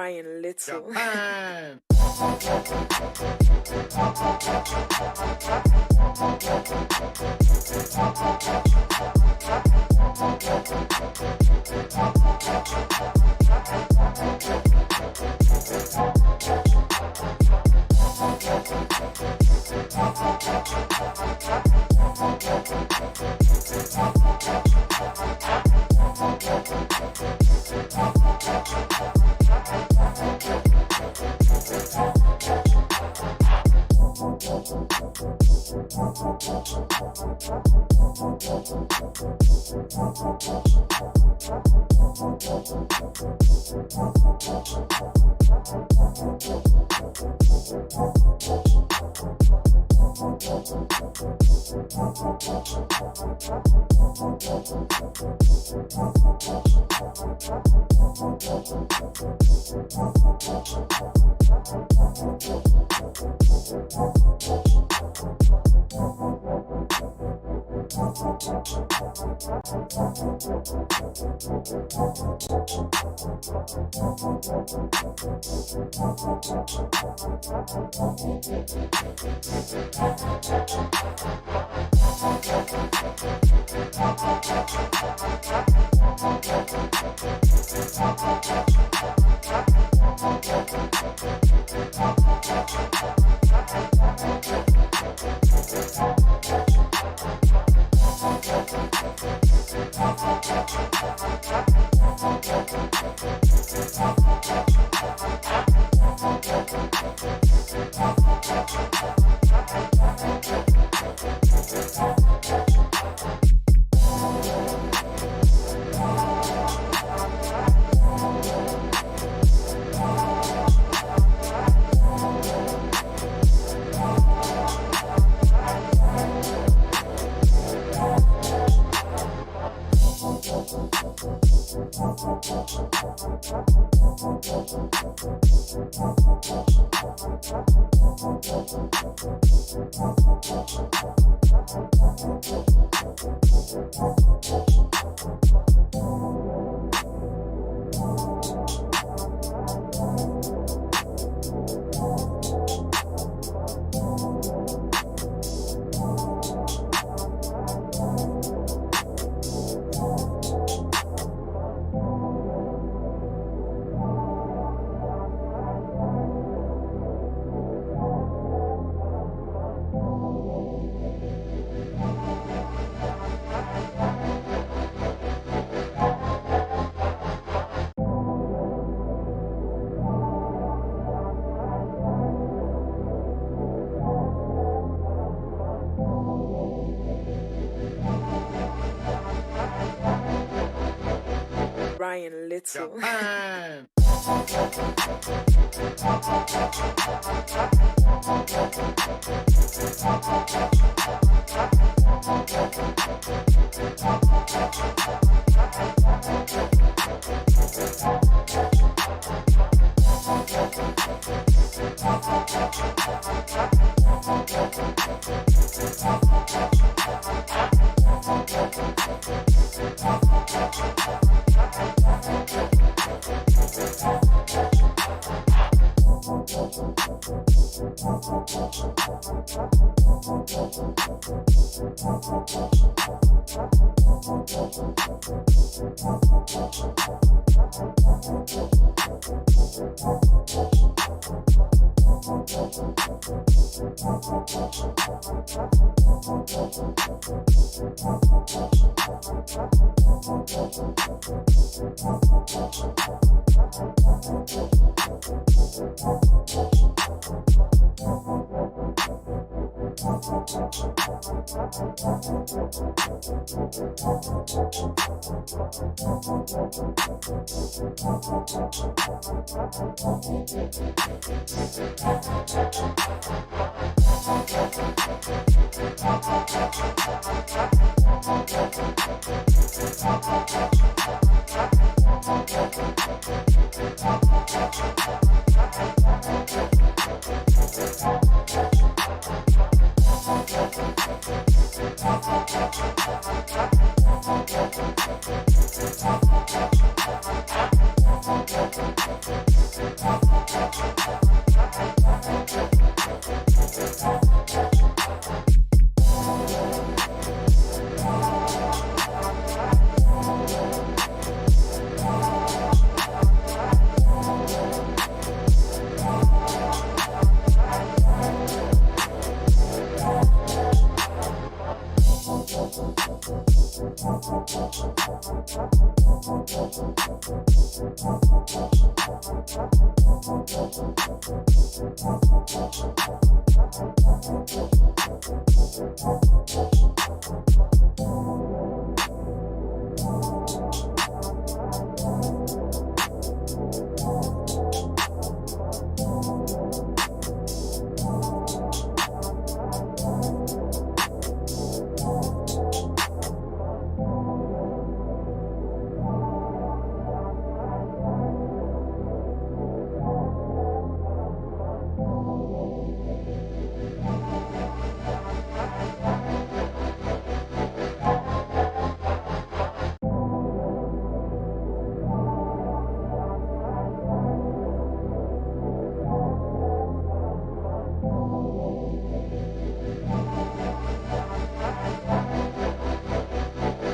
Brian Little. Japan. Brian Little. Japan.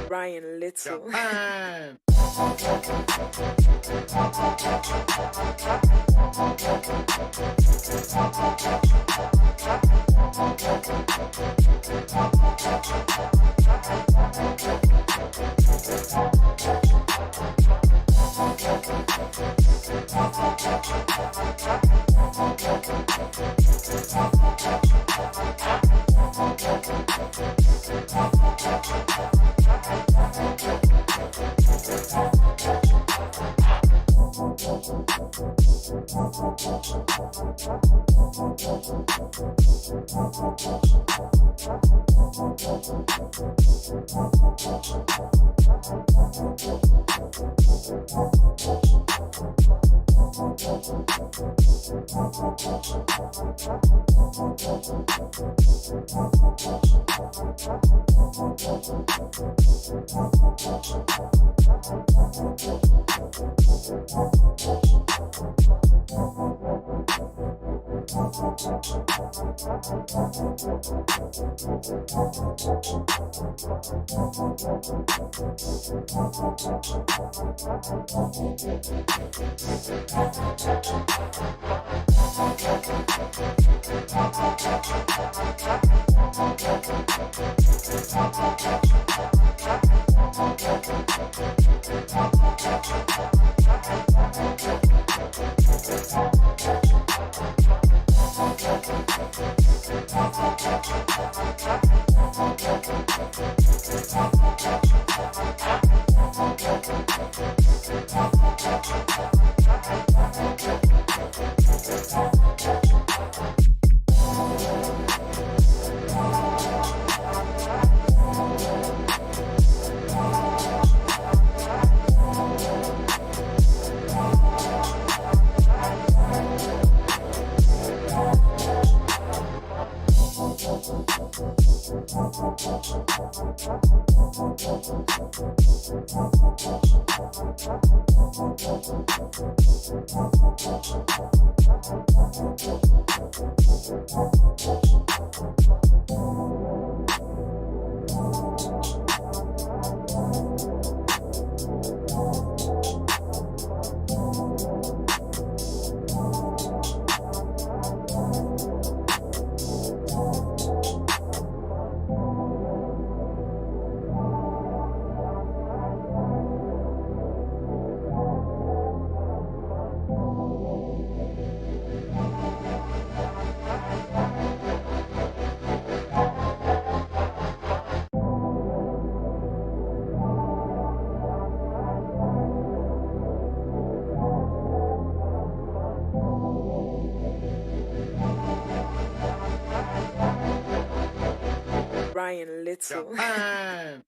Ryan Little. Japan. Ryan Little. Japan.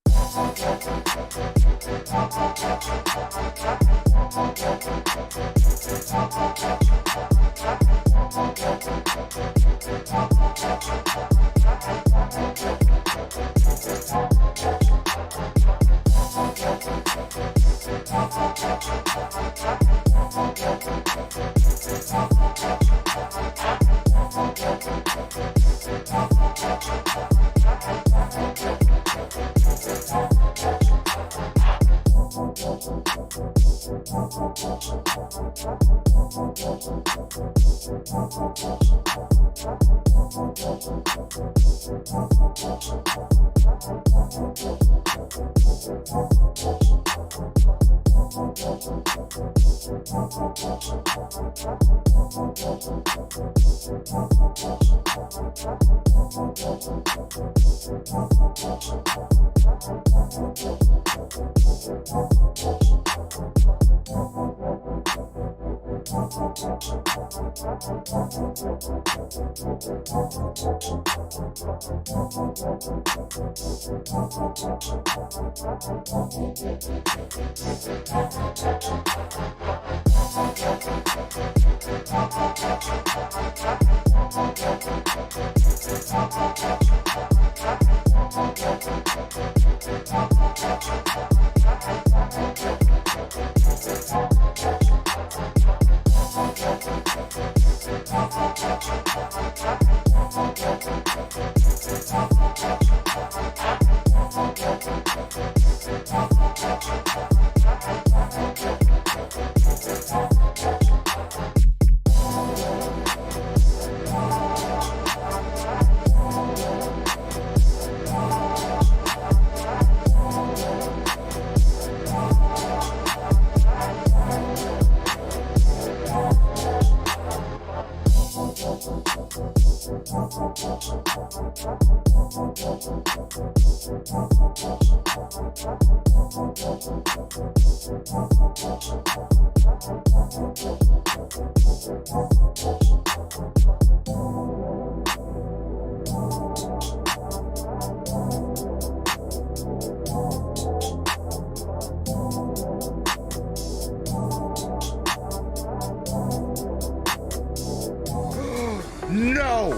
No!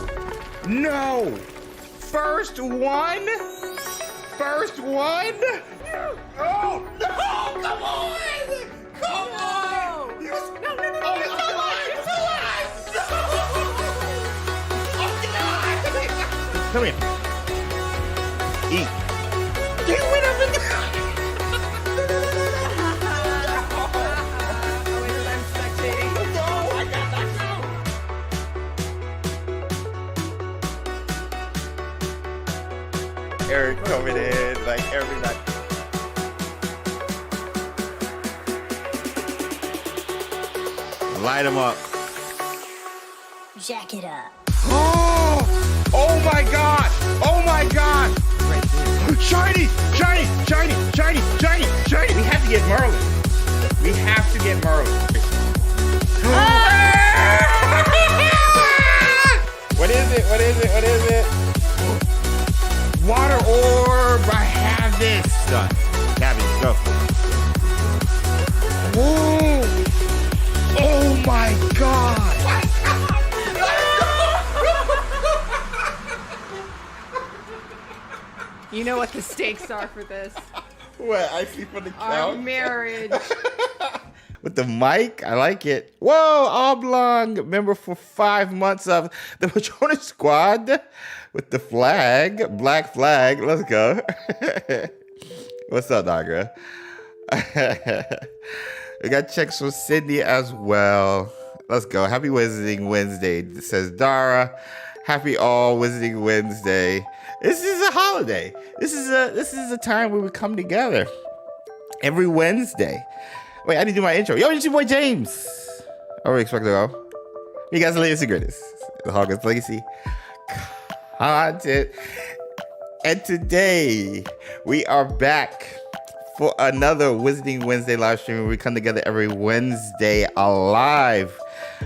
No! First one? First one? Oh, no! Come on! Come on! You, no, it's alive! It's alive! No! Oh, God! Come here. Eat. Get rid of it! Eric coming in, like everybody. Light him up. Jack it up. Oh my God! Oh my God! Right there. Shiny! Shiny! Shiny! Shiny! Shiny! Shiny! We have to get Merlin. We have to get Merlin. What is it? What is it? What is it? Water orb, I have this. Done. Gabby, go. Whoa! Oh my God! You know what the stakes are for this. What? I see for the count. Our marriage. With the mic, I like it. Whoa, Oblong, member for 5 months of the Patronus Squad with the flag, black flag. Let's go. What's up, Nagra? We got checks from Sydney as well. Let's go. Happy Wizarding Wednesday, says Dara. Happy all Wizarding Wednesday. This is a holiday. This is a time where we come together every Wednesday. Wait, I didn't do my intro. Yo, it's your boy James. Oh, we expect to go. You guys, the latest and greatest. The Hogwarts Legacy content. And today, we are back for another Wizarding Wednesday live stream where we come together every Wednesday alive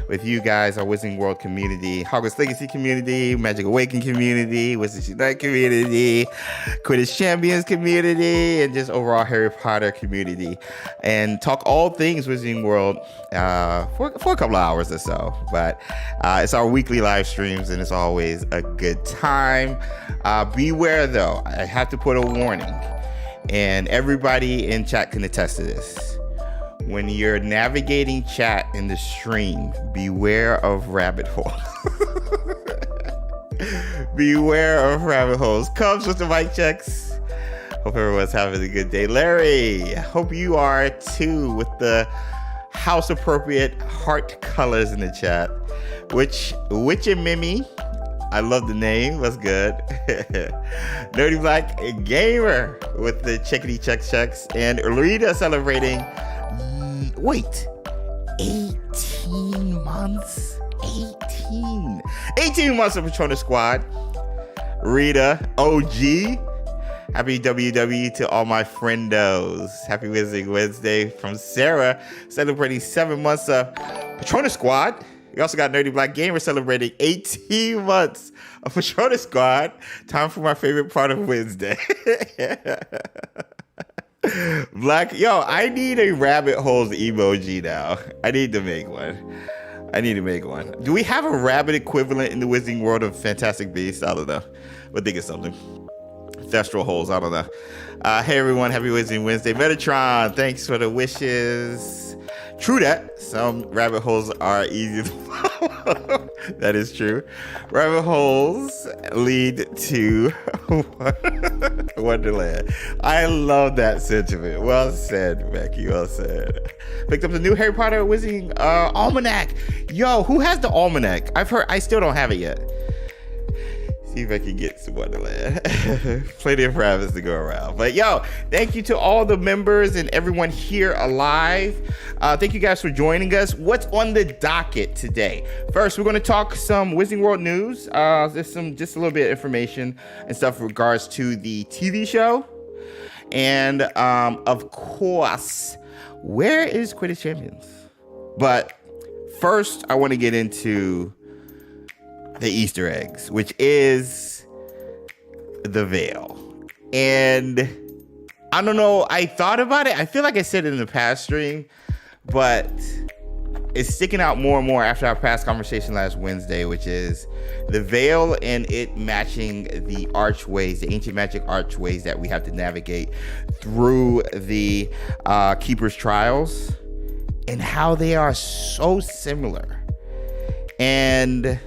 with you guys, our Wizarding World community, Hogwarts Legacy community, Magic Awakening community, Wizards Unite community, Quidditch Champions community, and just overall Harry Potter community. And talk all things Wizarding World for a couple of hours or so. But it's our weekly live streams, and it's always a good time. Beware, though. I have to put a warning. And everybody in chat can attest to this. When you're navigating chat in the stream, beware of rabbit holes. Beware of rabbit holes. Cubs with the mic checks. Hope everyone's having a good day. Larry, hope you are too, with the house appropriate heart colors in the chat. Witch and Mimi. I love the name. That's good. Nerdy Black Gamer with the chickadee checks. And Rita celebrating wait, 18 months? 18 months of Patronus Squad. Rita, OG. Happy WW to all my friendos. Happy Wizarding Wednesday from Sarah, celebrating 7 months of Patronus Squad. We also got Nerdy Black Gamer celebrating 18 months of Patronus Squad. Time for my favorite part of Wednesday. Black, yo, I need a rabbit holes emoji now. I need to make one. Do we have a rabbit equivalent in the wizarding world of Fantastic Beasts? I don't know. But think of something. Thestral holes, I don't know. Hey everyone, happy Wizarding Wednesday. Metatron, thanks for the wishes. True that. Some rabbit holes are easy to follow. That is true. Rabbit holes lead to Wonderland. I love that sentiment. Well said, Becky. Well said. Picked up the new Harry Potter Wizarding Almanac. Yo, who has the Almanac? I've heard. I still don't have it yet. See if I can get to Wonderland. Plenty of rabbits to go around. But yo, thank you to all the members and everyone here alive. Thank you guys for joining us. What's on the docket today? First, we're going to talk some Wizarding World news. There's just a little bit of information and stuff in regards to the TV show. And of course, where is Quidditch Champions? But first, I want to get into the Easter eggs, which is the veil. And I don't know, I thought about it. I feel like I said it in the past stream, but it's sticking out more and more after our past conversation last Wednesday, which is the veil and it matching the archways, the ancient magic archways that we have to navigate through the Keeper's Trials, and how they are so similar. And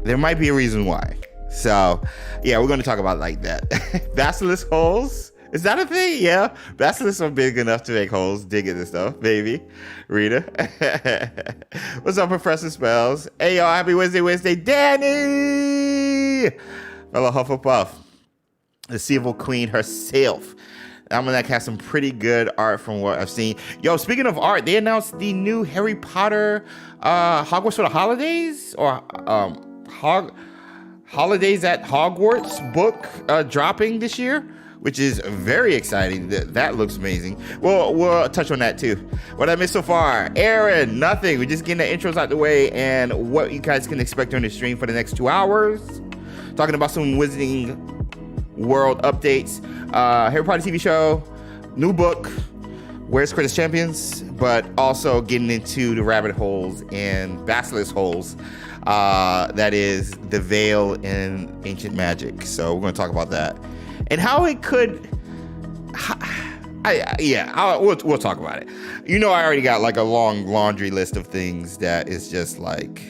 there might be a reason why. So, yeah, we're going to talk about it like that. Basilisk holes. Is that a thing? Yeah. Basilisks are big enough to make holes, digging and stuff. Maybe. Rita. What's up, Professor Spells? Hey, y'all. Happy Wednesday. Danny! Fellow Hufflepuff. The Civil Queen herself. Almanac has some pretty good art from what I've seen. Yo, speaking of art, they announced the new Harry Potter Hogwarts for the Holidays, or Holidays at Hogwarts book dropping this year, which is very exciting. That looks amazing. We'll touch on that too. What I missed so far? Aaron, nothing. We're just getting the intros out the way and what you guys can expect on the stream for the next 2 hours. Talking about some Wizarding World updates. Harry Potter TV show, new book, Where's Quidditch Champions, but also getting into the rabbit holes and basilisk holes. That is the veil in ancient magic. So we're going to talk about that and how it could. We'll talk about it. You know, I already got like a long laundry list of things that is just like,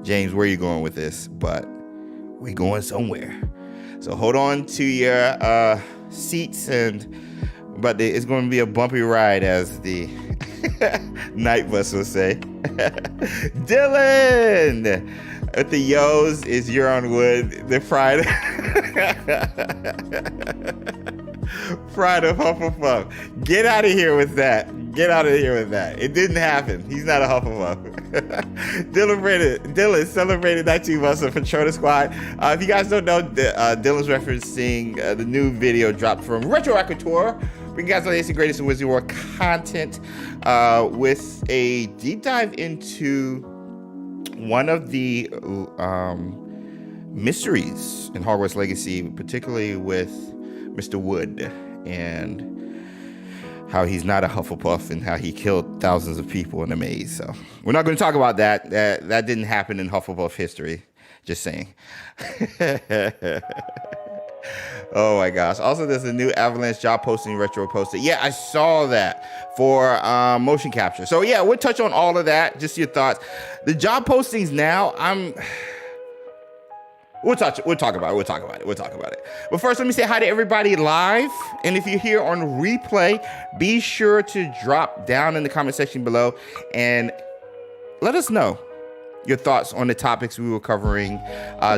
James, where are you going with this? But we're going somewhere. So hold on to your seats, but it's going to be a bumpy ride, as the night bus will say. Dylan with the yo's is you're on wood. The pride of Hufflepuff. Get out of here with that. It didn't happen. He's not a Hufflepuff. Dylan celebrated 19 months of Patronus Squad. If you guys don't know, Dylan's referencing the new video dropped from Retro Raconteur. Bring you guys the latest and greatest in Wizarding World content with a deep dive into one of the mysteries in Hogwarts Legacy, particularly with Mr. Wood and how he's not a Hufflepuff and how he killed thousands of people in a maze. So we're not going to talk about that. That didn't happen in Hufflepuff history. Just saying. Oh my gosh. Also, there's a new Avalanche job posting retro posted. Yeah, I saw that for motion capture. So yeah, we'll touch on all of that. Just your thoughts. The job postings now, We'll talk about it. But first, let me say hi to everybody live. And if you're here on replay, be sure to drop down in the comment section below and let us know your thoughts on the topics we were covering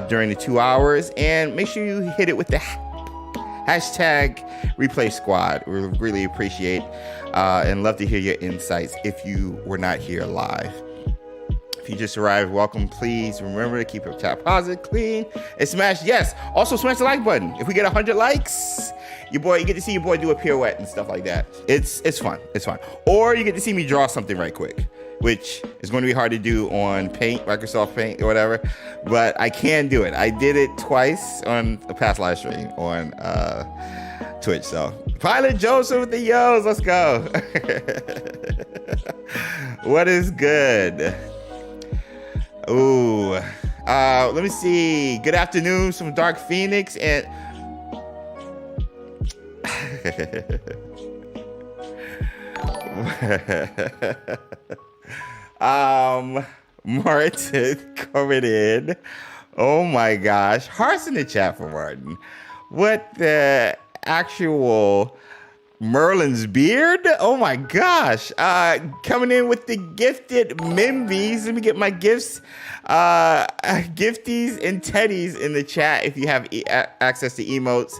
during the 2 hours. And make sure you hit it with the Hashtag Replay Squad. We really appreciate and love to hear your insights if you were not here live. If you just arrived, welcome. Please remember to keep your chat positive, clean, and smash the like button. If we get 100 likes, you get to see your boy do a pirouette and stuff like that. It's fun. Or you get to see me draw something right quick, which is going to be hard to do on Paint, Microsoft Paint or whatever, but I can do it. I did it twice on the past live stream on Twitch. So Pilot Joseph with the yos, let's go. What is good? Ooh, let me see. Good afternoon from Dark Phoenix and Martin coming in. Oh my gosh, hearts in the chat for Martin. What the actual Merlin's beard? Oh my gosh. Coming in with the gifted Mimbies. Let me get my gifts. Gifties and teddies in the chat if you have access to emotes.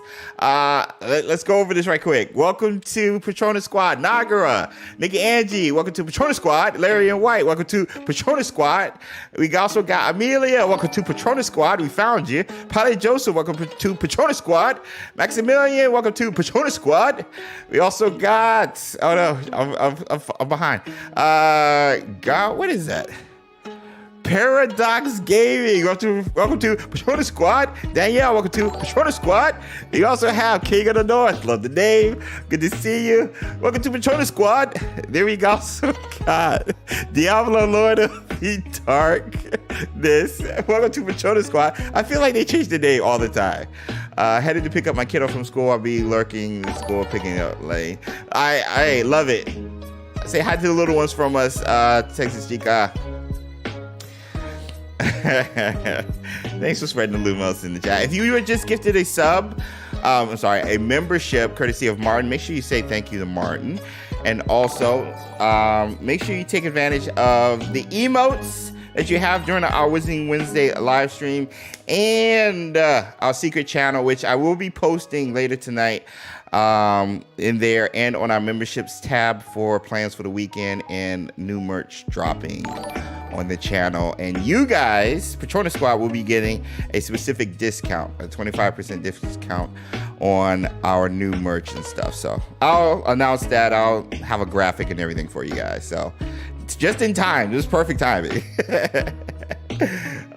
Let's go over this right quick. Welcome to Patronus Squad. Nagara, Nikki Angie, welcome to Patronus Squad. Larry and White, welcome to Patronus Squad. We also got Amelia, welcome to Patronus Squad. We found you. Polly Joseph, welcome to Patronus Squad. Maximilian, welcome to Patronus Squad. We also got, oh no, I'm behind. God, what is that? Paradox Gaming, welcome to Patronus Squad. Danielle, welcome to Patronus Squad. You also have King of the North, love the name, good to see you. Welcome to Patronus Squad. There we go. So God, Diablo Lord of the Darkness, welcome to Patronus Squad. I feel like they change the name all the time. Headed to pick up my kiddo from school. I'll be lurking in school, picking up late. I love it. Say hi to the little ones from us, Texas Chica. Thanks for spreading the lumos in the chat. If you were just gifted a sub, a membership courtesy of Martin, make sure you say thank you to Martin. And also, make sure you take advantage of the emotes that you have during our Wizarding Wednesday live stream and our secret channel, which I will be posting later tonight in there and on our memberships tab for plans for the weekend and new merch dropping on the channel. And you guys, Patronus Squad, will be getting a specific discount, a 25% discount on our new merch and stuff. So I'll announce that. I'll have a graphic and everything for you guys. So it's just in time. This is perfect timing.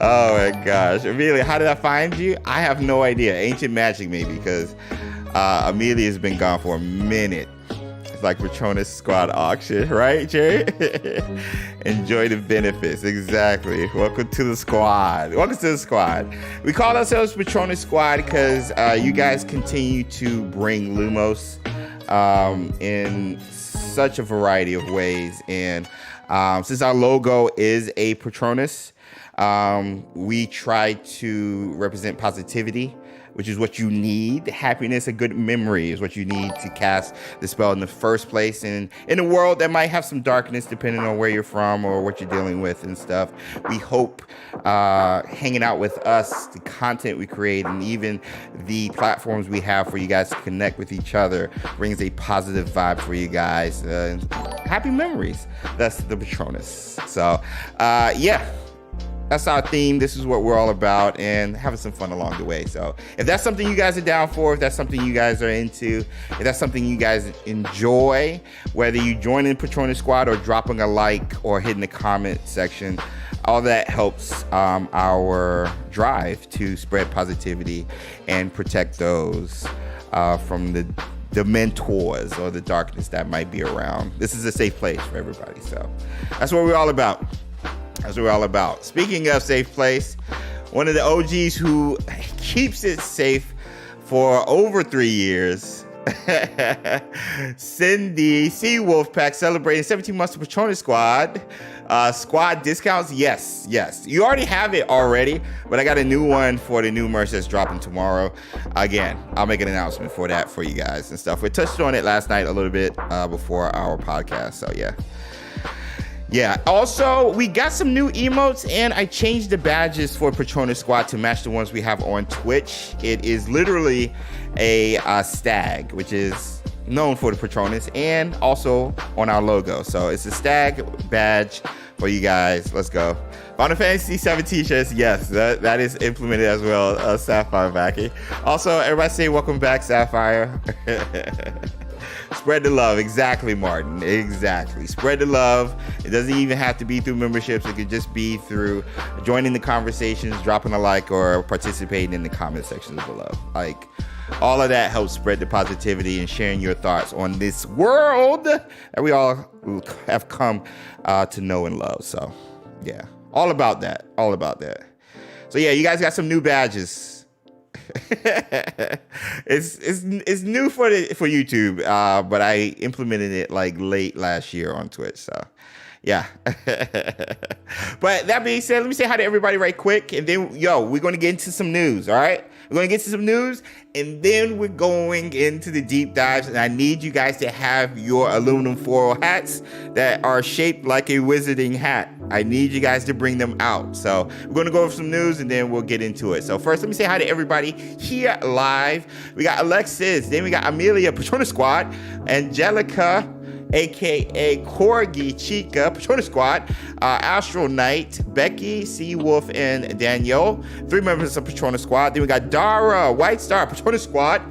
Oh my gosh. Amelia, how did I find you? I have no idea. Ancient Magic maybe, because Amelia's been gone for a minute. It's like Patronus Squad auction, right, Jerry? Enjoy the benefits. Exactly. Welcome to the squad. Welcome to the squad. We call ourselves Patronus Squad because you guys continue to bring Lumos in such a variety of ways. And since our logo is a Patronus, we try to represent positivity, which is what you need. Happiness, a good memory is what you need to cast the spell in the first place. And in a world that might have some darkness, depending on where you're from or what you're dealing with and stuff, we hope hanging out with us, the content we create, and even the platforms we have for you guys to connect with each other brings a positive vibe for you guys. Happy memories. That's the Patronus. So, yeah. That's our theme. This is what we're all about, and having some fun along the way. So if that's something you guys are down for, if that's something you guys are into, if that's something you guys enjoy, whether you join in Patronus Squad or dropping a like or hitting the comment section, all that helps our drive to spread positivity and protect those from the mentors or the darkness that might be around. This is a safe place for everybody. So that's what we're all about. That's what we're all about. Speaking of safe place, one of the OGs who keeps it safe for over 3 years, Cindy Sea Wolfpack, celebrating 17 months of Patronus Squad. Squad discounts, yes. You already have it already, but I got a new one for the new merch that's dropping tomorrow. Again, I'll make an announcement for that for you guys and stuff. We touched on it last night a little bit before our podcast, so yeah. Yeah. Also, we got some new emotes, and I changed the badges for Patronus Squad to match the ones we have on Twitch. It is literally a stag, which is known for the Patronus, and also on our logo. So it's a stag badge for you guys. Let's go. Final Fantasy 7 t-shirts, yes, that is implemented as well. Sapphire backing. Also, everybody say welcome back, Sapphire. Spread the love. Exactly, Martin. Exactly. Spread the love. It doesn't even have to be through memberships. It could just be through joining the conversations, dropping a like, or participating in the comment sections below. Like, all of that helps spread the positivity and sharing your thoughts on this world that we all have come to know and love. So, yeah. All about that. All about that. So, yeah, you guys got some new badges. it's new for YouTube, but I implemented it like late last year on Twitch. So yeah. But that being said, let me say hi to everybody right quick, and then we're going to get into some news. All right, we're going to get to some news, and then we're going into the deep dives. And I need you guys to have your aluminum foil hats that are shaped like a wizarding hat. I need you guys to bring them out. So we're going to go over some news, and then we'll get into it. So first, let me say hi to everybody here live. We got Alexis, then we got Amelia, Patronus Squad, Angelica, aka Corgi Chica, Patronus Squad, Astral Knight, Becky, Seawolf, and Danielle, 3 members of Patronus Squad. Then we got Dara, White Star, Patronus Squad,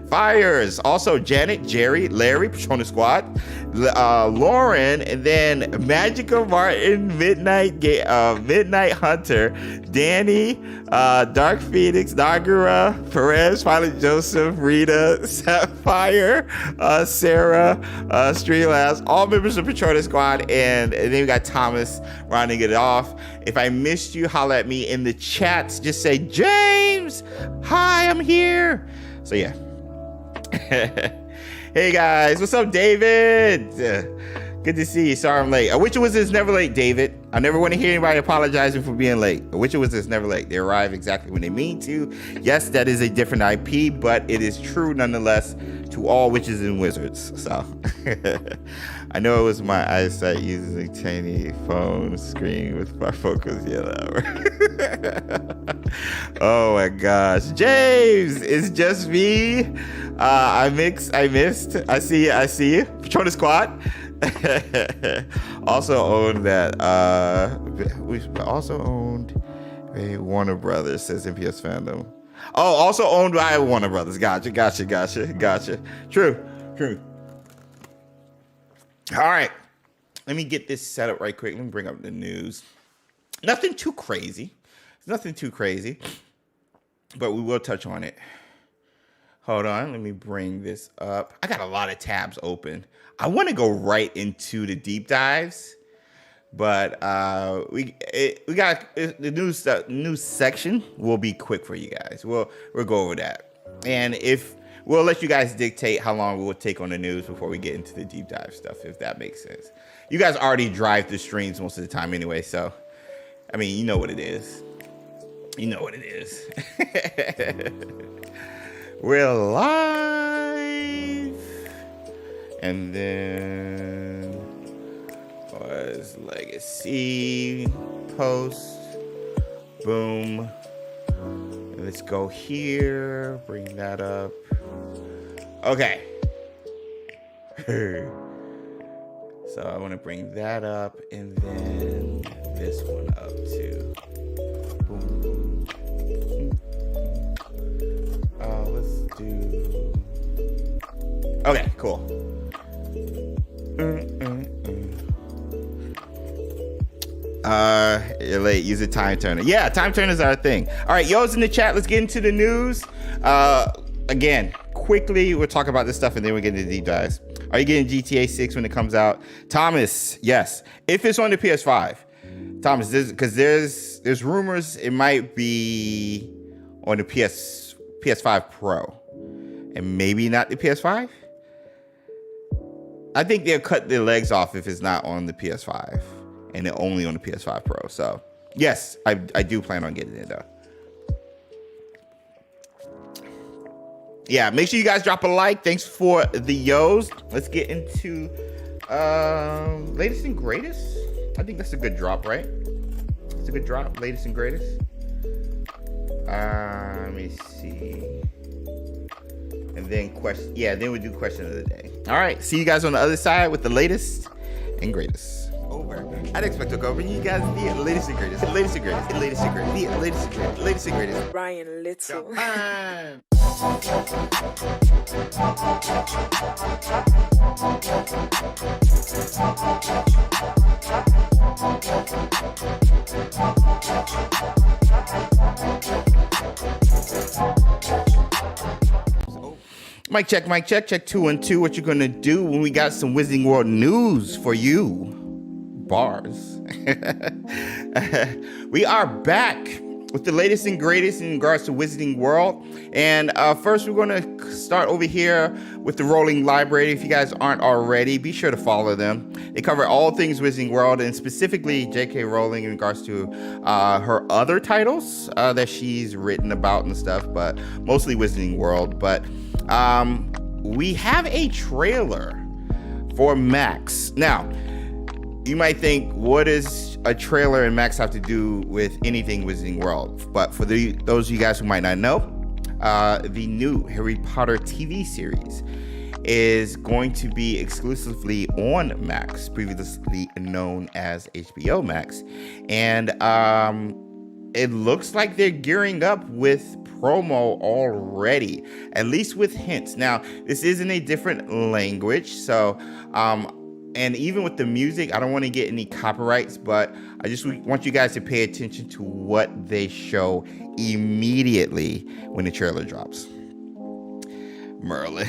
Fires, also Janet, Jerry, Larry, Patronus Squad, Lauren, and then Magica Martin, Midnight Hunter, Danny, Dark Phoenix, Nagara, Perez, Pilot Joseph, Rita, Sapphire, Sarah, Streamlabs, all members of Patronus Squad, and then we got Thomas rounding it off. If I missed you, holla at me in the chats. Just say, James, hi, I'm here. So yeah. Hey guys, what's up, David? Good to see you. Sorry I'm late. A Witcher Wizard is never late, David. I never want to hear anybody apologizing for being late. A Witcher Wizard is never late. They arrive exactly when they mean to. Yes, that is a different IP, but it is true nonetheless to all witches and wizards. So I know it was my eyesight using a tiny phone screen with my focus yellow. Oh my gosh. James, it's just me. I missed. I see you. Patronus Squad. Also owned that. We also owned a Warner Brothers, says MPS Fandom. Oh, also owned by Warner Brothers. Gotcha. True. All right. Let me get this set up right quick. Let me bring up the news. Nothing too crazy, but we will touch on it. Hold on. Let me bring this up. I got a lot of tabs open. I want to go right into the deep dives, but we got the news section will be quick for you guys. We'll go over that, and if we'll let you guys dictate how long we will take on the news before we get into the deep dive stuff, if that makes sense. You guys already drive the streams most of the time anyway, so I mean, you know what it is. We're live. And then was legacy post. Boom. Let's go here. Bring that up. Okay. So I want to bring that up, and then this one up too. Boom. Let's do. Okay, cool. You're late. Use a time turner. Yeah, time turners are a thing. All right, yo's in the chat. Let's get into the news. Again, quickly, we'll talk about this stuff, and then we'll get into the deep dives. Are you getting GTA 6 when it comes out? Thomas, yes. If it's on the PS5. Thomas, because there's rumors it might be on the PS5 Pro. And maybe not the PS5. I think they'll cut their legs off if it's not on the PS5 and they're only on the PS5 Pro. So yes, I do plan on getting it though. Yeah, make sure you guys drop a like. Thanks for the yo's. Let's get into latest and greatest. I think that's a good drop, right? It's a good drop. Latest and greatest. Let me see. And then question. Yeah, then we do question of the day. All right. See you guys on the other side with the latest and greatest. Over. I'd expect to go bring you guys the latest and greatest. Latest and greatest. Latest and greatest. The latest and greatest. Latest and greatest. Ryan Little. Time. Mic check, check 2 and 2. What you gonna do when we got some Wizarding World news for you? Bars. We are back with the latest and greatest in regards to Wizarding World. And first, we're gonna start over here with the Rolling Library. If you guys aren't already, be sure to follow them. They cover all things Wizarding World, and specifically J.K. Rowling in regards to her other titles that she's written about and stuff, but mostly Wizarding World. But we have a trailer for Max. Now, you might think, what does a trailer and Max have to do with anything Wizarding World? But for those of you guys who might not know, the new Harry Potter TV series is going to be exclusively on Max, previously known as HBO Max. And it looks like they're gearing up with promo already, at least with hints. Now, this is in a different language, so and even with the music, I don't want to get any copyrights, but I just want you guys to pay attention to what they show immediately when the trailer drops. Merlin.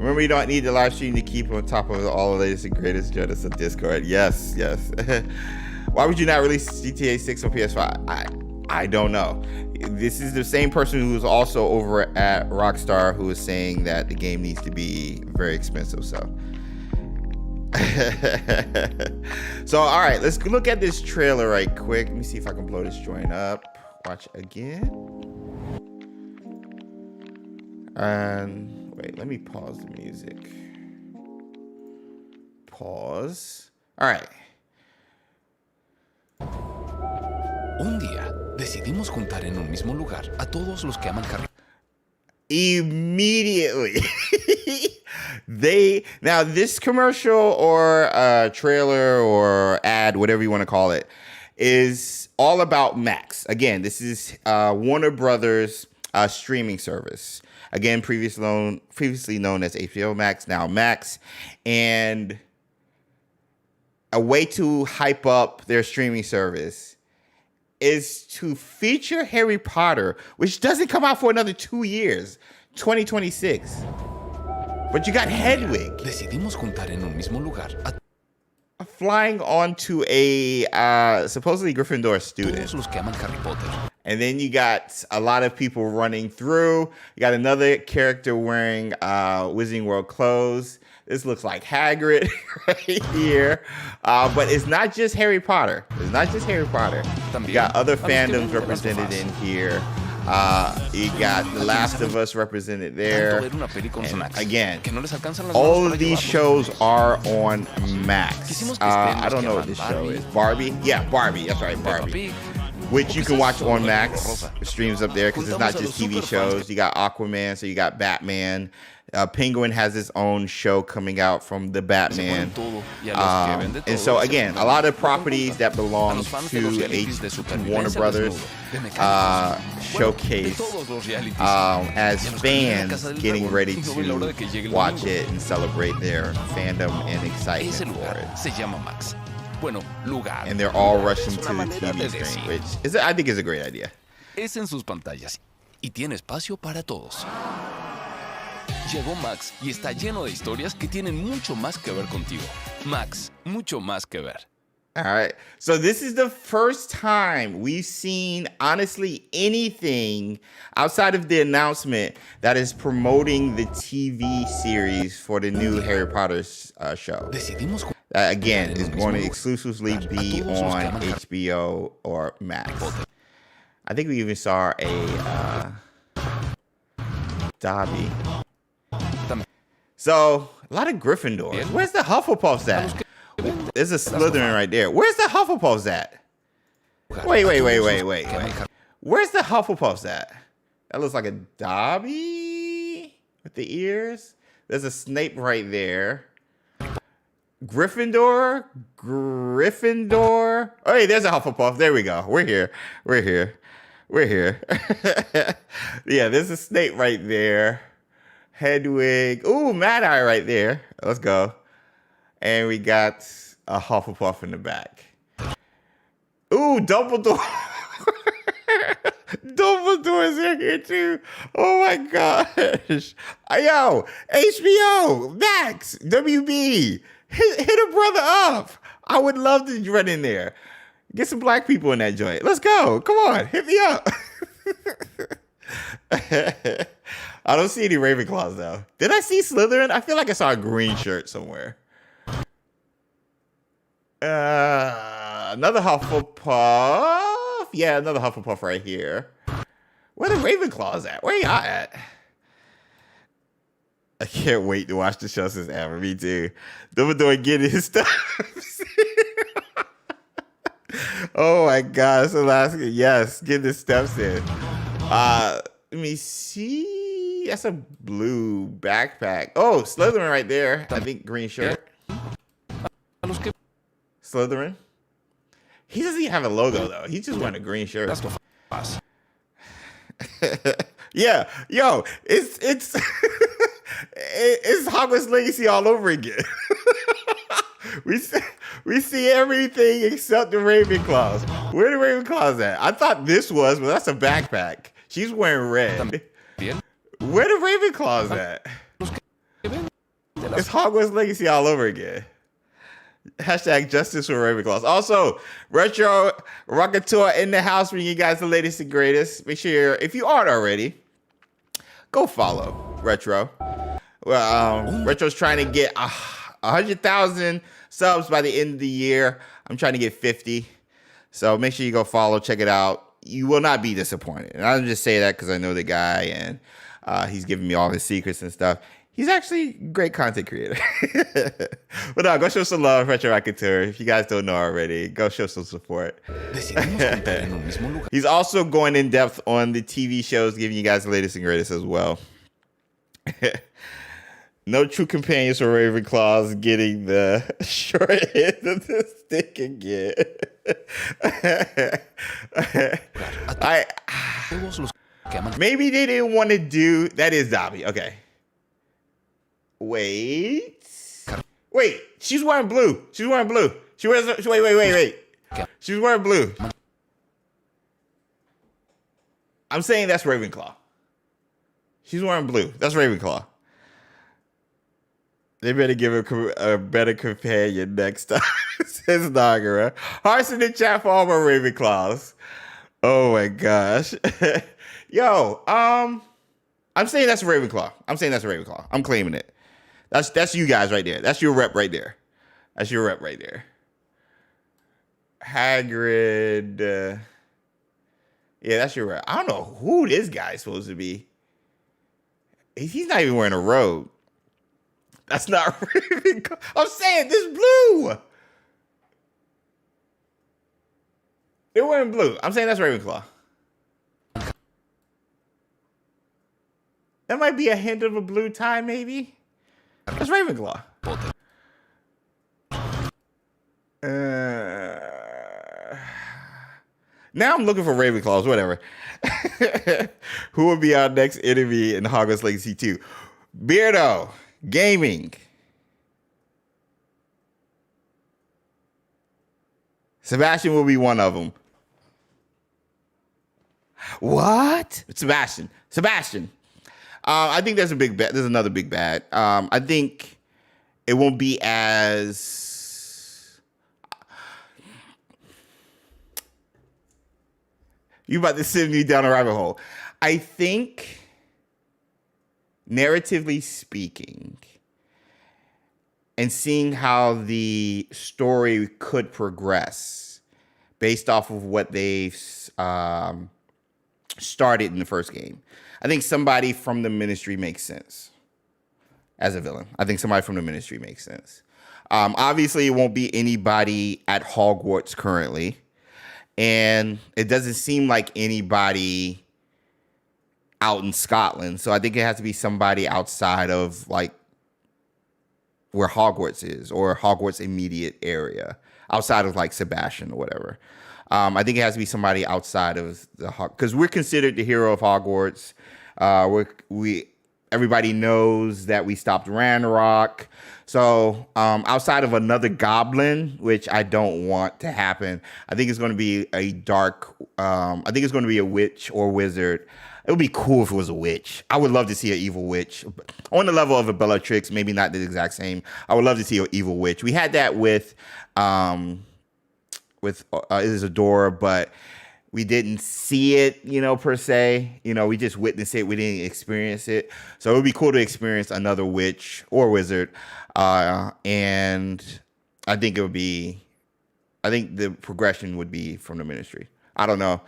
Remember, you don't need the live stream to keep on top of all the latest and greatest. Join us on Discord. Yes. Why would you not release GTA 6 on PS5? I don't know. This is the same person who was also over at Rockstar who was saying that the game needs to be very expensive. So, all right, let's look at this trailer right quick. Let me see if I can blow this joint up. Watch again. And wait, let me pause the music. Pause. All right. Un día, decidimos juntar en un mismo lugar a todos los que aman Harry. Immediately. Now this commercial or trailer or ad, whatever you want to call it, is all about Max. Again, this is Warner Brothers streaming service. Again, previously known as HBO Max, now Max. And a way to hype up their streaming service is to feature Harry Potter, which doesn't come out for another 2 years, 2026. But you got Hedwig Decidimos juntar en un mismo lugar a flying onto a supposedly Gryffindor student. todos los que aman Harry Potter. And then you got a lot of people running through. You got another character wearing Wizarding World clothes. This looks like Hagrid right here. But it's not just Harry Potter. You got other fandoms represented in here. You got The Last of Us represented there. And again, all of these shows are on Max. I don't know what this show is. Barbie? Yeah, Barbie. That's right, Barbie. Which you can watch on Max. Streams up there because it's not just TV shows. You got Aquaman, so you got Batman. Penguin has his own show coming out from the Batman. And so again, a lot of properties that belong to Warner Brothers showcase as fans getting ready to watch it and celebrate their fandom and excitement for it. And they're all rushing to the TV screen, which I think is a great idea. Es en sus pantallas y tiene espacio para todos. Llegó Max y está lleno de historias que tienen mucho más que ver contigo. Max, mucho más que ver. All right. So this is the first time we've seen, honestly, anything outside of the announcement that is promoting the TV series for the new Harry Potter show. Again, is going to exclusively be on HBO or Max. I think we even saw a Dobby. So, a lot of Gryffindors. Where's the Hufflepuffs at? There's a Slytherin right there. Where's the Hufflepuffs at? Wait. Where's the Hufflepuffs at? That looks like a Dobby with the ears. There's a Snape right there. Gryffindor. Oh, hey, there's a Hufflepuff. There we go. We're here. Yeah, there's a Snape right there. Hedwig. Ooh, Mad Eye right there. Let's go. And we got a Hufflepuff in the back. Ooh, Dumbledore. Dumbledore's in here too. Oh my gosh. Yo, HBO, Max, WB. Hit a brother up. I would love to run in there. Get some black people in that joint. Let's go. Come on. Hit me up. I don't see any Ravenclaws though. Did I see Slytherin? I feel like I saw a green shirt somewhere. Another Hufflepuff. Yeah, another Hufflepuff right here. Where the Ravenclaws at? Where y'all at? I can't wait to watch the show since ever. Me too. Dumbledore getting his stuff. Oh my gosh, Alaska. Yes, get the steps in. Let me see. That's a blue backpack. Oh, Slytherin right there. I think green shirt. Slytherin. He doesn't even have a logo though. He's just wearing a green shirt. Yeah, yo, it's it's Hogwarts Legacy all over again. we see everything except the Ravenclaws. Where the Ravenclaws at? I thought this was, but that's a backpack. She's wearing red. Where the Ravenclaws at? It's Hogwarts Legacy all over again. Hashtag justice for Ravenclaws. Also, Retro Rockateur in the house bringing you guys the latest and greatest. Make sure, if you aren't already, go follow Retro. Well, Retro's trying to get 100,000 subs by the end of the year. I'm trying to get 50. So make sure you go follow, check it out. You will not be disappointed. And I don't just say that because I know the guy and he's giving me all his secrets and stuff. He's actually a great content creator. But no, go show some love, Retro Rockateur. If you guys don't know already, go show some support. He's also going in depth on the TV shows, giving you guys the latest and greatest as well. No true companions for Ravenclaws getting the short end of the stick again. Maybe they didn't want to do... That is Dobby. Okay. Wait. She's wearing blue. Wait. She's wearing blue. I'm saying that's Ravenclaw. She's wearing blue. That's Ravenclaw. They better give her a better companion next time, says Nagara. Hearts in the chat for all my Ravenclaws. Oh my gosh. Yo, I'm saying that's Ravenclaw. I'm claiming it. That's you guys right there. That's your rep right there. Hagrid. Yeah, that's your rep. I don't know who this guy's supposed to be. He's not even wearing a robe. That's not Ravenclaw. I'm saying this blue. They're wearing blue. I'm saying that's Ravenclaw. That might be a hint of a blue tie, maybe. That's Ravenclaw. Now I'm looking for Ravenclaws, whatever. Who will be our next enemy in Hogwarts Legacy 2? Beardo Gaming. Sebastian will be one of them. What? Sebastian. I think there's a big bet. There's another big bad. I think it won't be as... You about to send me down a rabbit hole. I think, narratively speaking, and seeing how the story could progress based off of what they've started in the first game, I think somebody from the Ministry makes sense as a villain. I think somebody from the Ministry makes sense. Obviously, it won't be anybody at Hogwarts currently, and it doesn't seem like anybody out in Scotland. So I think it has to be somebody outside of like where Hogwarts is or Hogwarts immediate area, outside of like Sebastian or whatever. I think it has to be somebody outside of the because we're considered the hero of Hogwarts. Everybody knows that we stopped Ranrock. So outside of another goblin, which I don't want to happen, I think it's going to be a dark. I think it's going to be a witch or wizard. It would be cool if it was a witch. I would love to see an evil witch on the level of a Bellatrix, maybe not the exact same. I would love to see an evil witch. We had that with Isadora, but we didn't see it, per se. We just witnessed it. We didn't experience it. So it would be cool to experience another witch or wizard. And I think the progression would be from the Ministry. I don't know.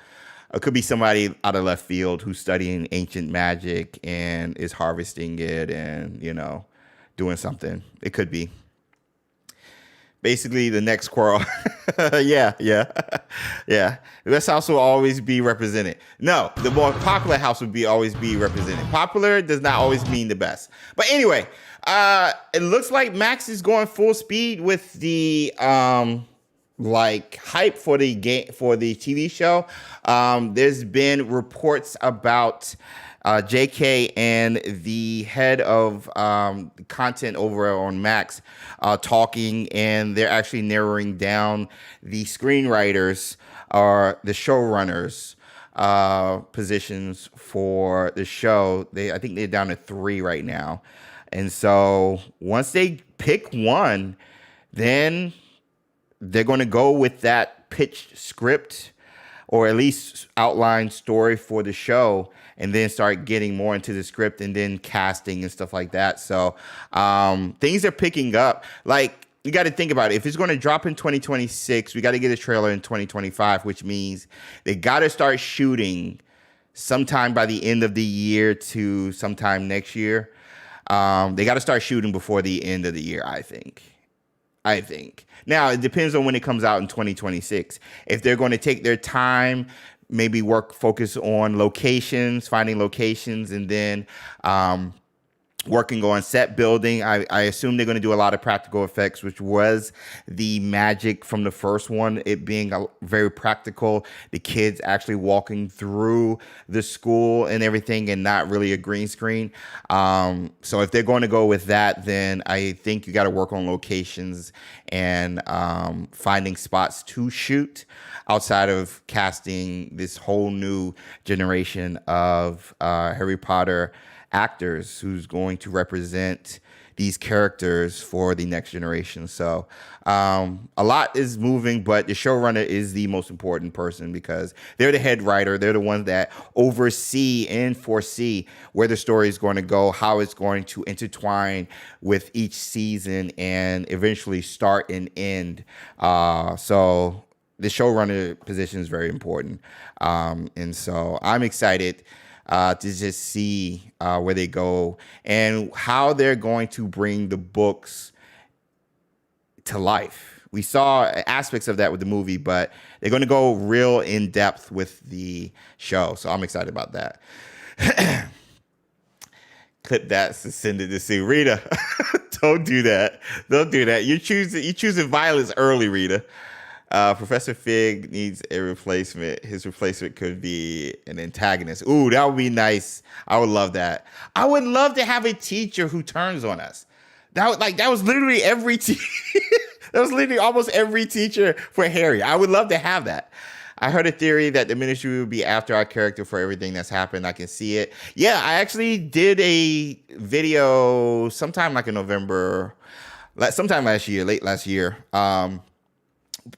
It could be somebody out of left field who's studying ancient magic and is harvesting it and, doing something. It could be. Basically, the next Quirrell. Yeah. This house will always be represented. No, the more popular house would always be represented. Popular does not always mean the best. But anyway, it looks like Max is going full speed with the hype for the TV show. There's been reports about JK and the head of content over on Max talking, and they're actually narrowing down the screenwriters or the showrunners positions for the show. I think they're down to 3 right now. And so once they pick one, then they're going to go with that pitched script or at least outline story for the show, and then start getting more into the script and then casting and stuff like that. So things are picking up. Like, you got to think about it. If it's going to drop in 2026, we got to get a trailer in 2025, which means they got to start shooting sometime by the end of the year to sometime next year. They got to start shooting before the end of the year, I think. Now, it depends on when it comes out in 2026. If they're going to take their time, maybe focus on finding locations, and then working on set building. I assume they're going to do a lot of practical effects, which was the magic from the first one, it being very practical, the kids actually walking through the school and everything and not really a green screen. So if they're going to go with that, then I think you got to work on locations and finding spots to shoot outside of casting this whole new generation of Harry Potter actors who's going to represent these characters for the next generation. So a lot is moving, but the showrunner is the most important person because they're the head writer. They're the ones that oversee and foresee where the story is going to go, how it's going to intertwine with each season and eventually start and end. So the showrunner position is very important. And so I'm excited to just see where they go and how they're going to bring the books to life. We saw aspects of that with the movie, but they're going to go real in depth with the show. So I'm excited about that. Clip that, send it to see. Rita, don't do that. Don't do that. You're choosing violence early, Rita. Professor Fig needs a replacement. His replacement could be an antagonist. Ooh, that would be nice. I would love that. I would love to have a teacher who turns on us. That was literally every that was literally almost every teacher for Harry. I would love to have that. I heard a theory that the Ministry would be after our character for everything that's happened. I can see it. Yeah, I actually did a video sometime like in November, sometime late last year.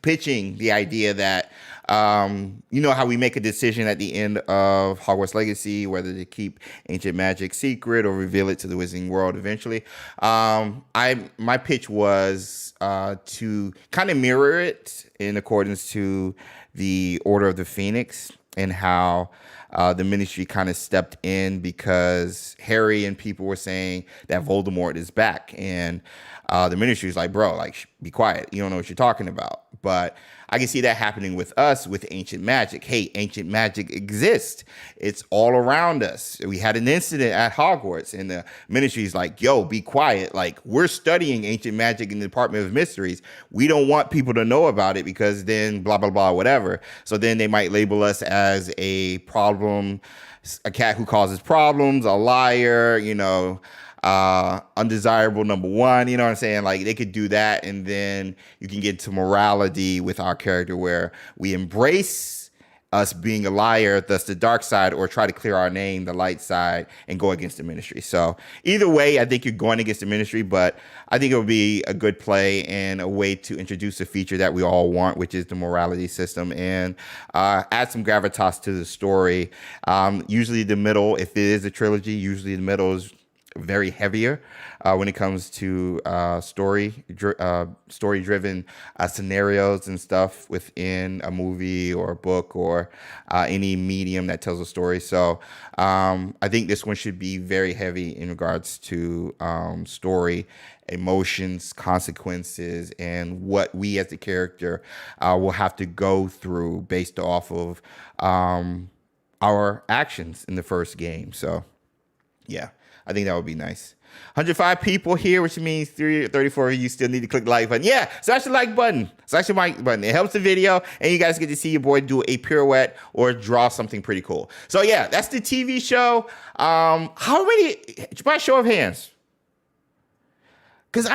Pitching the idea that, how we make a decision at the end of Hogwarts Legacy, whether to keep ancient magic secret or reveal it to the wizarding world eventually. My pitch was to kind of mirror it in accordance to the Order of the Phoenix and how the Ministry kind of stepped in because Harry and people were saying that Voldemort is back. And the ministry is like, bro, like, be quiet. You don't know what you're talking about. But I can see that happening with us with ancient magic. Hey, ancient magic exists. It's all around us. We had an incident at Hogwarts, and the ministry is like, yo, be quiet. Like, we're studying ancient magic in the Department of Mysteries. We don't want people to know about it because then blah, blah, blah, whatever. So then they might label us as a problem, a cat who causes problems, a liar, undesirable number one, you know what I'm saying? Like, they could do that, and then you can get to morality with our character where we embrace us being a liar, thus the dark side, or try to clear our name, the light side, and go against the ministry. So either way, I think you're going against the ministry, but I think it would be a good play and a way to introduce a feature that we all want, which is the morality system, and add some gravitas to the story. Usually the middle, if it is a trilogy, usually the middle is very heavier when it comes to story-driven scenarios and stuff within a movie or a book or any medium that tells a story. So I think this one should be very heavy in regards to story, emotions, consequences, and what we as the character will have to go through based off of our actions in the first game. So yeah, I think that would be nice. 105 people here, which means 34 of you still need to click the like button. Yeah, smash the like button. Smash the like button. It helps the video, and you guys get to see your boy do a pirouette or draw something pretty cool. So yeah, that's the TV show. How many, by show of hands? Because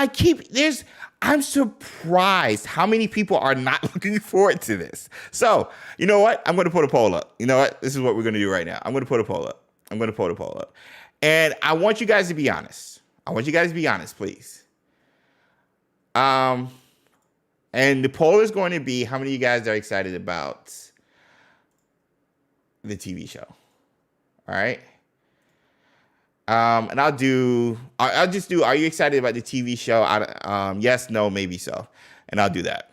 I'm surprised how many people are not looking forward to this. So, you know what? I'm going to put a poll up. You know what? This is what we're going to do right now. I'm going to put a poll up. And I want you guys to be honest. Please. And the poll is going to be how many of you guys are excited about the TV show. All right. And I'll just do, are you excited about the TV show? Yes, no, maybe so. And I'll do that.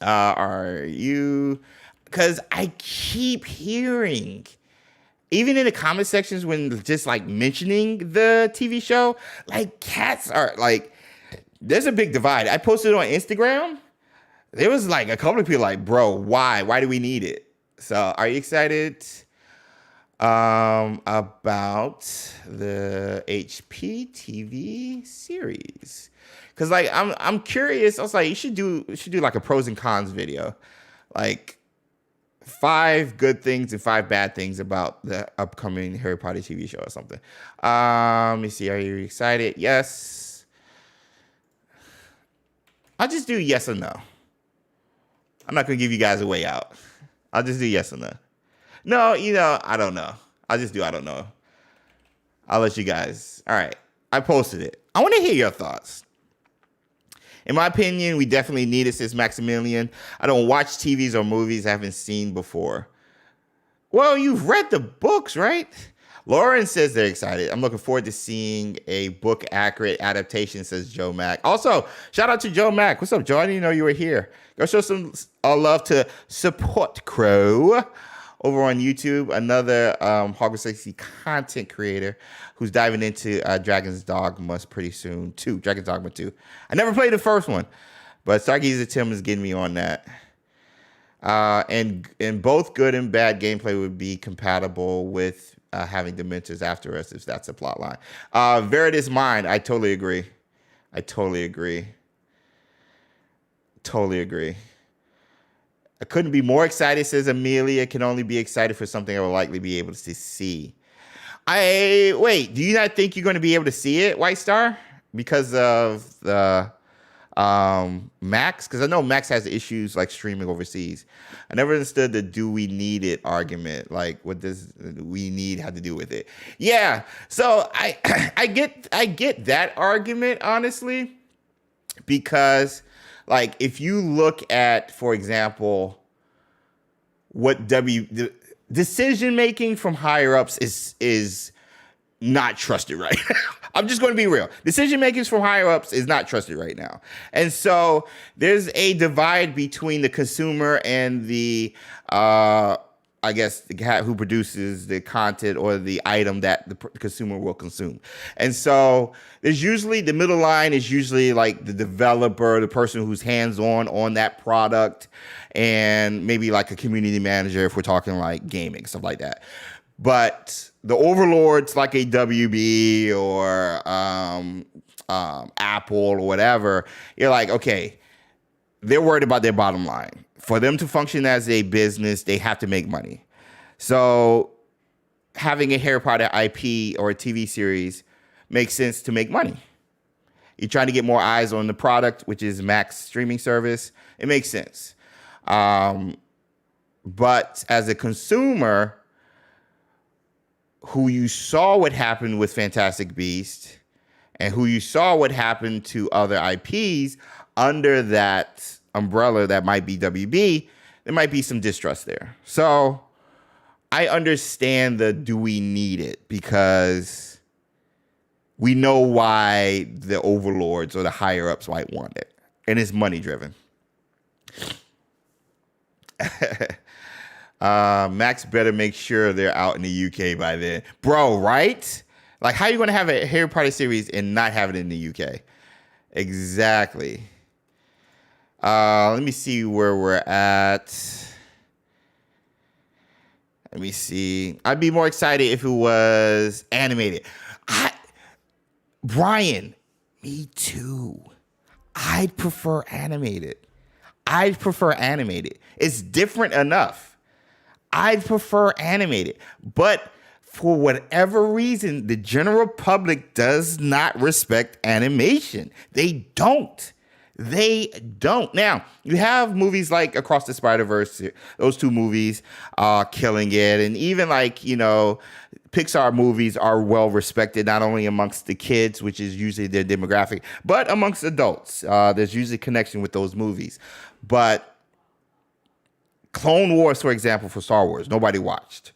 Are you, because I keep hearing, even in the comment sections when just like mentioning the TV show, like cats are like, there's a big divide. I posted it on Instagram. There was like a couple of people like, bro, why? Why do we need it? So are you excited about the HP TV series? Because like I'm curious. I was like, you should do like a pros and cons video, like 5 good things and 5 bad things about the upcoming Harry Potter TV show or something. Let me see. Are you excited? Yes. I'll just do yes or no. I'm not going to give you guys a way out. I'll just do yes or no. No, I don't know. I'll just do I don't know. I'll let you guys. All right. I posted it. I want to hear your thoughts. In my opinion, we definitely need it, says Maximilian. I don't watch TVs or movies I haven't seen before. Well, you've read the books, right? Lauren says they're excited. I'm looking forward to seeing a book-accurate adaptation, says Joe Mack. Also, shout out to Joe Mack. What's up, Joe? I didn't know you were here. Go show some love to Support Crow over on YouTube, another Hogwarts Legacy content creator who's diving into Dragon's Dogma pretty soon, too. Dragon's Dogma 2. I never played the first one, but Stargazer Tim is getting me on that. And both good and bad gameplay would be compatible with having Dementors after us, if that's a plot line. Veritas Mind, I totally agree. I couldn't be more excited, says Amelia. Can only be excited for something I will likely be able to see. Wait, do you not think you're going to be able to see it, White Star? Because of the Max? Because I know Max has issues like streaming overseas. I never understood the do we need it argument. Like, what does we need have to do with it? Yeah, so I get that argument, honestly, because like if you look at, for example, what the decision making from higher ups is not trusted right now. I'm just going to be real. Decision makers from higher ups is not trusted right now. And so there's a divide between the consumer and the I guess, the cat who produces the content or the item that the consumer will consume. And so there's usually, the middle line is usually like the developer, the person who's hands-on that product, and maybe like a community manager if we're talking like gaming, stuff like that. But the overlords like a WB or Apple or whatever, you're like, okay, they're worried about their bottom line. For them to function as a business, they have to make money. So having a Harry Potter IP or a TV series makes sense to make money. You're trying to get more eyes on the product, which is Max streaming service. It makes sense. But as a consumer who you saw what happened with Fantastic Beasts and who you saw what happened to other IPs under that umbrella that might be WB, there might be some distrust there. So I understand the do we need it, because we know why the overlords or the higher ups might want it, and it's money driven. Max better make sure they're out in the UK by then, bro. Right? Like, how are you going to have a Harry Potter series and not have it in the UK? Exactly. Let me see where we're at. Let me see. I'd be more excited if it was animated. Brian, me too. I'd prefer animated. It's different enough. I'd prefer animated. But for whatever reason, the general public does not respect animation. They don't. Now, you have movies like Across the Spider-Verse, those two movies killing it. And even like, Pixar movies are well respected, not only amongst the kids, which is usually their demographic, but amongst adults. There's usually a connection with those movies. But Clone Wars, for example, for Star Wars, nobody watched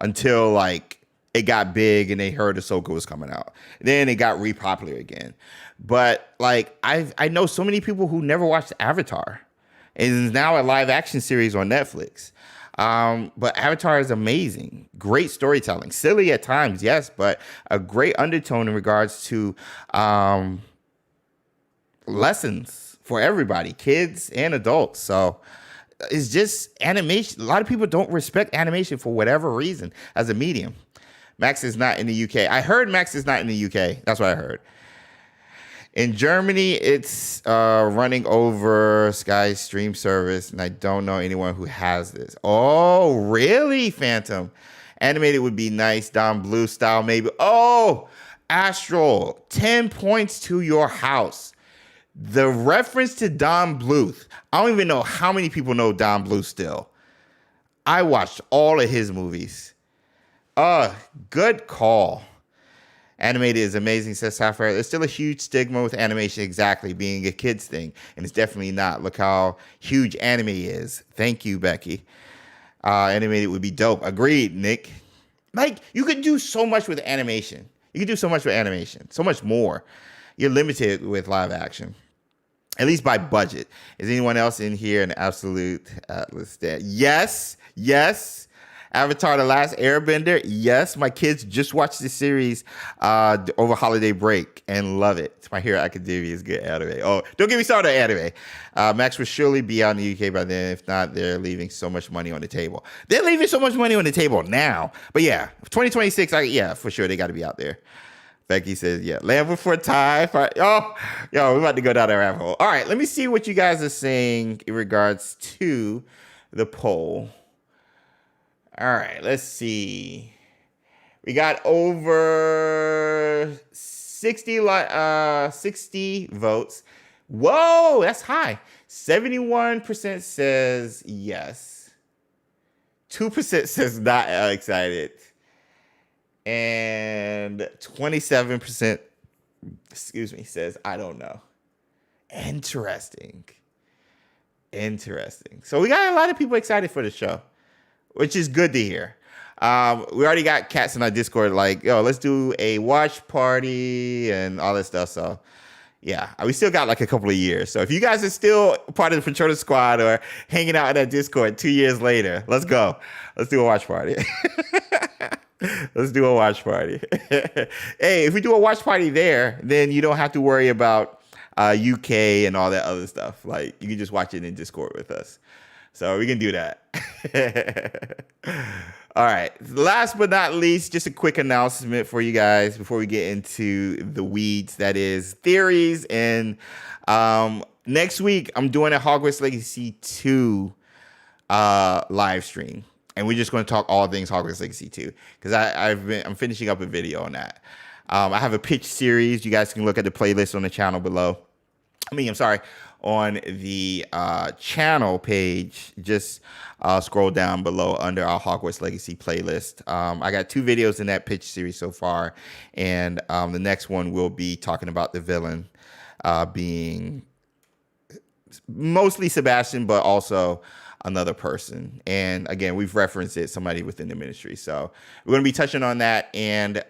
until like it got big and they heard Ahsoka was coming out. Then it got repopular again. But like I know so many people who never watched Avatar, and it's now a live action series on Netflix. But Avatar is amazing, great storytelling, silly at times, yes, but a great undertone in regards to lessons for everybody, kids and adults. So it's just animation. A lot of people don't respect animation for whatever reason as a medium. Max is not in the UK. I heard Max is not in the UK. That's what I heard. In Germany, it's running over Sky's stream service, and I don't know anyone who has this. Oh, really, Phantom? Animated would be nice, Don Bluth style maybe. Oh, Astral, 10 points to your house. The reference to Don Bluth, I don't even know how many people know Don Bluth still. I watched all of his movies. Good call. Animated is amazing, says Sapphire. There's still a huge stigma with animation exactly being a kid's thing, and it's definitely not. Look how huge anime is. Thank you, Becky. Animated would be dope. Agreed, Nick. Like, you could do so much with animation. So much more. You're limited with live action, at least by budget. Is anyone else in here an absolute Atlas stan? Yes. Avatar: The Last Airbender. Yes, my kids just watched the series over holiday break and love it. My Hero Academia is good anime. Oh, don't get me started on anime. Max will surely be out in the UK by then. If not, they're leaving so much money on the table. They're leaving so much money on the table now. But yeah, 2026, for sure, they got to be out there. Becky says, yeah, Lambert for time. Oh, we're about to go down that rabbit hole. All right, let me see what you guys are saying in regards to the poll. All right, let's see. We got over 60 votes. Whoa, that's high. 71% says yes. 2% says not excited. And 27%, says I don't know. Interesting. So we got a lot of people excited for the show, which is good to hear. We already got cats in our Discord like, let's do a watch party and all that stuff. So, Yeah, we still got like a couple of years. So if you guys are still part of the Fraternal Squad or hanging out in that Discord 2 years later, let's go. Let's do a watch party. Let's do a watch party. Hey, if we do a watch party there, then you don't have to worry about UK and all that other stuff. Like, you can just watch it in Discord with us. So we can do that. All right. Last but not least, just a quick announcement for you guys before we get into the weeds. That is theories. And next week, I'm doing a Hogwarts Legacy 2 live stream. And we're just going to talk all things Hogwarts Legacy 2 because I'm finishing up a video on that. I have a pitch series. You guys can look at the playlist on the channel below. On the channel page. Just scroll down below under our Hogwarts Legacy playlist. I got 2 videos in that pitch series so far, and the next one will be talking about the villain being mostly Sebastian, but also another person. And again, we've referenced it, somebody within the ministry. So we're going to be touching on that, and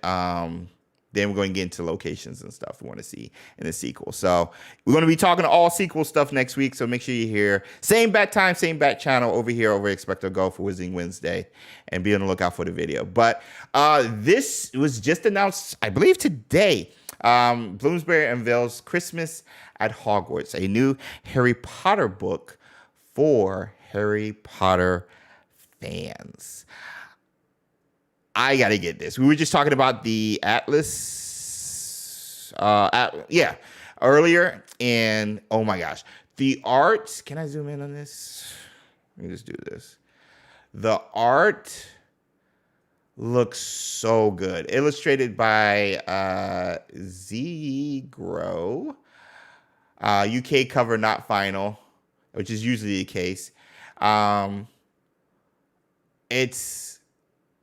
then we're going to get into locations and stuff we want to see in the sequel. So we're going to be talking all sequel stuff next week. So make sure you're here. Same bat time, same bat channel over here over XpectoGO for Wizarding Wednesday. And be on the lookout for the video. But this was just announced, I believe, today. Bloomsbury unveils Christmas at Hogwarts, a new Harry Potter book for Harry Potter fans. I got to get this. We were just talking about the Atlas, earlier. And oh my gosh, the art. Can I zoom in on this? Let me just do this. The art looks so good. Illustrated by Z-Grow. UK cover not final, which is usually the case. It's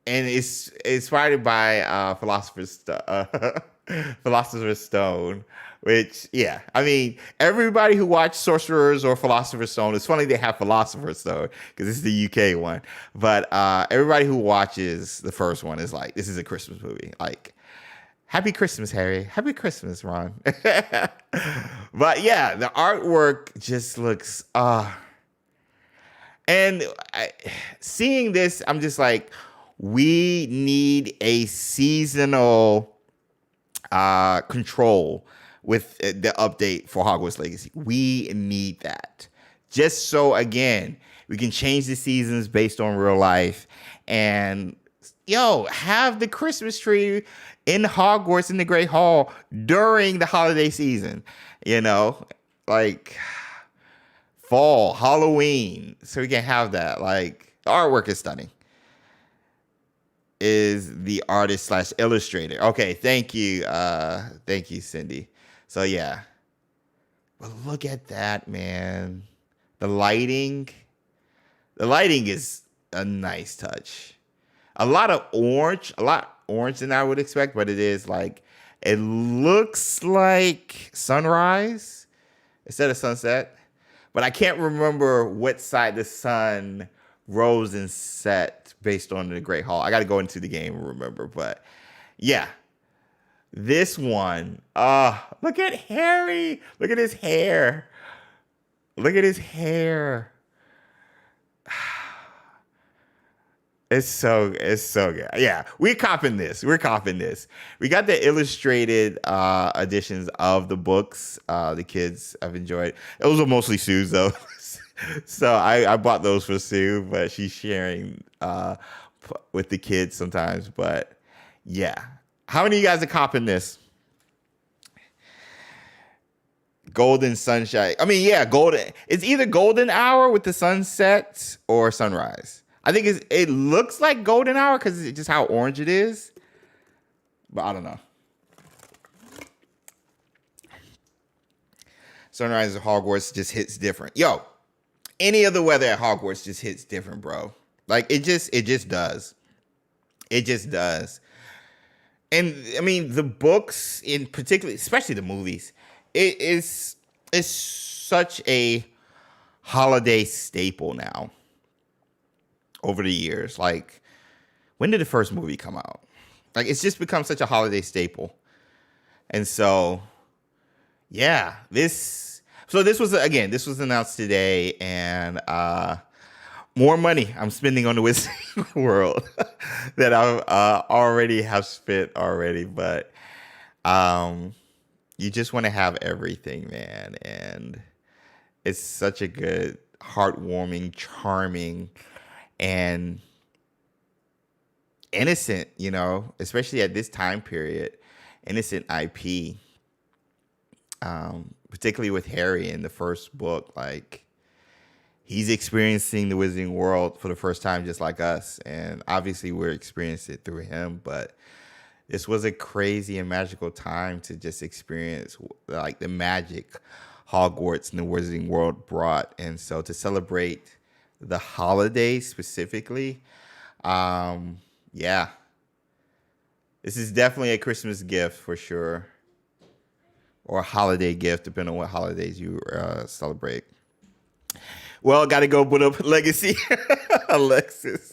inspired by Philosopher's Stone, which, yeah, I mean, everybody who watched Sorcerers or Philosopher's Stone, it's funny they have Philosopher's Stone because this is the UK one, but everybody who watches the first one is like, this is a Christmas movie. Like, happy Christmas, Harry. Happy Christmas, Ron. But yeah, the artwork just looks, seeing this, I'm just like, we need a seasonal control with the update for Hogwarts Legacy. We need that. Just so, again, we can change the seasons based on real life and, have the Christmas tree in Hogwarts in the Great Hall during the holiday season. Like fall, Halloween. So we can have that. Like, the artwork is stunning. Is the artist / illustrator. Okay, thank you. Thank you, Cindy. So yeah. But look at that, man. The lighting is a nice touch. A lot orange than I would expect, but it is like, it looks like sunrise instead of sunset. But I can't remember what side the sun rose and set based on the Great Hall. I got to go into the game and remember, but yeah, this one, look at Harry. Look at his hair. Look at his hair. It's so good. Yeah, we're copping this. We got the illustrated editions of the books. The kids have enjoyed. Those are mostly Sue's though. So I bought those for Sue, but she's sharing with the kids sometimes. But yeah, how many of you guys are copping this? Golden sunshine. I mean, yeah, golden. It's either golden hour with the sunset or sunrise. I think it looks like golden hour because it's just how orange it is. But I don't know. Sunrise at Hogwarts just hits different. Any other weather at Hogwarts just hits different, bro. Like, it just does. It just does. And I mean, the books in particular, especially the movies, it's such a holiday staple now over the years. Like, when did the first movie come out? Like, it's just become such a holiday staple. And so, yeah, this was announced today, and more money I'm spending on the Wizarding World that I already have spent already, but you just want to have everything, man, and it's such a good, heartwarming, charming, and innocent, especially at this time period, innocent IP. Particularly with Harry in the first book, like he's experiencing the Wizarding World for the first time, just like us, and obviously we're experiencing it through him. But this was a crazy and magical time to just experience like the magic Hogwarts and the Wizarding World brought, and so to celebrate the holidays specifically, yeah, this is definitely a Christmas gift for sure. Or a holiday gift, depending on what holidays you celebrate. Well, got to go put up Legacy, Alexis.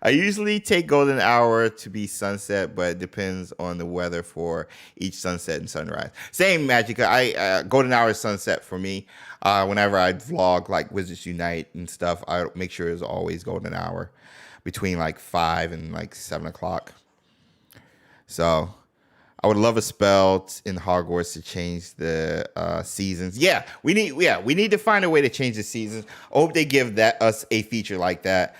I usually take golden hour to be sunset, but it depends on the weather for each sunset and sunrise. Same Magica. Golden hour is sunset for me. Whenever I vlog like Wizards Unite and stuff, I make sure it's always golden hour between like 5 and like 7 o'clock. So I would love a spell in Hogwarts to change the seasons. Yeah, we need to find a way to change the seasons. I hope they give us a feature like that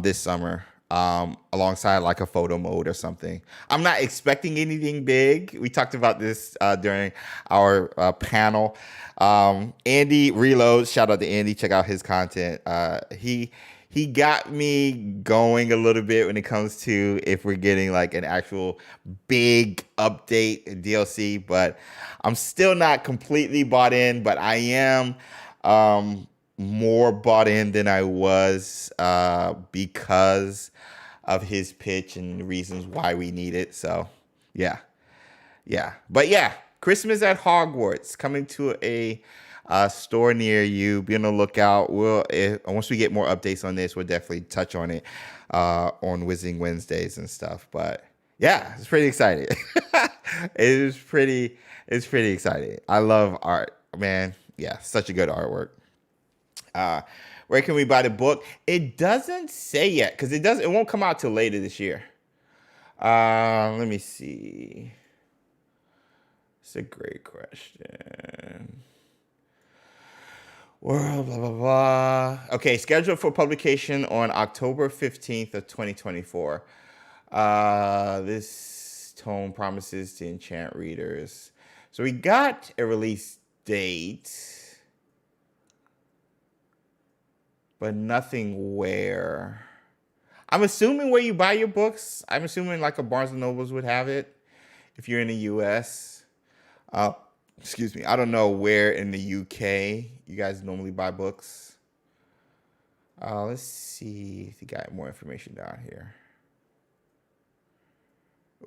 this summer, alongside like a photo mode or something. I'm not expecting anything big. We talked about this during our panel. Andy Reloads, shout out to Andy. Check out his content. He got me going a little bit when it comes to if we're getting like an actual big update DLC, but I'm still not completely bought in, but I am more bought in than I was because of his pitch and reasons why we need it. So yeah. But yeah, Christmas at Hogwarts coming to a store near you. Be on the lookout. Once we get more updates on this, we'll definitely touch on it on Wizarding Wednesdays and stuff. But yeah, it's pretty exciting. It's pretty exciting. I love art, man. Yeah, such a good artwork. Where can we buy the book? It doesn't say yet because it won't come out till later this year. Let me see. It's a great question. World, blah, blah, blah. Okay, scheduled for publication on October 15th of 2024. This tome promises to enchant readers. So we got a release date, but nothing where. I'm assuming where you buy your books. I'm assuming like a Barnes & Nobles would have it if you're in the U.S. Excuse me. I don't know where in the UK you guys normally buy books. Let's see if you got more information down here.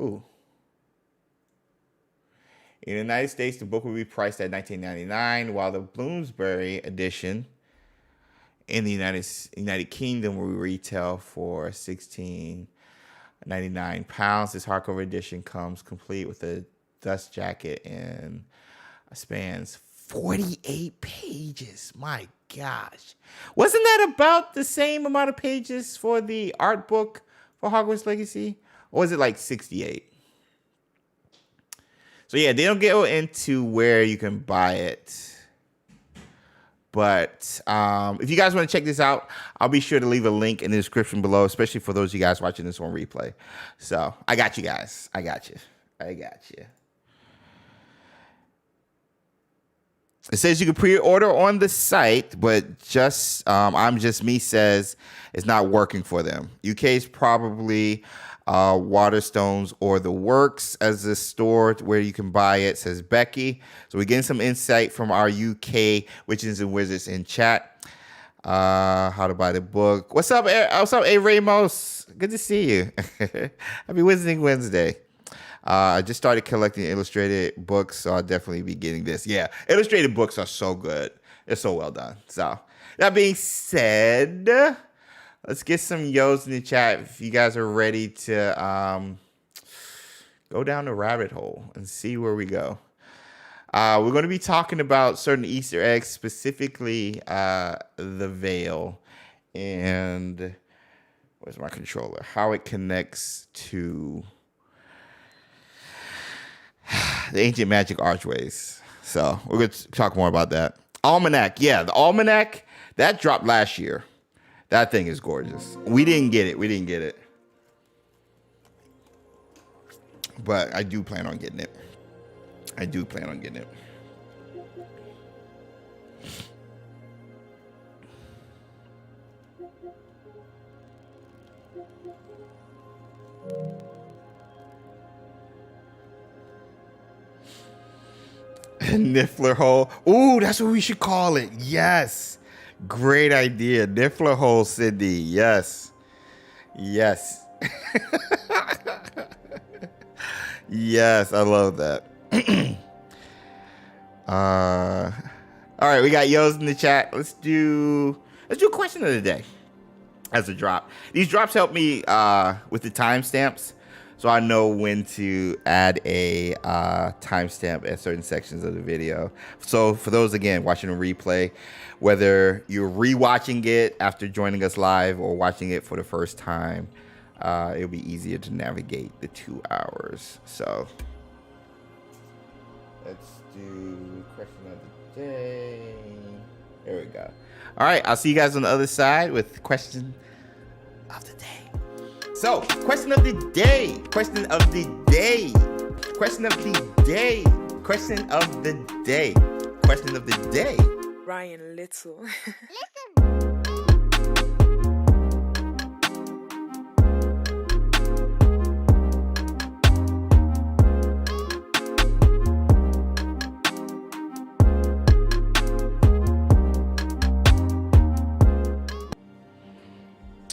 Ooh. In the United States, the book will be priced at $19.99, while the Bloomsbury edition in the United Kingdom will retail for £16.99. This hardcover edition comes complete with a dust jacket and spans 48 pages. My gosh. Wasn't that about the same amount of pages for the art book for Hogwarts Legacy? Or was it like 68? So yeah, they don't go into where you can buy it. But if you guys want to check this out, I'll be sure to leave a link in the description below, especially for those of you guys watching this on replay. So I got you guys. I got you. It says you can pre-order on the site, but just I'm Just Me says it's not working for them. UK's probably Waterstones or The Works as the store where you can buy it, says Becky. So we're getting some insight from our UK Witches and Wizards in chat. How to buy the book. What's up, A. Ramos? Good to see you. Happy Wizarding Wednesday. I just started collecting illustrated books, so I'll definitely be getting this. Yeah, illustrated books are so good. They're so well done. So that being said, let's get some yo's in the chat if you guys are ready to go down the rabbit hole and see where we go. We're going to be talking about certain Easter eggs, specifically the veil, and where's my controller? How it connects to the ancient magic archways. So we're going to talk more about that. Almanac, yeah, the almanac that dropped last year. That thing is gorgeous. We didn't get it. But I do plan on getting it. Niffler hole. Ooh, that's what we should call it. Yes. Great idea. Niffler hole, Sydney. Yes. Yes, I love that. All right, we got Yo's in the chat. Let's do a question of the day as a drop. These drops help me with the timestamps, so I know when to add a timestamp at certain sections of the video. So for those, again, watching a replay, whether you're rewatching it after joining us live or watching it for the first time, it'll be easier to navigate the 2 hours. So let's do question of the day. There we go. All right, I'll see you guys on the other side with question of the day. So, question of the day. Ryan Little.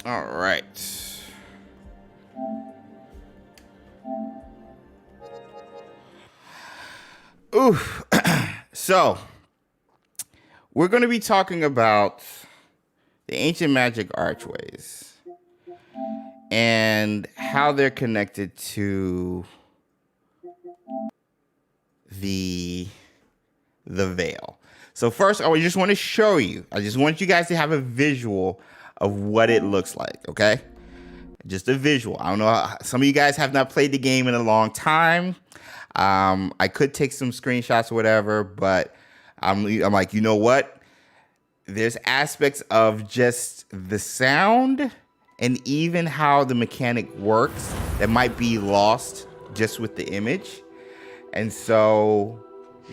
All right. Oof. So, we're going to be talking about the ancient magic archways and how they're connected to the veil. So first, I just want to show you. I just want you guys to have a visual of what it looks like, okay? Just a visual. I don't know. Some of you guys have not played the game in a long time. I could take some screenshots or whatever, but I'm like, you know what? There's aspects of just the sound and even how the mechanic works that might be lost just with the image. And so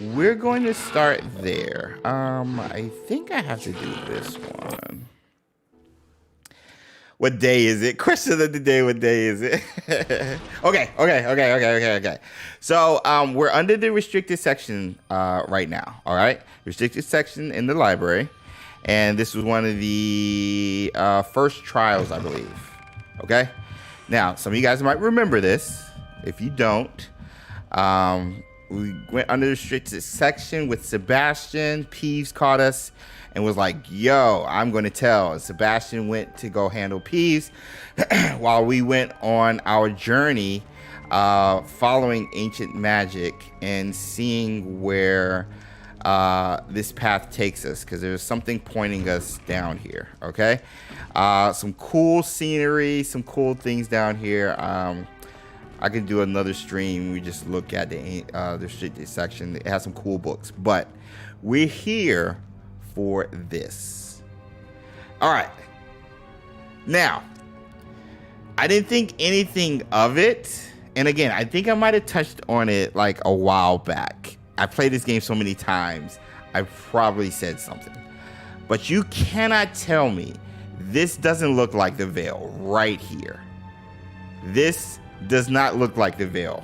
we're going to start there. I think I have to do this one. What day is it? Question of the day, what day is it? Okay. So we're under the restricted section right now, all right? Restricted section in the library. And this was one of the first trials, I believe. Okay? Now, some of you guys might remember this. If you don't, we went under the restricted section with Sebastian. Peeves caught us and was like, yo, I'm going to tell. And Sebastian went to go handle Peeves while we went on our journey following ancient magic and seeing where this path takes us, because there's something pointing us down here. Okay, some cool scenery, some cool things down here. I can do another stream. We just look at the restricted section. It has some cool books, but we're here for this. All right. Now, I didn't think anything of it. And again, I think I might have touched on it like a while back. I played this game so many times, I probably said something. But you cannot tell me this doesn't look like the veil right here. This does not look like the veil.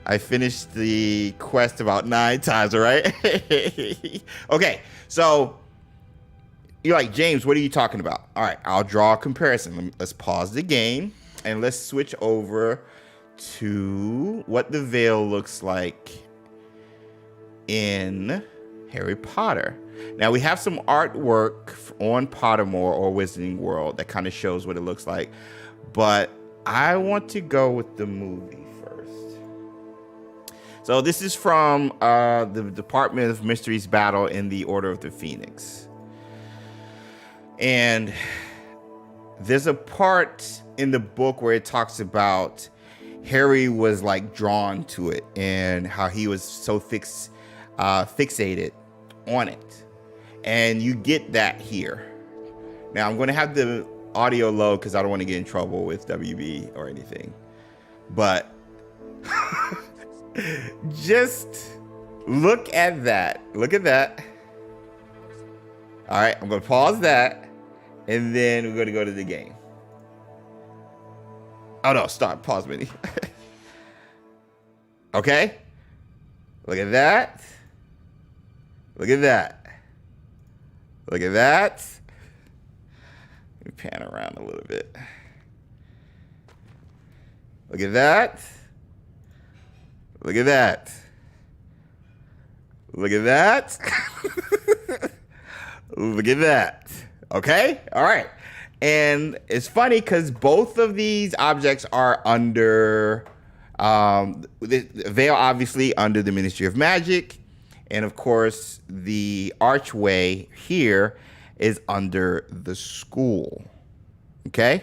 I finished the quest about 9 times, all right? Okay, so you're like, James, what are you talking about? All right, I'll draw a comparison. Let's pause the game and let's switch over to what the veil looks like in Harry Potter. Now, we have some artwork on Pottermore or Wizarding World that kind of shows what it looks like, but I want to go with the movie first. So this is from the Department of Mysteries battle in the Order of the Phoenix. And there's a part in the book where it talks about Harry was like drawn to it and how he was so fixated on it. And you get that here. Now I'm going to have the audio low because I don't want to get in trouble with WB or anything. But just look at that. Look at that. All right, I'm going to pause that. And then we're going to go to the game. Oh, no, stop. Pause, Minnie. Okay. Look at that. Look at that. Look at that. Let me pan around a little bit. Look at that. Look at that. Look at that. Look at that. Okay? All right. And it's funny because both of these objects are under the veil, obviously under the Ministry of Magic. And of course, the archway here is under the school. Okay?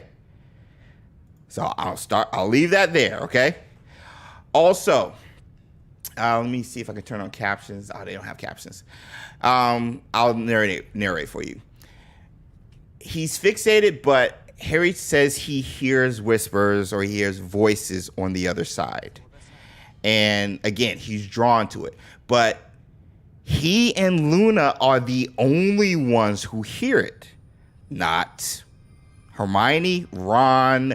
So I'll leave that there, okay? Also, let me see if I can turn on captions. Oh, they don't have captions. I'll narrate for you. He's fixated, but Harry says he hears whispers or he hears voices on the other side. And again, he's drawn to it. But he and Luna are the only ones who hear it. Not Hermione, Ron,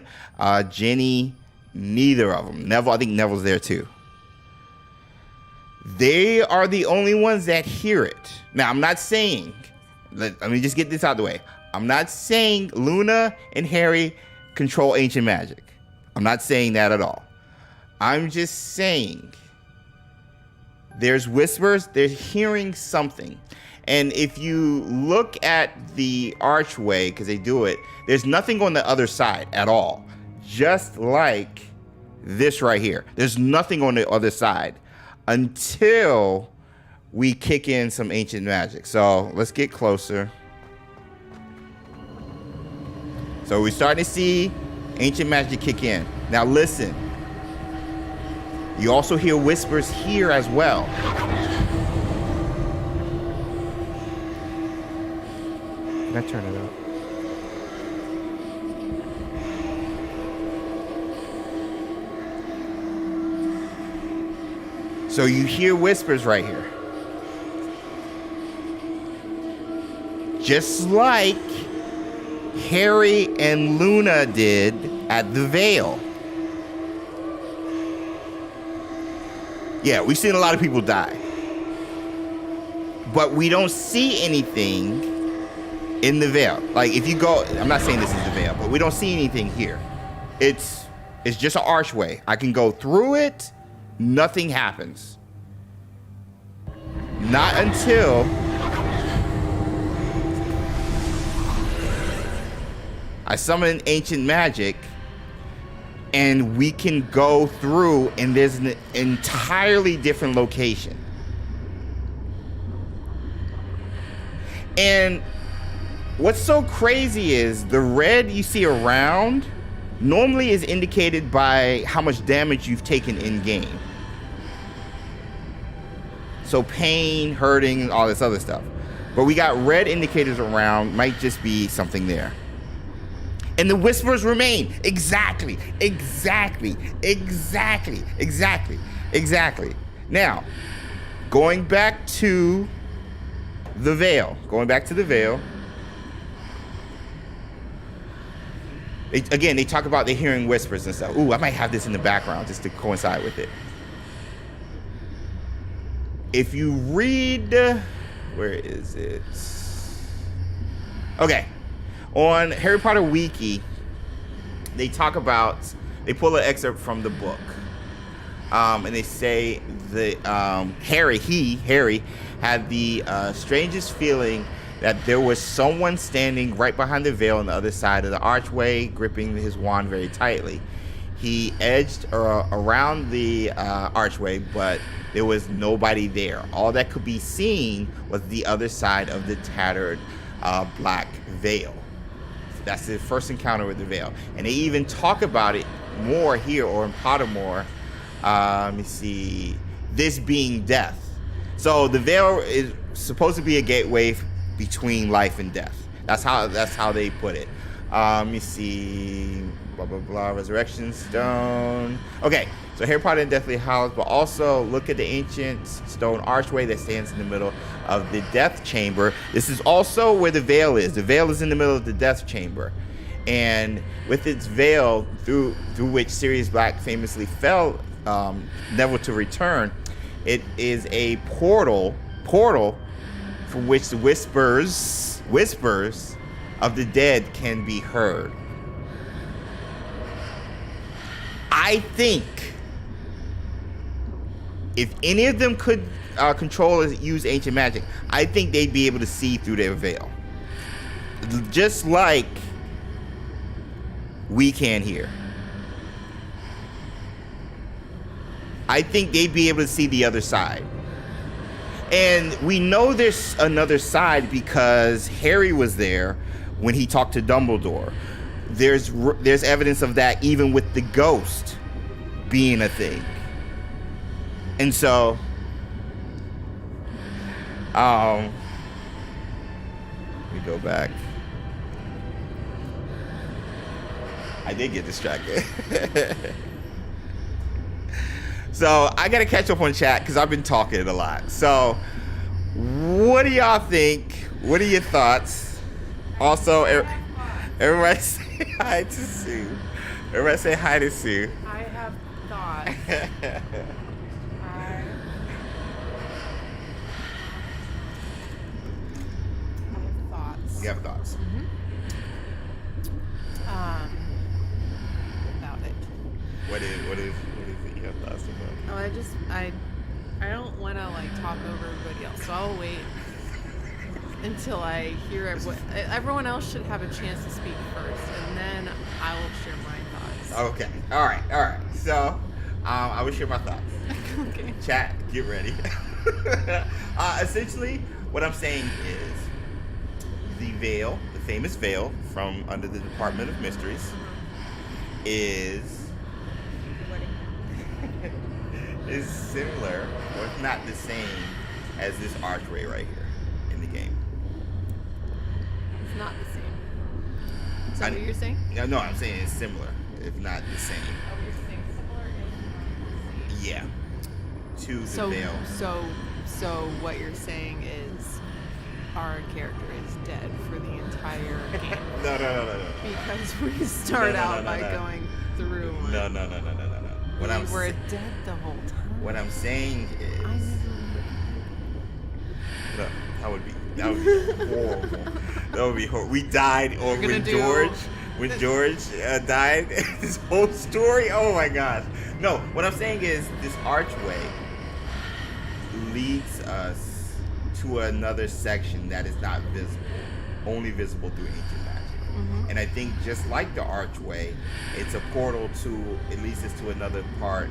Ginny, neither of them. Neville, I think Neville's there too. They are the only ones that hear it. Now, I'm not saying, let me just get this out of the way. I'm not saying Luna and Harry control ancient magic. I'm not saying that at all. I'm just saying there's whispers, they're hearing something. And if you look at the archway, because they do it, there's nothing on the other side at all. Just like this right here. There's nothing on the other side until we kick in some ancient magic. So let's get closer. So we're starting to see ancient magic kick in. Now listen. You also hear whispers here as well. Can I turn it up? So you hear whispers right here. Just like Harry and Luna did at the Veil. Yeah, we've seen a lot of people die. But we don't see anything in the Veil. Like if you go, I'm not saying this is the Veil, but we don't see anything here. It's just an archway. I can go through it, nothing happens. Not until I summon ancient magic and we can go through and there's an entirely different location. And what's so crazy is the red you see around normally is indicated by how much damage you've taken in game. So pain, hurting, all this other stuff. But we got red indicators around, might just be something there. And the whispers remain. Exactly. Now, going back to the Veil. Again, they talk about they hearing whispers and stuff. Ooh, I might have this in the background just to coincide with it. If you read, where is it? Okay. On Harry Potter Wiki, they talk about, they pull an excerpt from the book. And they say that Harry had the strangest feeling that there was someone standing right behind the veil on the other side of the archway, gripping his wand very tightly. He edged around the archway, but there was nobody there. All that could be seen was the other side of the tattered black veil. That's the first encounter with the veil. And they even talk about it more here, or in Pottermore. Let me see. This being death. So the veil is supposed to be a gateway between life and death. That's how they put it. Let me see. Blah, blah, blah. Resurrection Stone. Okay, so Harry Potter and Deathly Hallows, but also look at the ancient stone archway that stands in the middle of the Death Chamber. This is also where the veil is. The veil is in the middle of the Death Chamber. And with its veil, through which Sirius Black famously fell, never to return, it is a portal from which the whispers of the dead can be heard. I think if any of them could control or use ancient magic, I think they'd be able to see through their veil. Just like we can here. I think they'd be able to see the other side. And we know there's another side because Harry was there when he talked to Dumbledore. There's evidence of that even with the ghost being a thing. And so we go back. I did get distracted. So I gotta catch up on chat because I've been talking a lot. So what do y'all think? What are your thoughts? Also, everybody say hi to Sue. Everybody say hi to Sue. I have thoughts. I have thoughts. You have thoughts? About it. What is it you have thoughts about? Oh, I don't want to like talk over everybody else, so I'll wait until I hear everyone else should have a chance to speak first, and then I will share my thoughts. Okay. All right. So, I will share my thoughts. Okay. Chat, get ready. Essentially, what I'm saying is the veil, the famous veil from under the Department of Mysteries, is similar, or if not the same, as this archway right here in the game. It's not the same. Is that what you're saying? No, I'm saying it's similar, if not the same. Oh, you're saying similar and not the same. Yeah. To the veil. So what you're saying is our character is dead for the entire game. No. Because we start out by going through. No. We were dead the whole time. What I'm saying is, I never. no, that would be horrible. That would be horrible. We died, or when George died, this whole story. Oh my gosh. No, what I'm saying is this archway leads us to another section that is not visible, only visible through ancient magic. Mm-hmm. And I think just like the archway, it's a portal to, it leads us to another part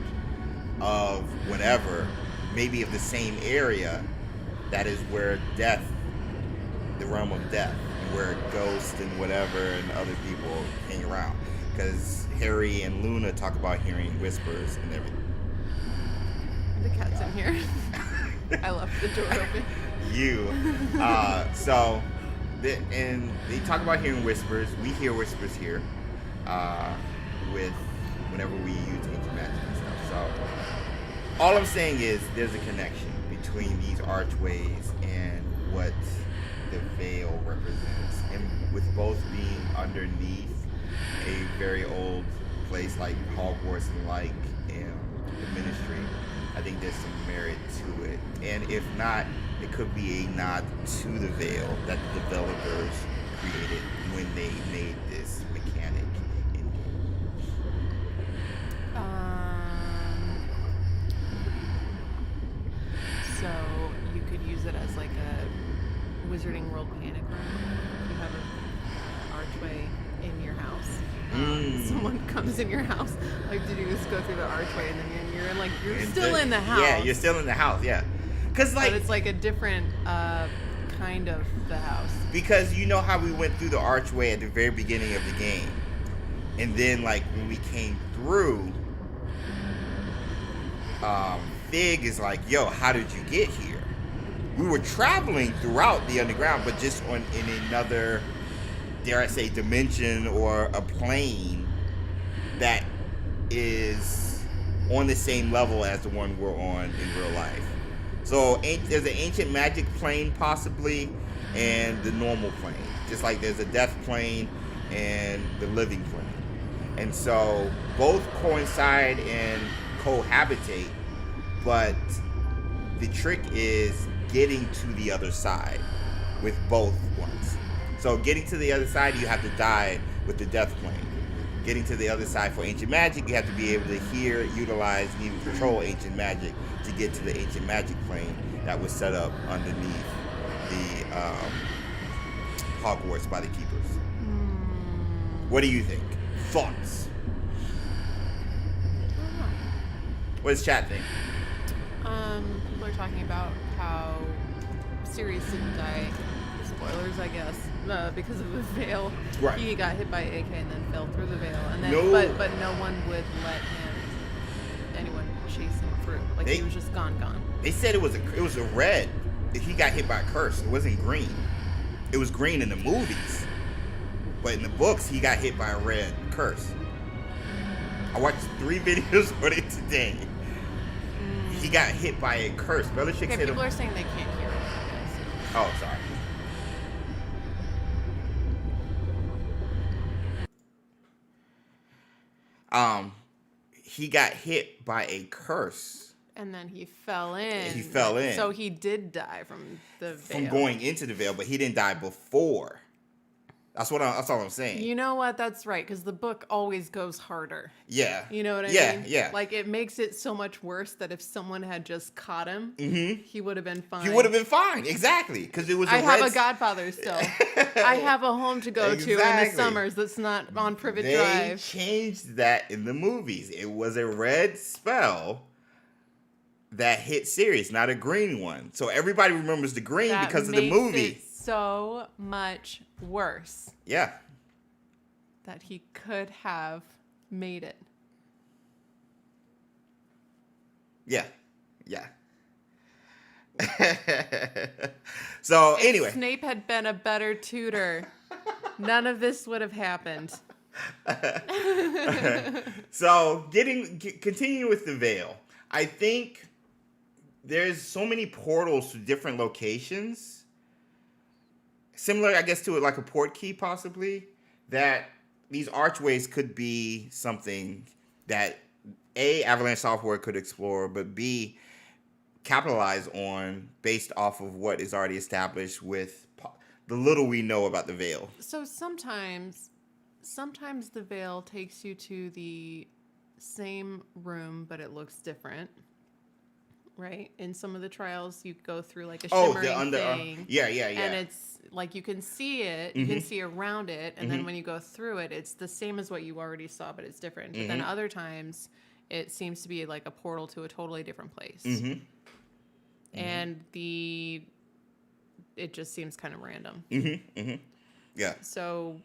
of whatever, maybe of the same area, that is where death, the realm of death, where ghosts and whatever and other people hang around. Because Harry and Luna talk about hearing whispers and everything. The cat's in here. I left the door open. And they talk about hearing whispers. We hear whispers here with whenever we use ancient magic and stuff. So all I'm saying is there's a connection between these archways and what the veil represents. And with both being underneath a very old place like Hogwarts and like the Ministry, I think there's some merit to it. And if not, it could be a nod to the veil that the developers created when they made this mechanic in game. So you could use it as like a Wizarding World panic room. You have an archway in your house. So someone comes in your house, like, did you just go through the archway and then you're in, like, you're still in the house. Yeah, you're still in the house, yeah. Cause like, but it's like a different kind of the house. Because you know how we went through the archway at the very beginning of the game. And then like when we came through, Fig is like, yo, how did you get here? We were traveling throughout the underground, but just in another, dare I say, dimension or a plane that is on the same level as the one we're on in real life. So there's an ancient magic plane possibly, and the normal plane. Just like there's a death plane and the living plane. And so both coincide and cohabitate, but the trick is getting to the other side with both ones. So getting to the other side, you have to die with the death plane. Getting to the other side for ancient magic, you have to be able to hear, utilize, and even control ancient magic to get to the ancient magic plane that was set up underneath the Hogwarts by the Keepers. What do you think? Thoughts? What does chat think? People are talking about how Sirius didn't die. Spoilers, I guess, because of the veil. Right. He got hit by AK and then fell through the veil, and then No. but no one would let anyone chase him through. Like he was just gone. They said it was a red. He got hit by a curse. It wasn't green. It was green in the movies, but in the books he got hit by a red curse. I watched 3 videos on it today. He got hit by a curse. Belichick Okay, hit him. people are saying they can't hear it. Oh, sorry. He got hit by a curse. And then he fell in. He fell in. So he did die from the veil. From going into the veil, but he didn't die before. That's all I'm saying. You know what? That's right, because the book always goes harder. Yeah. You know what I yeah, mean? Yeah. Like, it makes it so much worse that if someone had just caught him, he would have been fine. He would have been fine, exactly, because it was. I have a godfather still. I have a home to go to in the Exactly. summers that's not on Privet They Drive. changed that in the movies. It was a red spell that hit Sirius, not a green one. So everybody remembers the green That because of the makes movie. it so much worse Yeah. that he could have made it. Yeah. So anyway, If Snape had been a better tutor, none of this would have happened. so continuing with the veil, I think there's so many portals to different locations. Similar, I guess, to like a port key, possibly, that these archways could be something that A, Avalanche Software could explore, but B, capitalize on based off of what is already established with the little we know about the veil. So sometimes the veil takes you to the same room, but it looks different. Right? In some of the trials, you go through like a shimmering thing. Yeah. And it's like you can see it, you can see around it, and then when you go through it, it's the same as what you already saw, but it's different. But then other times, it seems to be like a portal to a totally different place. And it just seems kind of random. Yeah. So,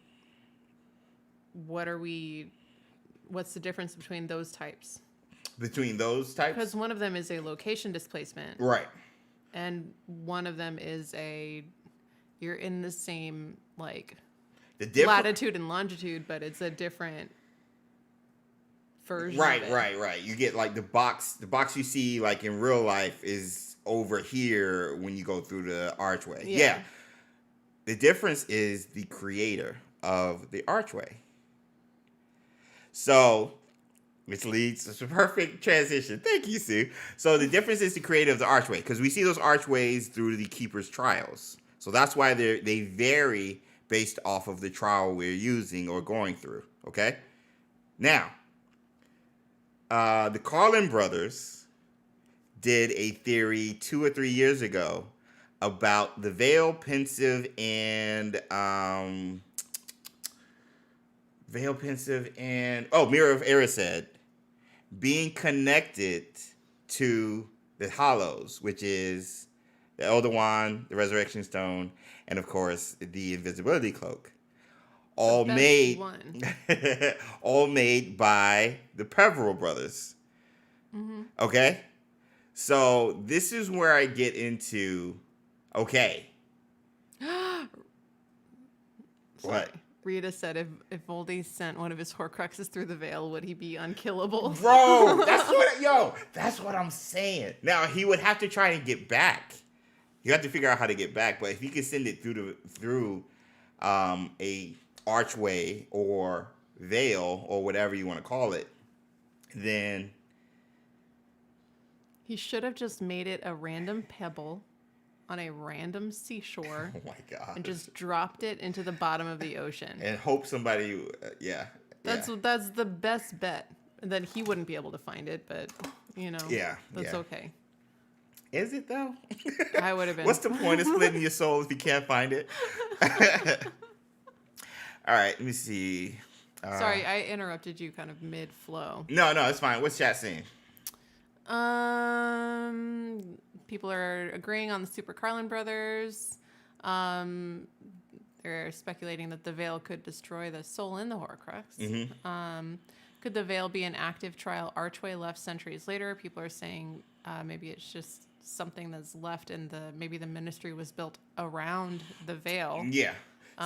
what's the difference between those types? Between those types? Because one of them is a location displacement. Right. And one of them is you're in the same, like, latitude and longitude, but it's a different version of it. Right. You get, like, the box you see, like, in real life is over here when you go through the archway. Yeah. The difference is the creator of the archway. So, which leads to a perfect transition. Thank you, Sue. So the difference is the creator of the archway, because we see those archways through the Keeper's trials. So that's why they vary based off of the trial we're using or going through. Okay? Now, the Carlin brothers did a theory 2 or 3 years ago about the veil, pensive, and Veil Pensive and Mirror of Erised being connected to the Hollows, which is the Elder Wand, the Resurrection Stone, and of course the Invisibility Cloak. All made by the Peveril brothers. Mm-hmm. Okay? So this is where I get into what? Rita said if Voldy sent one of his Horcruxes through the veil, would he be unkillable? Bro, that's what I'm saying. Now, he would have to try and get back. You have to figure out how to get back, but if he could send it through a archway or veil or whatever you want to call it, then he should have just made it a random pebble on a random seashore. Oh my god! And just dropped it into the bottom of the ocean and hope somebody. That's the best bet. And then he wouldn't be able to find it, but that's okay. Is it though? I would have been. What's the point of splitting your soul if you can't find it? All right, let me see. Sorry, I interrupted you kind of mid-flow. No, it's fine. What's chat saying? People are agreeing on the Super Carlin brothers. They're speculating that the veil could destroy the soul in the Horcrux. Mm-hmm. Could the veil be an active trial archway left centuries later? People are saying maybe it's just something that's left and maybe the ministry was built around the veil. Yeah.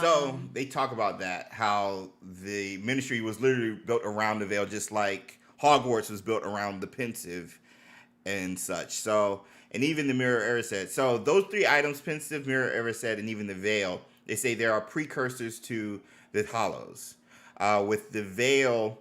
So they talk about that, how the ministry was literally built around the veil, just like Hogwarts was built around the Pensive and such. So, and even the Mirror of Erised. So those three items, Pensive, Mirror of Erised, and even the veil, they say there are precursors to the Hollows. With the veil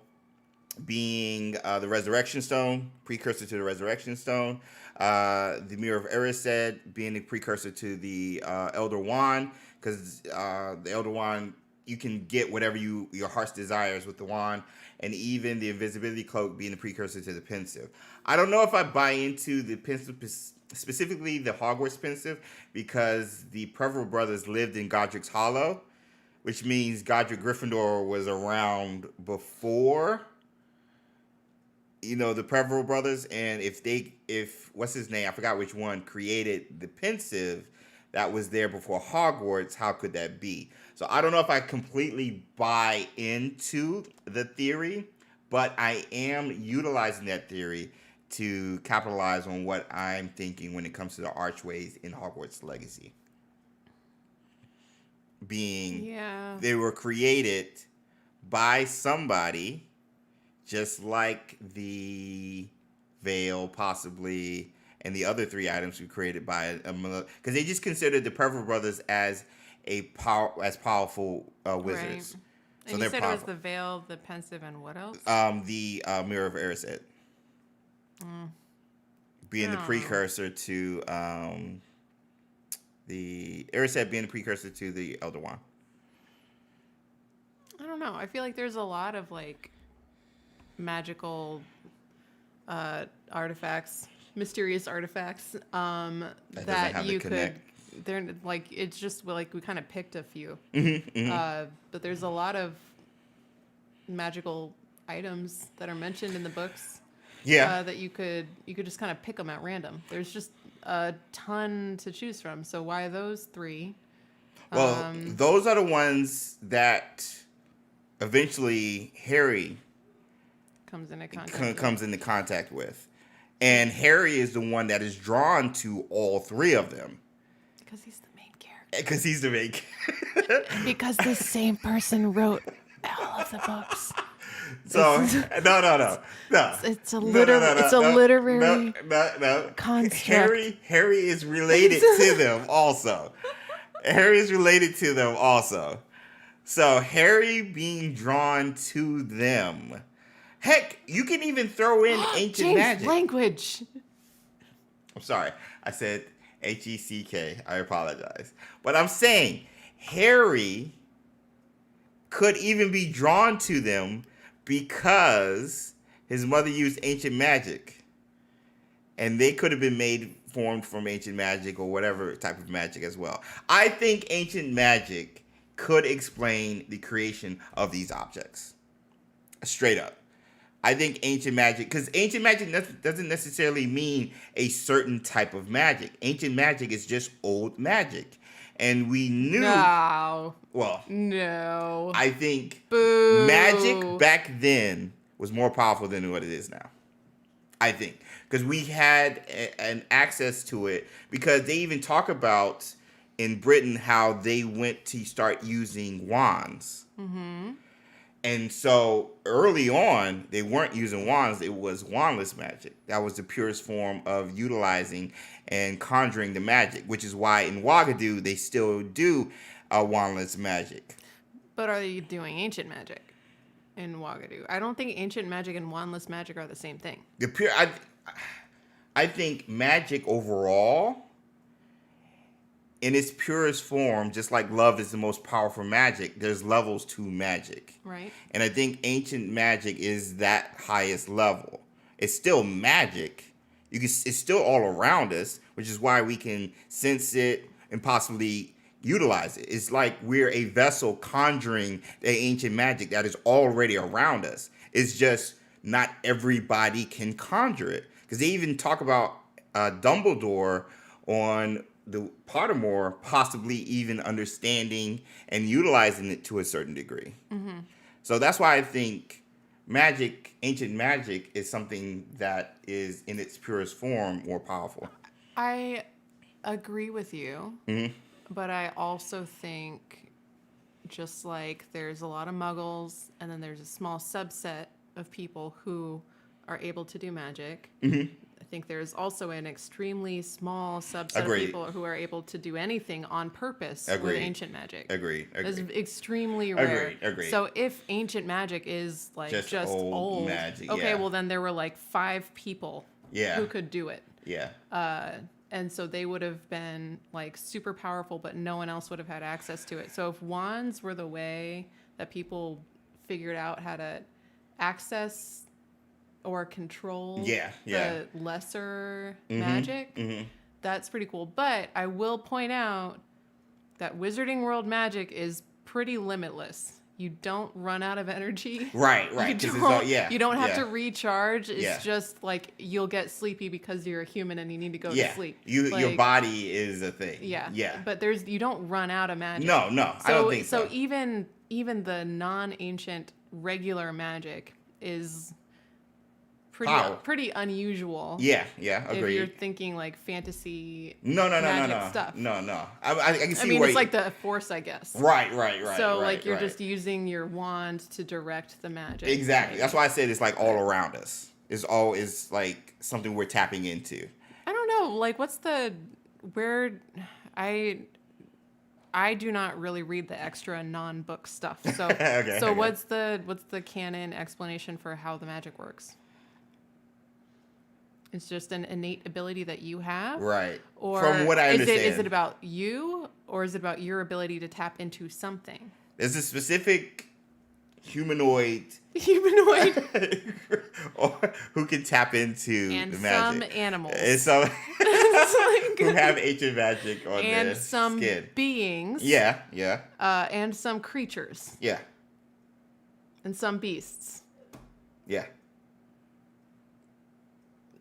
being the Resurrection Stone, precursor to the Resurrection Stone. The Mirror of Erised being a precursor to the Elder Wand, because the Elder Wand, you can get whatever your heart's desires with the wand, and even the Invisibility Cloak being the precursor to the Pensive. I don't know if I buy into the Pensive, specifically the Hogwarts Pensive, because the Peveril brothers lived in Godric's Hollow, which means Godric Gryffindor was around before, the Peveril brothers. And if what's his name? I forgot which one created the Pensive that was there before Hogwarts, how could that be? So I don't know if I completely buy into the theory, but I am utilizing that theory to capitalize on what I'm thinking when it comes to the archways in Hogwarts Legacy. They were created by somebody, just like the veil possibly, and the other three items were created by because they just considered the Peveril brothers as powerful wizards. Right. And you said it was the veil, the Pensive, and what else? The Mirror of Erised. Being the precursor to the Erised being the precursor to the Elder Wand. I don't know. I feel like there's a lot of magical artifacts, mysterious artifacts that you could. They're it's just we kind of picked a few, but there's a lot of magical items that are mentioned in the books. Yeah, that you could just kind of pick them at random. There's just a ton to choose from. So why those three? Well, those are the ones that eventually Harry comes into contact with. And Harry is the one that is drawn to all three of them. Because he's the main character. Because the same person wrote all of the books. So no. It's a literary construct. Harry is related to them also. So Harry being drawn to them. Heck, you can even throw in ancient magic. Language. I'm sorry. I said HECK. I apologize. But I'm saying Harry could even be drawn to them because his mother used ancient magic. And they could have been formed from ancient magic or whatever type of magic as well. I think ancient magic could explain the creation of these objects. Straight up. I think ancient magic, because ancient magic doesn't necessarily mean a certain type of magic. Ancient magic is just old magic. And we knew... No. Well, no. I think Boo. magic back then was more powerful than what it is now. I think. Because we had an access to it. Because they even talk about in Britain how they went to start using wands. Mm-hmm. And so early on, they weren't using wands. It was wandless magic. That was the purest form of utilizing and conjuring the magic, which is why in Ouagadougou, they still do wandless magic. But are you doing ancient magic in Ouagadougou? I don't think ancient magic and wandless magic are the same thing. I think magic overall, in its purest form, just like love is the most powerful magic, there's levels to magic. Right. And I think ancient magic is that highest level. It's still magic. It's still all around us, which is why we can sense it and possibly utilize it. It's like we're a vessel conjuring the ancient magic that is already around us. It's just not everybody can conjure it. Because they even talk about Dumbledore on the Pottermore possibly even understanding and utilizing it to a certain degree. Mm-hmm. So that's why I think ancient magic is something that is in its purest form more powerful. I agree with you, but I also think just like there's a lot of muggles and then there's a small subset of people who are able to do magic. Mm-hmm. I think there's also an extremely small subset of people who are able to do anything on purpose with ancient magic. Agreed. It's extremely rare. Agreed. So if ancient magic is like just old magic, okay, well then there were like 5 people who could do it. Yeah. And so they would have been like super powerful, but no one else would have had access to it. So if wands were the way that people figured out how to access or control the lesser magic, that's pretty cool. But I will point out that Wizarding World magic is pretty limitless. You don't run out of energy. Right. You don't have to recharge. It's just like you'll get sleepy because you're a human and you need to go to sleep. Your body is a thing. Yeah. But you don't run out of magic. No, I don't think so. So even the non-ancient regular magic is pretty unusual. Yeah, agreed. If you're thinking like fantasy magic stuff. No. I can see I mean, where it's like the Force, I guess. Right. So you're just using your wand to direct the magic. Exactly. That's why I said it's like all around us. It's always like something we're tapping into. I don't know. Like, I do not really read the extra non-book stuff. So what's the canon explanation for how the magic works? It's just an innate ability that you have? Right. Or from what I understand. Is it about you, or is it about your ability to tap into something? There's a specific humanoid or who can tap into the magic. And some animals. And some who have ancient magic on their skin. And some beings. Yeah. And some creatures. Yeah. And some beasts. Yeah.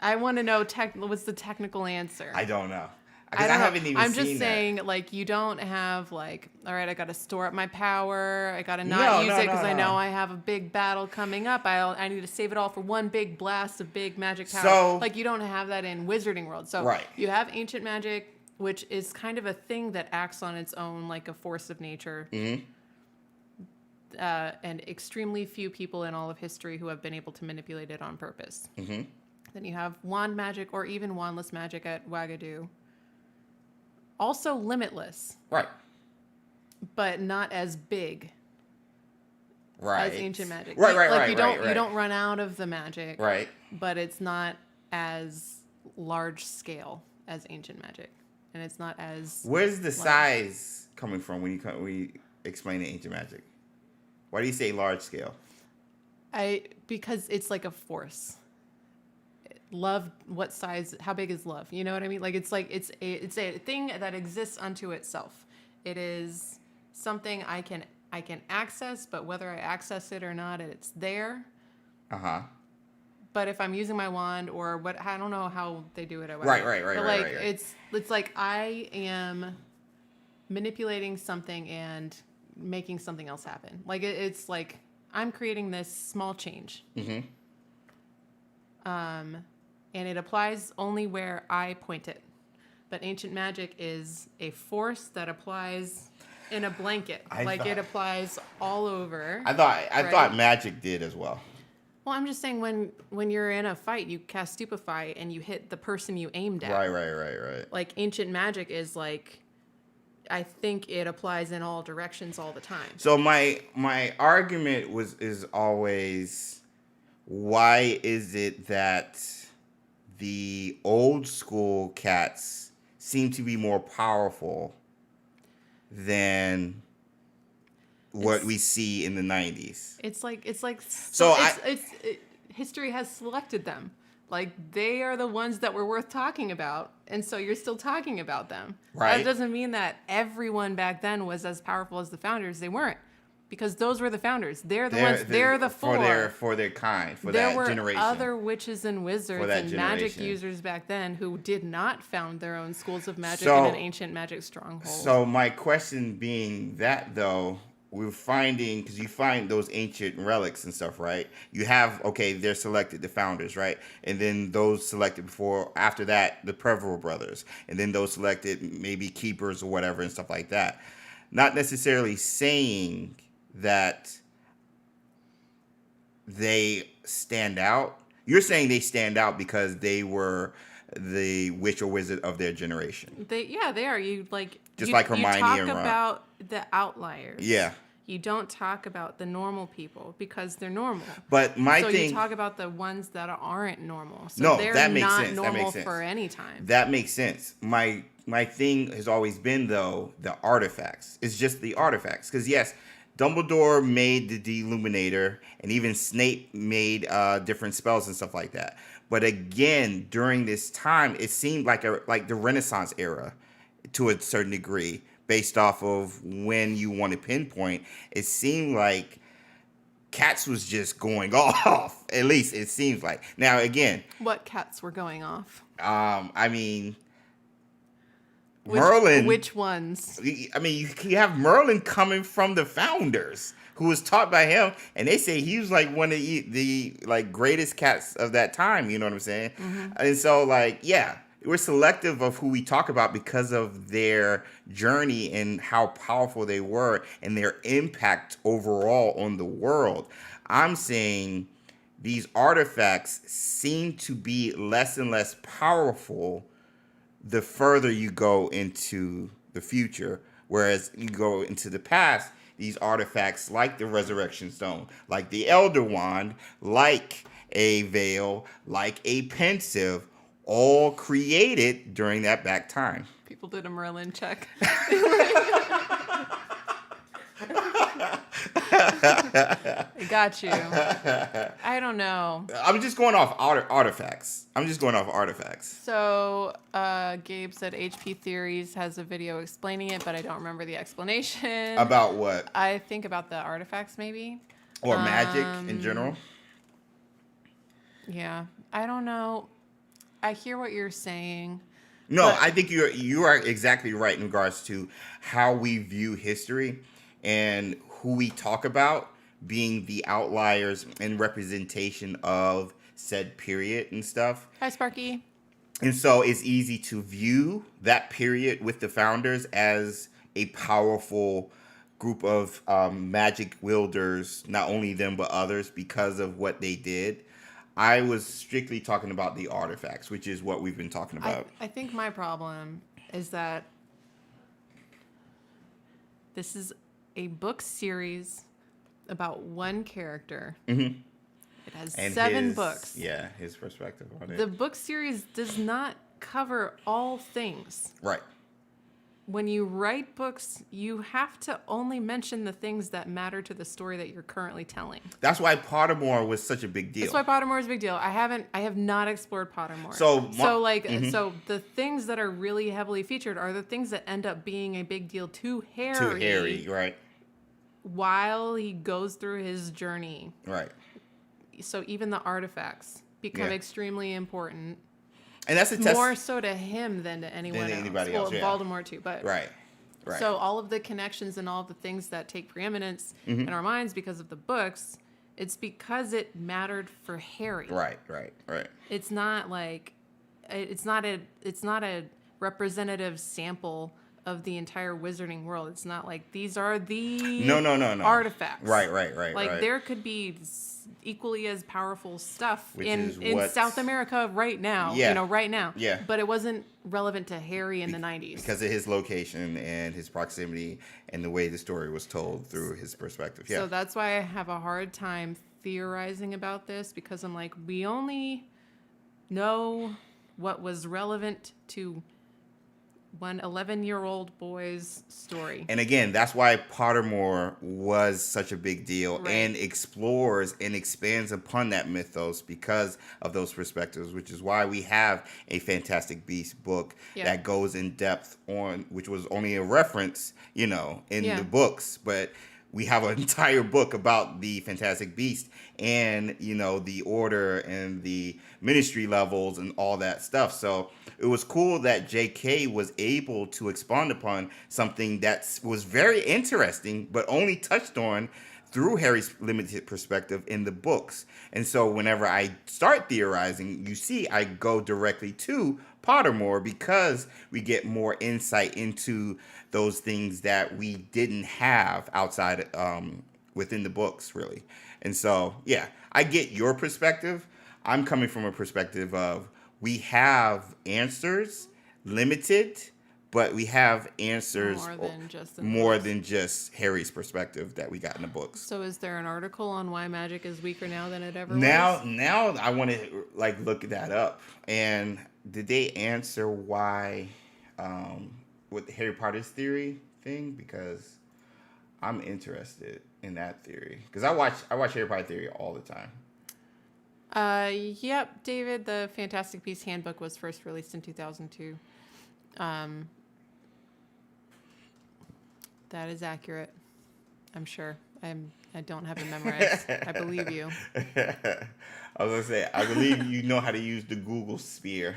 I want to know what's the technical answer. I don't know. I haven't even seen that. I'm just saying, like, you don't have, like, all right, I got to store up my power. I got to not use it because I know I have a big battle coming up. I need to save it all for one big blast of big magic power. So, like, you don't have that in Wizarding World. So you have ancient magic, which is kind of a thing that acts on its own, like a force of nature. Mm-hmm. And extremely few people in all of history who have been able to manipulate it on purpose. Mm-hmm. Then you have wand magic or even wandless magic at Ouagadougou. Also limitless. Right. But not as big. Right. As ancient magic. Right. You don't run out of the magic. Right. But it's not as large scale as ancient magic. And it's not as... Where's the size coming from when you explain the ancient magic? Why do you say large scale? Because it's like a force. Love, what size, how big is love? You know what I mean? Like it's a thing that exists unto itself. It is something I can access, but whether I access it or not, it's there. Uh-huh. But if I'm using my wand or what, I don't know how they do it or Right, whatever. right. But right. it's like I am manipulating something and making something else happen. Like it's like I'm creating this small change. Mm-hmm. And it applies only where I point it. But ancient magic is a force that applies in a blanket. It applies all over. I thought magic did as well. Well, I'm just saying when you're in a fight, you cast Stupefy and you hit the person you aimed at. Right. Like ancient magic is like, I think it applies in all directions all the time. So my argument is always, why is it that the old school cats seem to be more powerful than what we see in the 90s? History has selected them. Like they are the ones that were worth talking about, and so you're still talking about them. Right. That doesn't mean that everyone back then was as powerful as the founders. They weren't, because those were the founders. They're the four. For their kind, for there that were generation. Other witches and wizards and magic generation. users back then who did not found their own schools of magic So- in an ancient magic stronghold. So my question being that, though, we're finding, because you find those ancient relics and stuff, right? You have, they're selected, the founders, right? And then those selected after that, the Prevost brothers. And then those selected, maybe keepers or whatever and stuff like that. Not necessarily saying that they stand out. You're saying they stand out because they were the witch or wizard of their generation. They are. Like Hermione you talk and Ron. about the outliers. Yeah. You don't talk about the normal people because they're normal. But you talk about the ones that aren't normal. So that makes not sense. normal That makes sense. for any time. That makes sense. My thing has always been, though, the artifacts. It's just the artifacts. Because, yes, Dumbledore made the Deluminator, and even Snape made different spells and stuff like that. But again, during this time, it seemed like the Renaissance era to a certain degree, based off of when you want to pinpoint. It seemed like cats was just going off. At least it seems like. Now, again, what cats were going off? Merlin. Which ones? I mean, you have Merlin coming from the founders, who was taught by him, and they say he was like one of the like greatest cats of that time. You know what I'm saying? Mm-hmm. And so, we're selective of who we talk about because of their journey and how powerful they were and their impact overall on the world. I'm saying these artifacts seem to be less and less powerful the further you go into the future, whereas you go into the past, these artifacts like the Resurrection Stone, like the Elder Wand, like a veil, like a pensive, all created during that back time. People did a Merlin check. I got you. I don't know. I'm just going off artifacts. So, Gabe said HP Theories has a video explaining it, but I don't remember the explanation. About what? I think about the artifacts, maybe. Or magic in general. Yeah. I don't know. I hear what you're saying. No, I think you are exactly right in regards to how we view history and who we talk about being the outliers and representation of said period and stuff. Hi, Sparky. And so it's easy to view that period with the founders as a powerful group of magic wielders, not only them but others, because of what they did. I was strictly talking about the artifacts, which is what we've been talking about. I think my problem is that this is a book series about one character. Mm-hmm. It has 7 his, books. Yeah, his perspective on it. The book series does not cover all things. Right. when you write books, you have to only mention the things that matter to the story that you're currently telling. That's why Pottermore was such a big deal. That's why Pottermore is a big deal. I have not explored Pottermore. So the things that are really heavily featured are the things that end up being a big deal to Harry. To Harry, right. While he goes through his journey. Right. So even the artifacts become extremely important. And that's more so to him than to anyone else. Anybody else. Well, Voldemort too, but right. So all of the connections and all of the things that take preeminence in our minds because of the books, it's because it mattered for Harry. Right. It's not like it's not a representative sample of the entire wizarding world. It's not like these are the artifacts. Right. Like there could be equally as powerful stuff in South America right now. Yeah. Right now. Yeah. But it wasn't relevant to Harry in the 90s. Because of his location and his proximity and the way the story was told through his perspective. Yeah. So that's why I have a hard time theorizing about this, because I'm like, we only know what was relevant to one 11-year-old boy's story. And again, that's why Pottermore was such a big deal and explores and expands upon that mythos because of those perspectives, which is why we have a Fantastic Beasts book that goes in depth on, which was only a reference, in the books, but we have an entire book about the Fantastic Beast and, the order and the ministry levels and all that stuff. So it was cool that J.K. was able to expound upon something that was very interesting, but only touched on through Harry's limited perspective in the books. And so whenever I start theorizing, you see I go directly to Pottermore because we get more insight into those things that we didn't have outside within the books, really. And so, yeah, I get your perspective. I'm coming from a perspective of we have answers, limited, but we have answers more than just Harry's perspective that we got in the books. So is there an article on why magic is weaker now than it ever was? Now I want to look that up. And did they answer why with Harry Potter's theory thing? Because I'm interested in that theory. Because I watch Harry Potter theory all the time. Yep, David, the Fantastic Beasts Handbook was first released in 2002. That is accurate. I'm sure. I don't have it memorized. I believe you. I was going to say, I believe you know how to use the Google Sphere.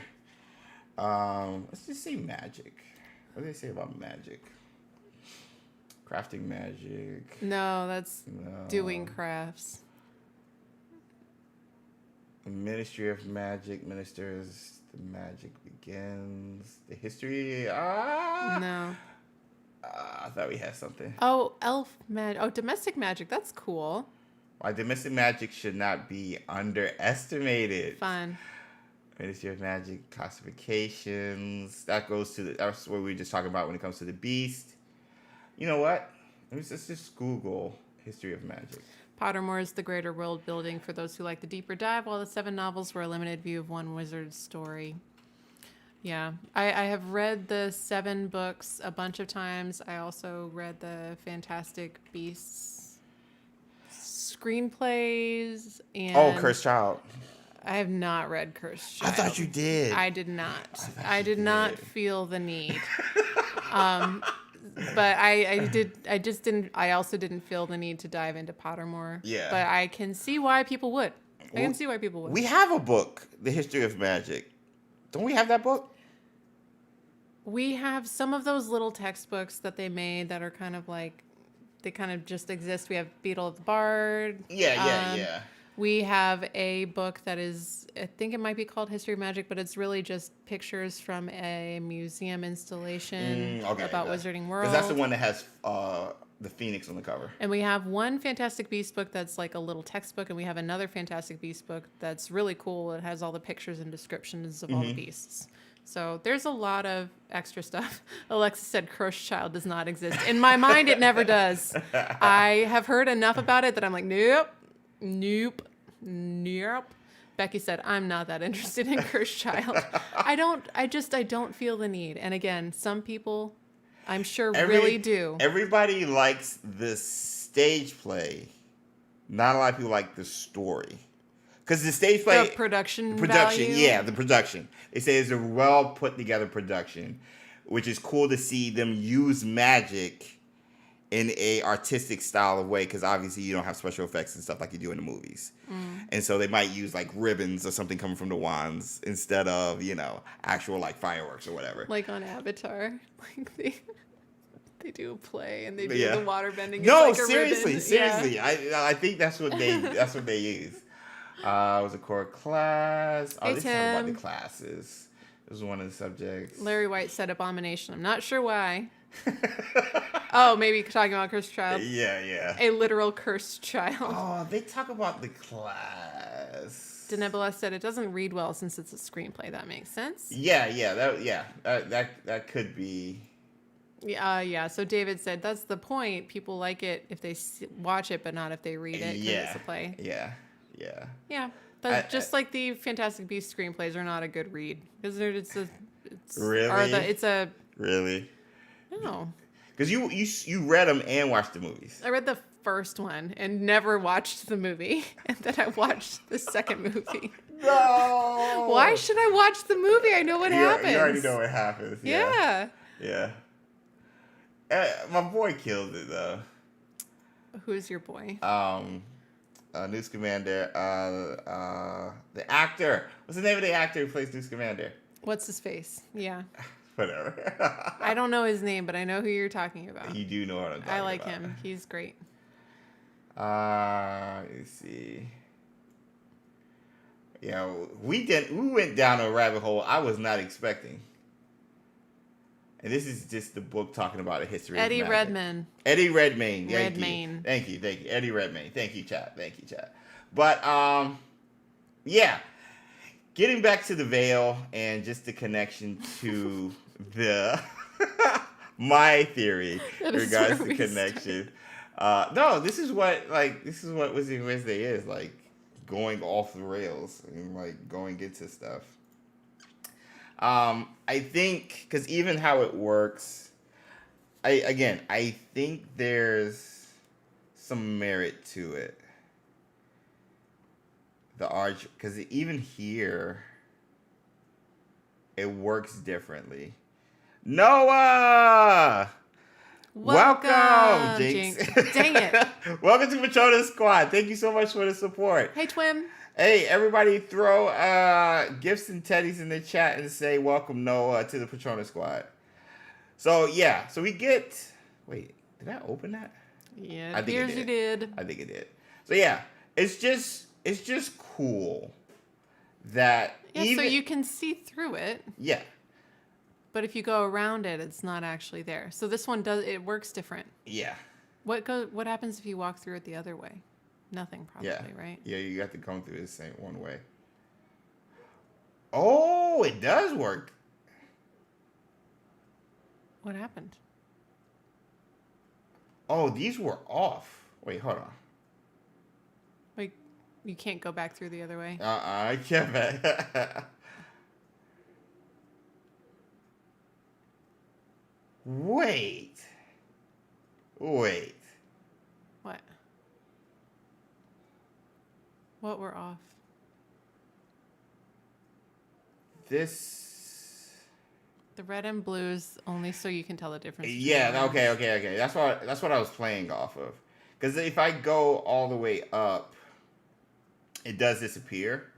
Let's just say magic. What do they say about magic? Crafting magic. No, that's doing crafts. The Ministry of Magic ministers, the magic begins. The history. No. I thought we had something. Oh, elf magic. Oh, domestic magic. That's cool. Why domestic magic should not be underestimated. Fun. Ministry of Magic classifications. That's what we were just talking about when it comes to the beast. You know what? Let's just Google History of Magic. Pottermore is the greater world building for those who like the deeper dive, while the 7 novels were a limited view of one wizard's story. Yeah, I have read the 7 books a bunch of times. I also read the Fantastic Beasts screenplays and Cursed Child. I have not read Cursed Child. I thought you did. I did not. I did not feel the need. But I just didn't. I also didn't feel the need to dive into Pottermore. Yeah. But I can see why people would. We have a book, The History of Magic. Don't we have that book? We have some of those little textbooks that they made that are kind of like, they kind of just exist. We have Beetle of the Bard. Yeah. We have a book that is, I think it might be called History of Magic, but it's really just pictures from a museum installation about Wizarding World. Because that's the one that has the Phoenix on the cover. And we have one Fantastic Beasts book that's like a little textbook, and we have another Fantastic Beasts book that's really cool. It has all the pictures and descriptions of all the beasts. So there's a lot of extra stuff. Alexa said Cursed Child does not exist. In my mind, it never does. I have heard enough about it that I'm like, nope. Becky said, I'm not that interested in Cursed Child. I don't feel the need. And again, some people I'm sure really do. Everybody likes the stage play. Not a lot of people like the story. Because the stage play... The production production, value? yeah, the production. They say it's a well put together production, which is cool to see them use magic in a artistic style of way, because obviously you don't have special effects and stuff like you do in the movies. And so they might use like ribbons or something coming from the wands instead of, actual like fireworks or whatever. Like on Avatar. Like they do a play and they do Yeah. the water bending. No, It's like a seriously. ribbon. Yeah. I think that's what they use. It was a core class. Oh, Hey, this is talking about Tim. the classes. This was one of the subjects. Larry White said abomination. I'm not sure why. Oh, maybe talking about cursed child. Yeah. A literal cursed child. Oh, they talk about the class. Denebula said it doesn't read well since it's a screenplay. That makes sense. That could be. Yeah. So David said that's the point. People like it if they watch it, but not if they read it. 'Cause it's a play. Yeah. Yeah, but just like the Fantastic Beasts screenplays are not a good read because Really? No. Because you read them and watched the movies. I read the first one and never watched the movie, and then I watched the second movie. No. Why should I watch the movie? I know what happens. You already know what happens. Yeah. My boy killed it though. Who's your boy? News Commander. The actor. What's the name of the actor who plays News Commander? What's his face? Yeah. Whatever. I don't know his name, but I know who you're talking about. You do know what I'm talking about. I like him. He's great. Let's see. Yeah, we went down a rabbit hole I was not expecting. And this is just the book talking about the history Eddie of magic. Eddie Redmayne. Redmayne. Thank you. Eddie Redmayne. Thank you, chat. But yeah. Getting back to the veil and just the connection to the my theory in regards to connection. No, this is what Wizarding Wednesday is, like going off the rails and like going into stuff. I think because even how it works, I think there's some merit to it. The arch, because even here, it works differently. Noah! Welcome, Jinx. Dang it. Welcome to Patronus Squad. Thank you so much for the support. Hey, Twim. Hey, everybody throw gifts and teddies in the chat and say welcome Noah to the Patronus Squad. So, yeah. So we get... Wait, did I open that? Yeah, it appears you did. I think it did. So, yeah. It's just cool that so you can see through it. Yeah. But if you go around it, it's not actually there. So this one works different. Yeah. What happens if you walk through it the other way? Nothing, probably, right? Yeah, you got to come through the same one way. Oh, it does work. What happened? Oh, these were off. Wait, hold on. Like, you can't go back through the other way? I can't back. Wait. What? What were off? This. The red and blues only so you can tell the difference. Yeah. Okay. That's what I was playing off of. Because if I go all the way up, it does disappear.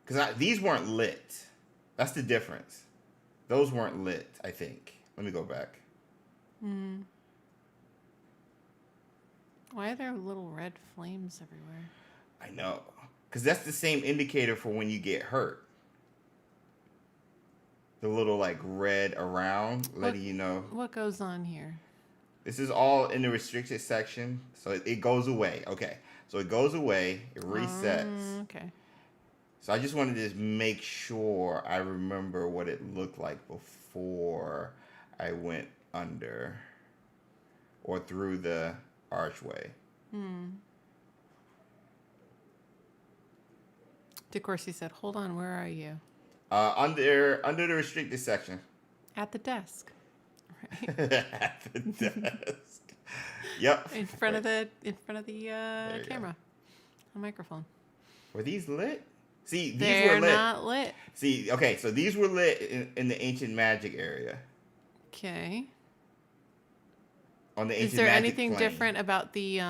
Because these weren't lit. That's the difference. Those weren't lit, I think. Let me go back. Why are there little red flames everywhere? I know. Because that's the same indicator for when you get hurt. The little like red around letting you know. What goes on here? This is all in the restricted section. So it goes away. Okay. So it goes away. It resets. Okay. So I just wanted to make sure I remember what it looked like before I went under or through the archway. DeCourcy said, hold on, where are you? Under the restricted section. At the desk. Right. At the desk. Yep. In front of the camera. Go. A microphone. Were these lit? See, these They're were lit. not lit. See, okay, so these were lit in the ancient magic area. Okay. On the ancient Is there magic anything plane. different about the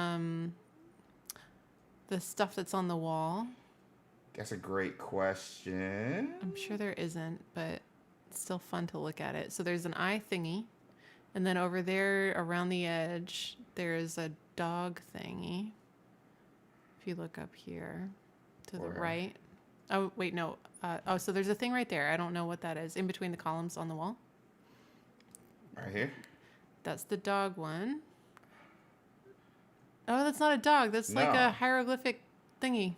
stuff that's on the wall? That's a great question. I'm sure there isn't, but it's still fun to look at it. So there's an eye thingy, and then over there around the edge, there's a dog thingy. If you look up here to the right. Oh, wait, no. So there's a thing right there. I don't know what that is. In between the columns on the wall. Right here? That's the dog one. Oh, that's not a dog. That's like No. a hieroglyphic thingy.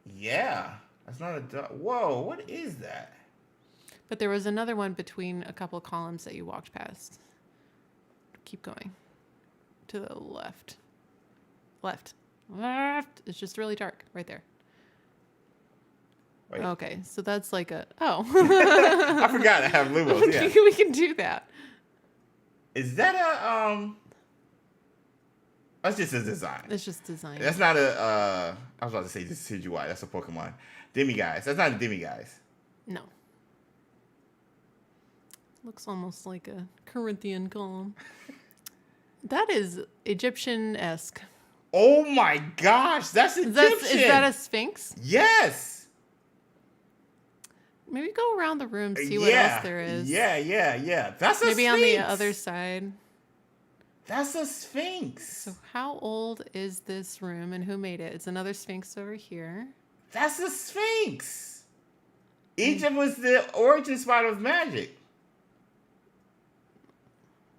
Yeah. That's not a dog. Whoa, what is that? But there was another one between a couple of columns that you walked past. Keep going. To the left. Left. Left. It's just really dark right there. Wait. Okay, so that's like a... Oh. I forgot I have lumos, yeah. We can do that. Is that a, that's just a design. It's just design. That's not a, I was about to say Decidueye. That's a Pokemon. Demiguise. That's not a Demiguise. No. Looks almost like a Corinthian column. That is Egyptian-esque. Oh my gosh, that's Egyptian. Is that a Sphinx? Yes. Maybe go around the room, see what else there is. Yeah. That's a Maybe Sphinx. on the other side. That's a Sphinx. So how old is this room and who made it? It's another Sphinx over here. That's a Sphinx. Egypt was the origin spot of magic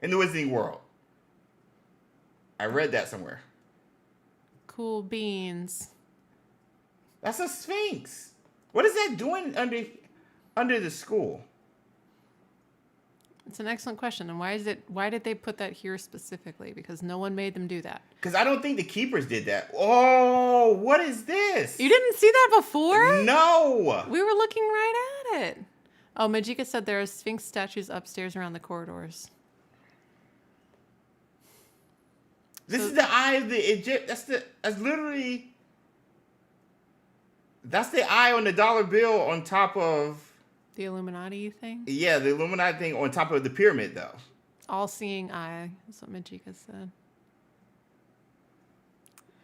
in the Wizarding World. I read that somewhere. Cool beans. That's a Sphinx. What is that doing under the school? It's an excellent question. And why did they put that here specifically? Because no one made them do that. Because I don't think the keepers did that. Oh, what is this? You didn't see that before? No. We were looking right at it. Oh, Majika said there are Sphinx statues upstairs around the corridors. This is the eye of the Egypt. That's the eye on the dollar bill on top of. The Illuminati thing? Yeah, the Illuminati thing on top of the pyramid, though. All-seeing eye. That's what Majika said.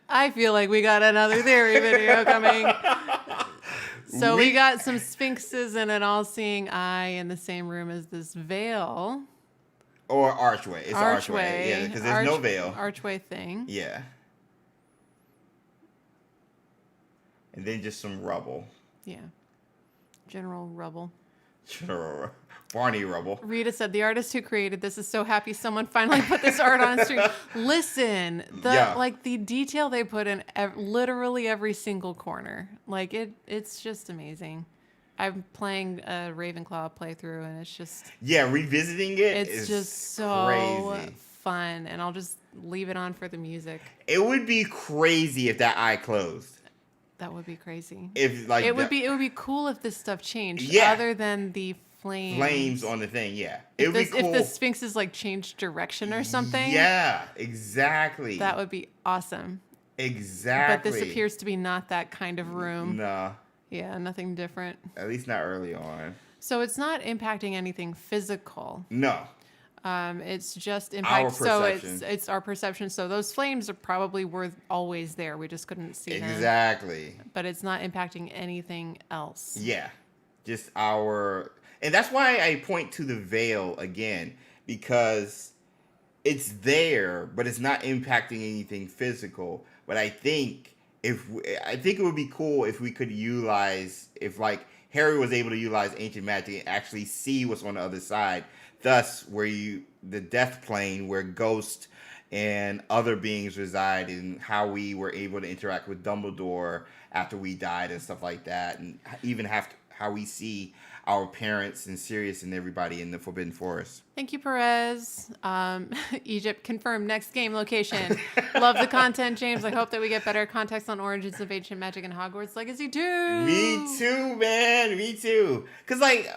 I feel like we got another theory video coming. So we got some sphinxes and an all-seeing eye in the same room as this veil. Or archway. It's archway. Yeah, because there's no veil. Archway thing. Yeah. And then just some rubble. Yeah. General rubble. Barney rubble. Rita said, the artist who created this is so happy someone finally put this art on stream. Listen, the detail they put in literally every single corner. Like it's just amazing. I'm playing a Ravenclaw playthrough and it's just... Yeah, revisiting it It's is just so crazy. fun. And I'll just leave it on for the music. It would be crazy if that eye closed. That would be crazy. If like it would be cool if this stuff changed. Yeah. Other than the flames on the thing, yeah. If be cool. If the Sphinxes like changed direction or something. Yeah, exactly. That would be awesome. Exactly. But this appears to be not that kind of room. No. Yeah, nothing different. At least not early on. So it's not impacting anything physical. No. It's just Our impact. So perception. it's our perception. So those flames were always there. We just couldn't see them. Exactly. But it's not impacting anything else. Yeah. Just our... And that's why I point to the veil again. Because it's there, but it's not impacting anything physical. But I think it would be cool if we could utilize... If, like, Harry was able to utilize ancient magic and actually see what's on the other side. Thus, the death plane where ghosts and other beings reside, and how we were able to interact with Dumbledore after we died and stuff like that, and even how we see our parents and Sirius and everybody in the Forbidden Forest. Thank you, Perez. Egypt confirmed next game location. Love the content, James. I hope that we get better context on origins of ancient magic and Hogwarts Legacy 2. Me too, man. Me too. Because, like,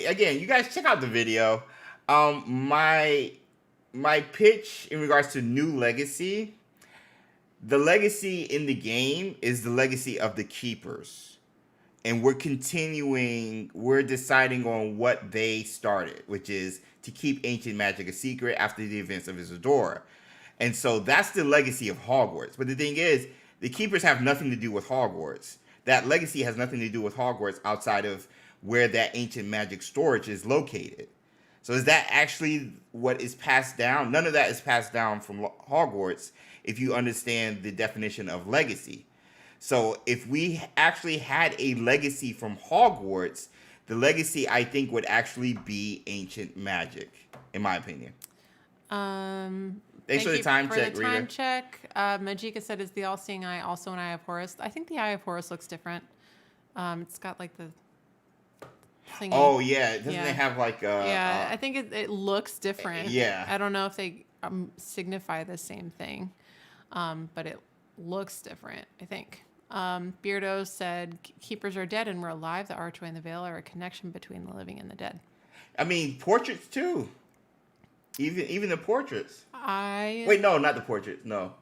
again, you guys check out the video. My pitch in regards to new legacy, the legacy in the game is the legacy of the keepers. And we're deciding on what they started, which is to keep ancient magic a secret after the events of Isidora. And so that's the legacy of Hogwarts. But the thing is, the keepers have nothing to do with Hogwarts. That legacy has nothing to do with Hogwarts outside of where that ancient magic storage is located. So is that actually what is passed down? None of that is passed down from Hogwarts if you understand the definition of legacy. So if we actually had a legacy from Hogwarts, the legacy I think would actually be ancient magic, in my opinion. Thanks for the time check, Rita. Time check. Majika said, "Is the all-seeing eye also an eye of Horus?" I think the eye of Horus looks different. It's got like the thingy. Oh yeah, doesn't it have like a? Yeah, I think it looks different. Yeah. I don't know if they signify the same thing, but it looks different, I think. Beardo said, "Keepers are dead and we're alive. The archway and the veil are a connection between the living and the dead." I mean, portraits too. Even the portraits. Wait, no, not the portraits. No.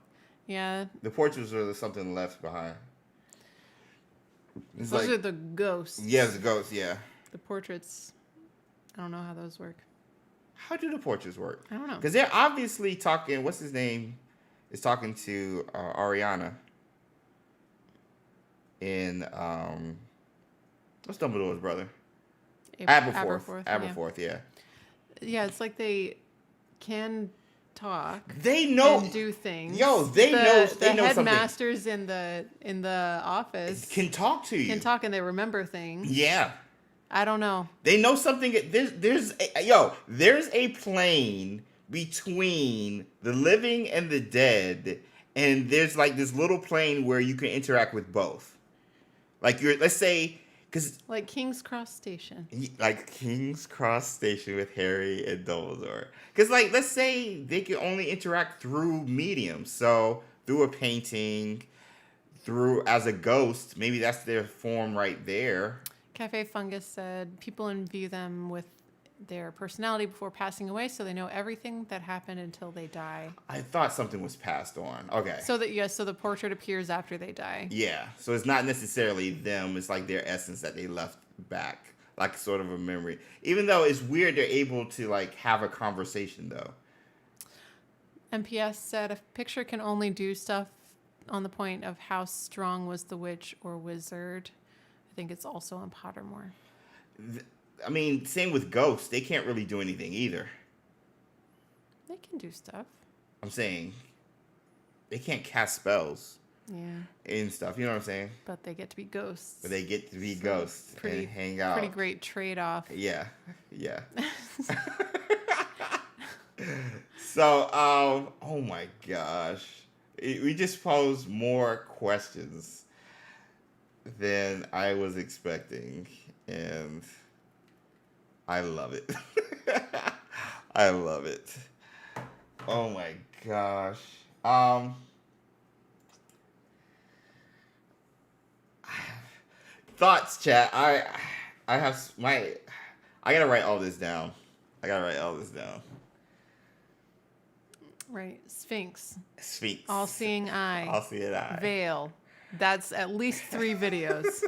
Yeah. The portraits are something left behind. Those are the ghosts. Yeah, the ghosts. Yeah. The portraits, I don't know how those work. How do the portraits work? I don't know. Because they're obviously talking. What's his name? Is talking to Ariana. In what's Dumbledore's brother? Aberforth. Yeah. Yeah, it's like they can talk. They know and do things. Yo, they know something. The headmasters in the office can talk to you. Can talk and they remember things. Yeah. I don't know. They know something. There's a plane between the living and the dead, and there's like this little plane where you can interact with both. Like let's say, like King's Cross Station. Like King's Cross Station with Harry and Dumbledore. Because like, let's say they can only interact through mediums. So through a painting, as a ghost, maybe that's their form right there. Cafe Fungus said people imbue them with their personality before passing away, so they know everything that happened until they die. I thought something was passed on. Okay. So the portrait appears after they die. Yeah. So it's not necessarily them. It's like their essence that they left back, like sort of a memory. Even though it's weird, they're able to like have a conversation though. MPS said a picture can only do stuff on the point of how strong was the witch or wizard. I think it's also on Pottermore. I mean, same with ghosts. They can't really do anything either. They can do stuff. I'm saying they can't cast spells. Yeah. And stuff. You know what I'm saying? But they get to be ghosts. But they get to be ghosts and hang out. Pretty great trade-off. Yeah. Yeah. So, oh my gosh. We just posed more questions than I was expecting. And I love it. I love it. Oh my gosh. Thoughts, chat. I gotta write all this down. Right. Sphinx. All-seeing eye. All-seeing eye. Veil. That's at least 3 videos.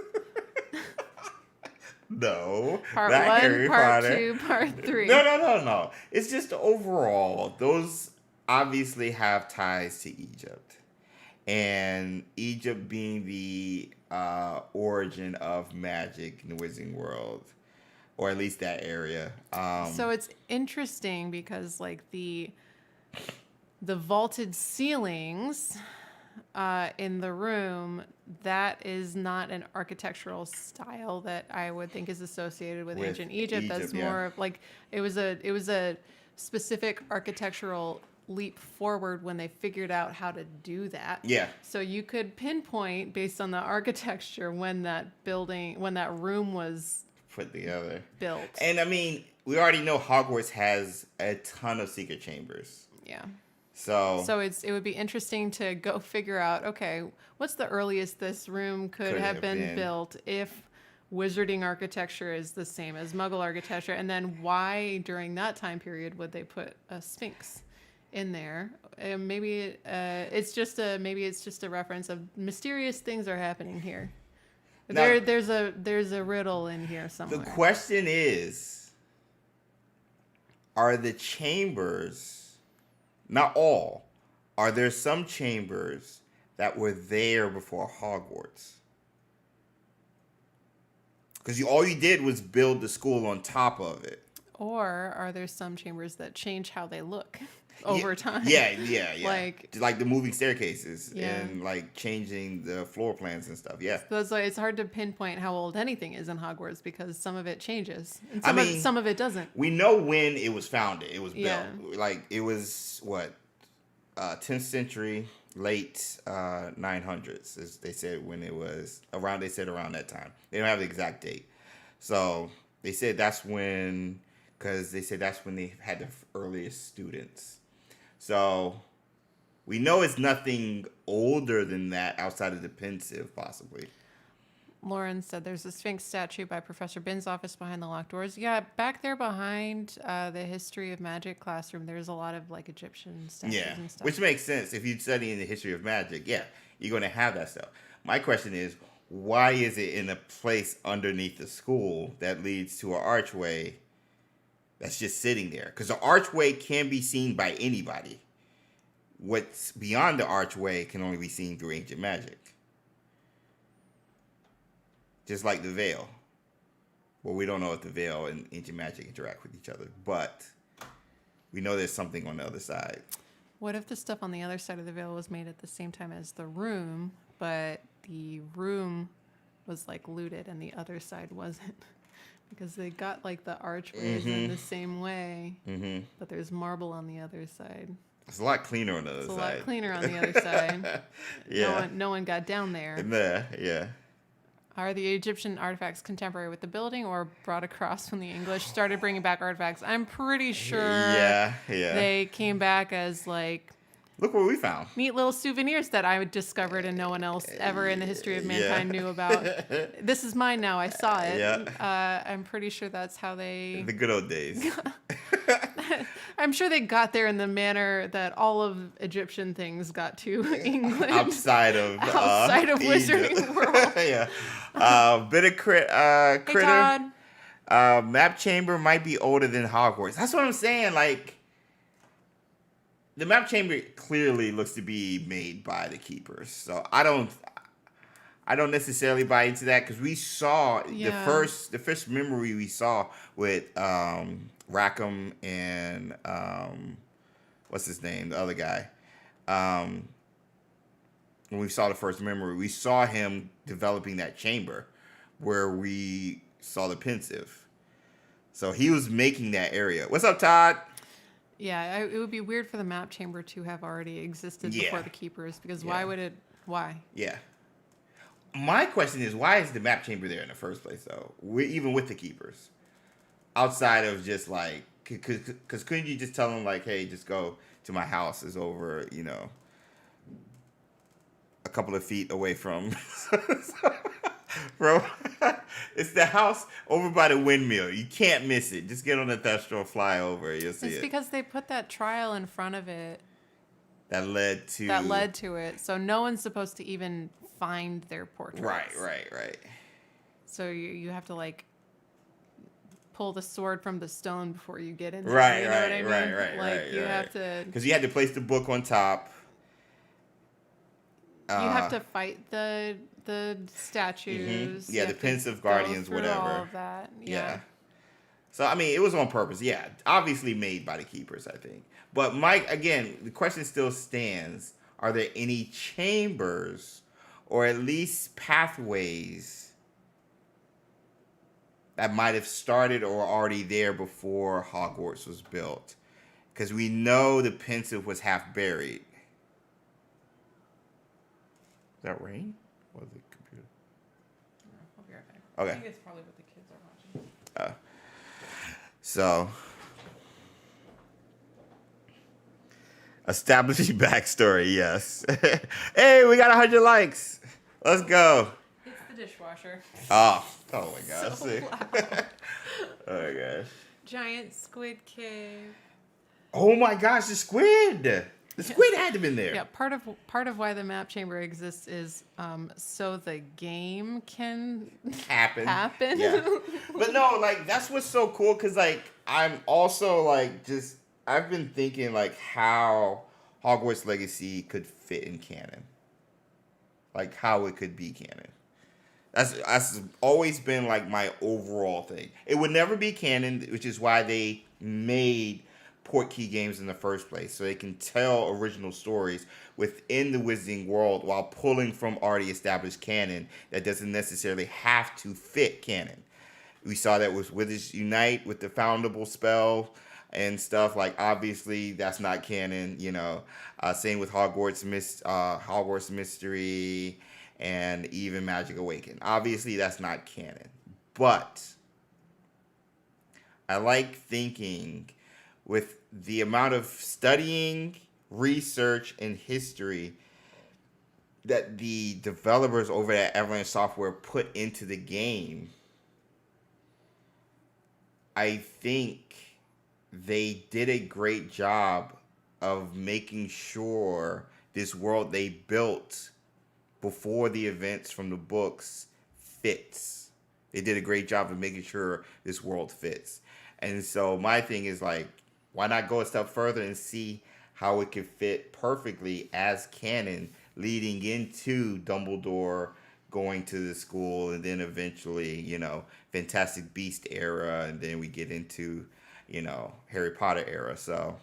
No. Part 1, Harry Part Potter. 2, Part 3. No. It's just overall, those obviously have ties to Egypt. And Egypt being the origin of magic in the Wizarding World. Or at least that area. So it's interesting because like the vaulted ceilings in the room, that is not an architectural style that I would think is associated with ancient Egypt. That's more of like it was a specific architectural leap forward when they figured out how to do that. Yeah. So you could pinpoint based on the architecture when that room was put together, built. And I mean, we already know Hogwarts has a ton of secret chambers. Yeah. So it would be interesting to go figure out, okay, what's the earliest this room could have been built if wizarding architecture is the same as Muggle architecture, and then why during that time period would they put a Sphinx in there? Maybe it's just a reference of mysterious things are happening here. Now, There's a riddle in here somewhere. The question is, are the chambers, not all, are there some chambers that were there before Hogwarts? Because all you did was build the school on top of it. Or are there some chambers that change how they look over time? Yeah. Like the moving staircases and like changing the floor plans and stuff. Yeah. So it's hard to pinpoint how old anything is in Hogwarts because some of it changes and some of it doesn't. We know when it was founded. It was built. Like it was 10th century, late 900s. As they said when it was around. They said around that time. They don't have the exact date. So they said that's when. Because they said that's when they had the earliest students. So we know it's nothing older than that outside of the pensive, possibly. Lauren said there's a Sphinx statue by Professor Bin's office behind the locked doors. Yeah, back there behind the history of magic classroom, there's a lot of like Egyptian statues and stuff. Which makes sense. If you're studying the history of magic, you're going to have that stuff. My question is, why is it in a place underneath the school that leads to an archway that's just sitting there? Because the archway can be seen by anybody. What's beyond the archway can only be seen through ancient magic. Just like the veil. Well, we don't know if the veil and ancient magic interact with each other, but we know there's something on the other side. What if the stuff on the other side of the veil was made at the same time as the room, but the room was like looted and the other side wasn't? Because they got like the archways in the same way, but there's marble on the other side. It's a lot cleaner on the other side. It's a lot cleaner on the other side. No one got down there. Yeah. Are the Egyptian artifacts contemporary with the building or brought across when the English started bringing back artifacts? I'm pretty sure they came back as like... Look what we found. Neat little souvenirs that I discovered and no one else ever in the history of mankind knew about. This is mine now. I saw it. Yeah. I'm pretty sure that's how they... The good old days. I'm sure they got there in the manner that all of Egyptian things got to England. Outside of Wizarding World. Bit of critter. Map chamber might be older than Hogwarts. That's what I'm saying. Like... The map chamber clearly looks to be made by the keepers, so I don't necessarily buy into that because we saw the first memory we saw with Rackham and what's his name, the other guy. When we saw the first memory, we saw him developing that chamber where we saw the pensive. So he was making that area. What's up, Todd? Yeah, it would be weird for the map chamber to have already existed before the keepers, because why would it? Why? Yeah. My question is, why is the map chamber there in the first place, though? Even with the keepers, outside of just like, because couldn't you just tell them like, hey, just go to my house? Is over, a couple of feet away from. Bro, it's the house over by the windmill. You can't miss it. Just get on the Thestral, fly over. You'll see it. It's because they put that trial in front of it. That led to it. So no one's supposed to even find their portraits. Right. So you have to like pull the sword from the stone before you get in there. Right, you know what I mean? Right. You have to... Because you had to place the book on top. You have to fight the statues. Yeah, the pensive guardians, whatever. All of that. Yeah. So, I mean, it was on purpose. Yeah, obviously made by the keepers, I think. But, Mike, again, the question still stands. Are there any chambers or at least pathways that might have started or already there before Hogwarts was built? Because we know the pensive was half buried. Is that rain? Or the computer? I'll be right back. Okay. I think it's probably what the kids are watching. So, establishing backstory, yes. Hey, we got 100 likes. Let's go. It's the dishwasher. Oh my gosh. So loud. Oh my gosh. Giant squid cave. Oh my gosh, the squid. The squid had to have been there. Yeah, part of why the map chamber exists is so the game can Happen. Yeah. But no, like that's what's so cool because like I'm also like just I've been thinking like how Hogwarts Legacy could fit in canon. Like how it could be canon. That's always been like my overall thing. It would never be canon, which is why they made Portkey games in the first place, so they can tell original stories within the Wizarding world while pulling from already established canon that doesn't necessarily have to fit canon. We saw that with Wizards Unite with the foundable spell and stuff. Like obviously that's not canon, you know. Same with Hogwarts Mystery and even Magic Awakened. Obviously that's not canon, but I like thinking with the amount of studying, research, and history that the developers over at Avalanche Software put into the game, I think they did a great job of making sure this world they built before the events from the books fits. They did a great job of making sure this world fits. And so my thing is like, why not go a step further and see how it could fit perfectly as canon leading into Dumbledore going to the school and then eventually, you know, Fantastic Beast era, and then we get into, you know, Harry Potter era. So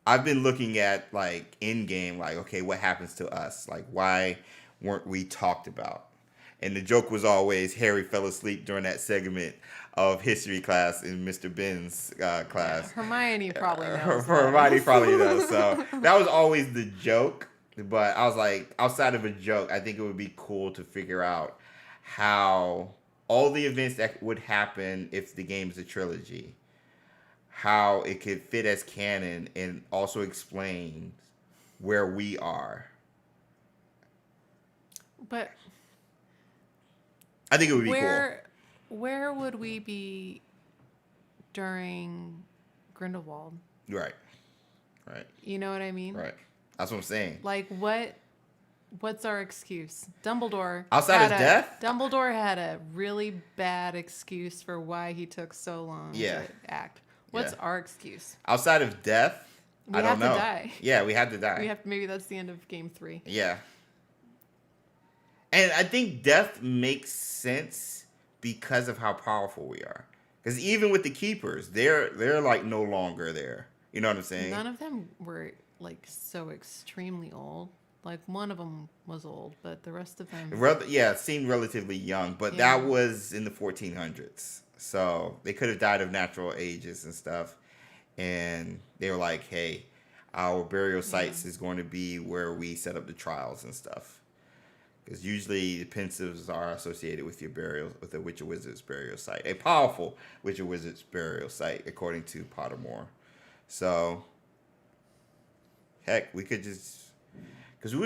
I've been looking at like in game, like, okay, what happens to us? Like, why weren't we talked about? And the joke was always Harry fell asleep during that segment of history class in Mr. Ben's class. Hermione probably knows. Hermione probably knows. So that was always the joke. But I was like, outside of a joke, I think it would be cool to figure out how all the events that would happen if the game is a trilogy, how it could fit as canon and also explain where we are. But I think it would be cool. Where would we be during Grindelwald? Right. You know what I mean? Right. That's what I'm saying. Like what's our excuse? Dumbledore Dumbledore had a really bad excuse for why he took so long to act. What's our excuse? Outside of death, I don't know. We have to die. Yeah, we had to die. Maybe that's the end of game 3. Yeah. And I think death makes sense because of how powerful we are. Because even with the keepers, they're like no longer there. You know what I'm saying? None of them were like so extremely old. Like one of them was old, but the rest of them seemed relatively young, but that was in the 1400s. So they could have died of natural ages and stuff. And they were like, hey, our burial sites is going to be where we set up the trials and stuff. Because usually the pensives are associated with your burial, with a Witch or Wizard's burial site. A powerful Witch or Wizard's burial site, according to Pottermore. So, heck, we could just... Because we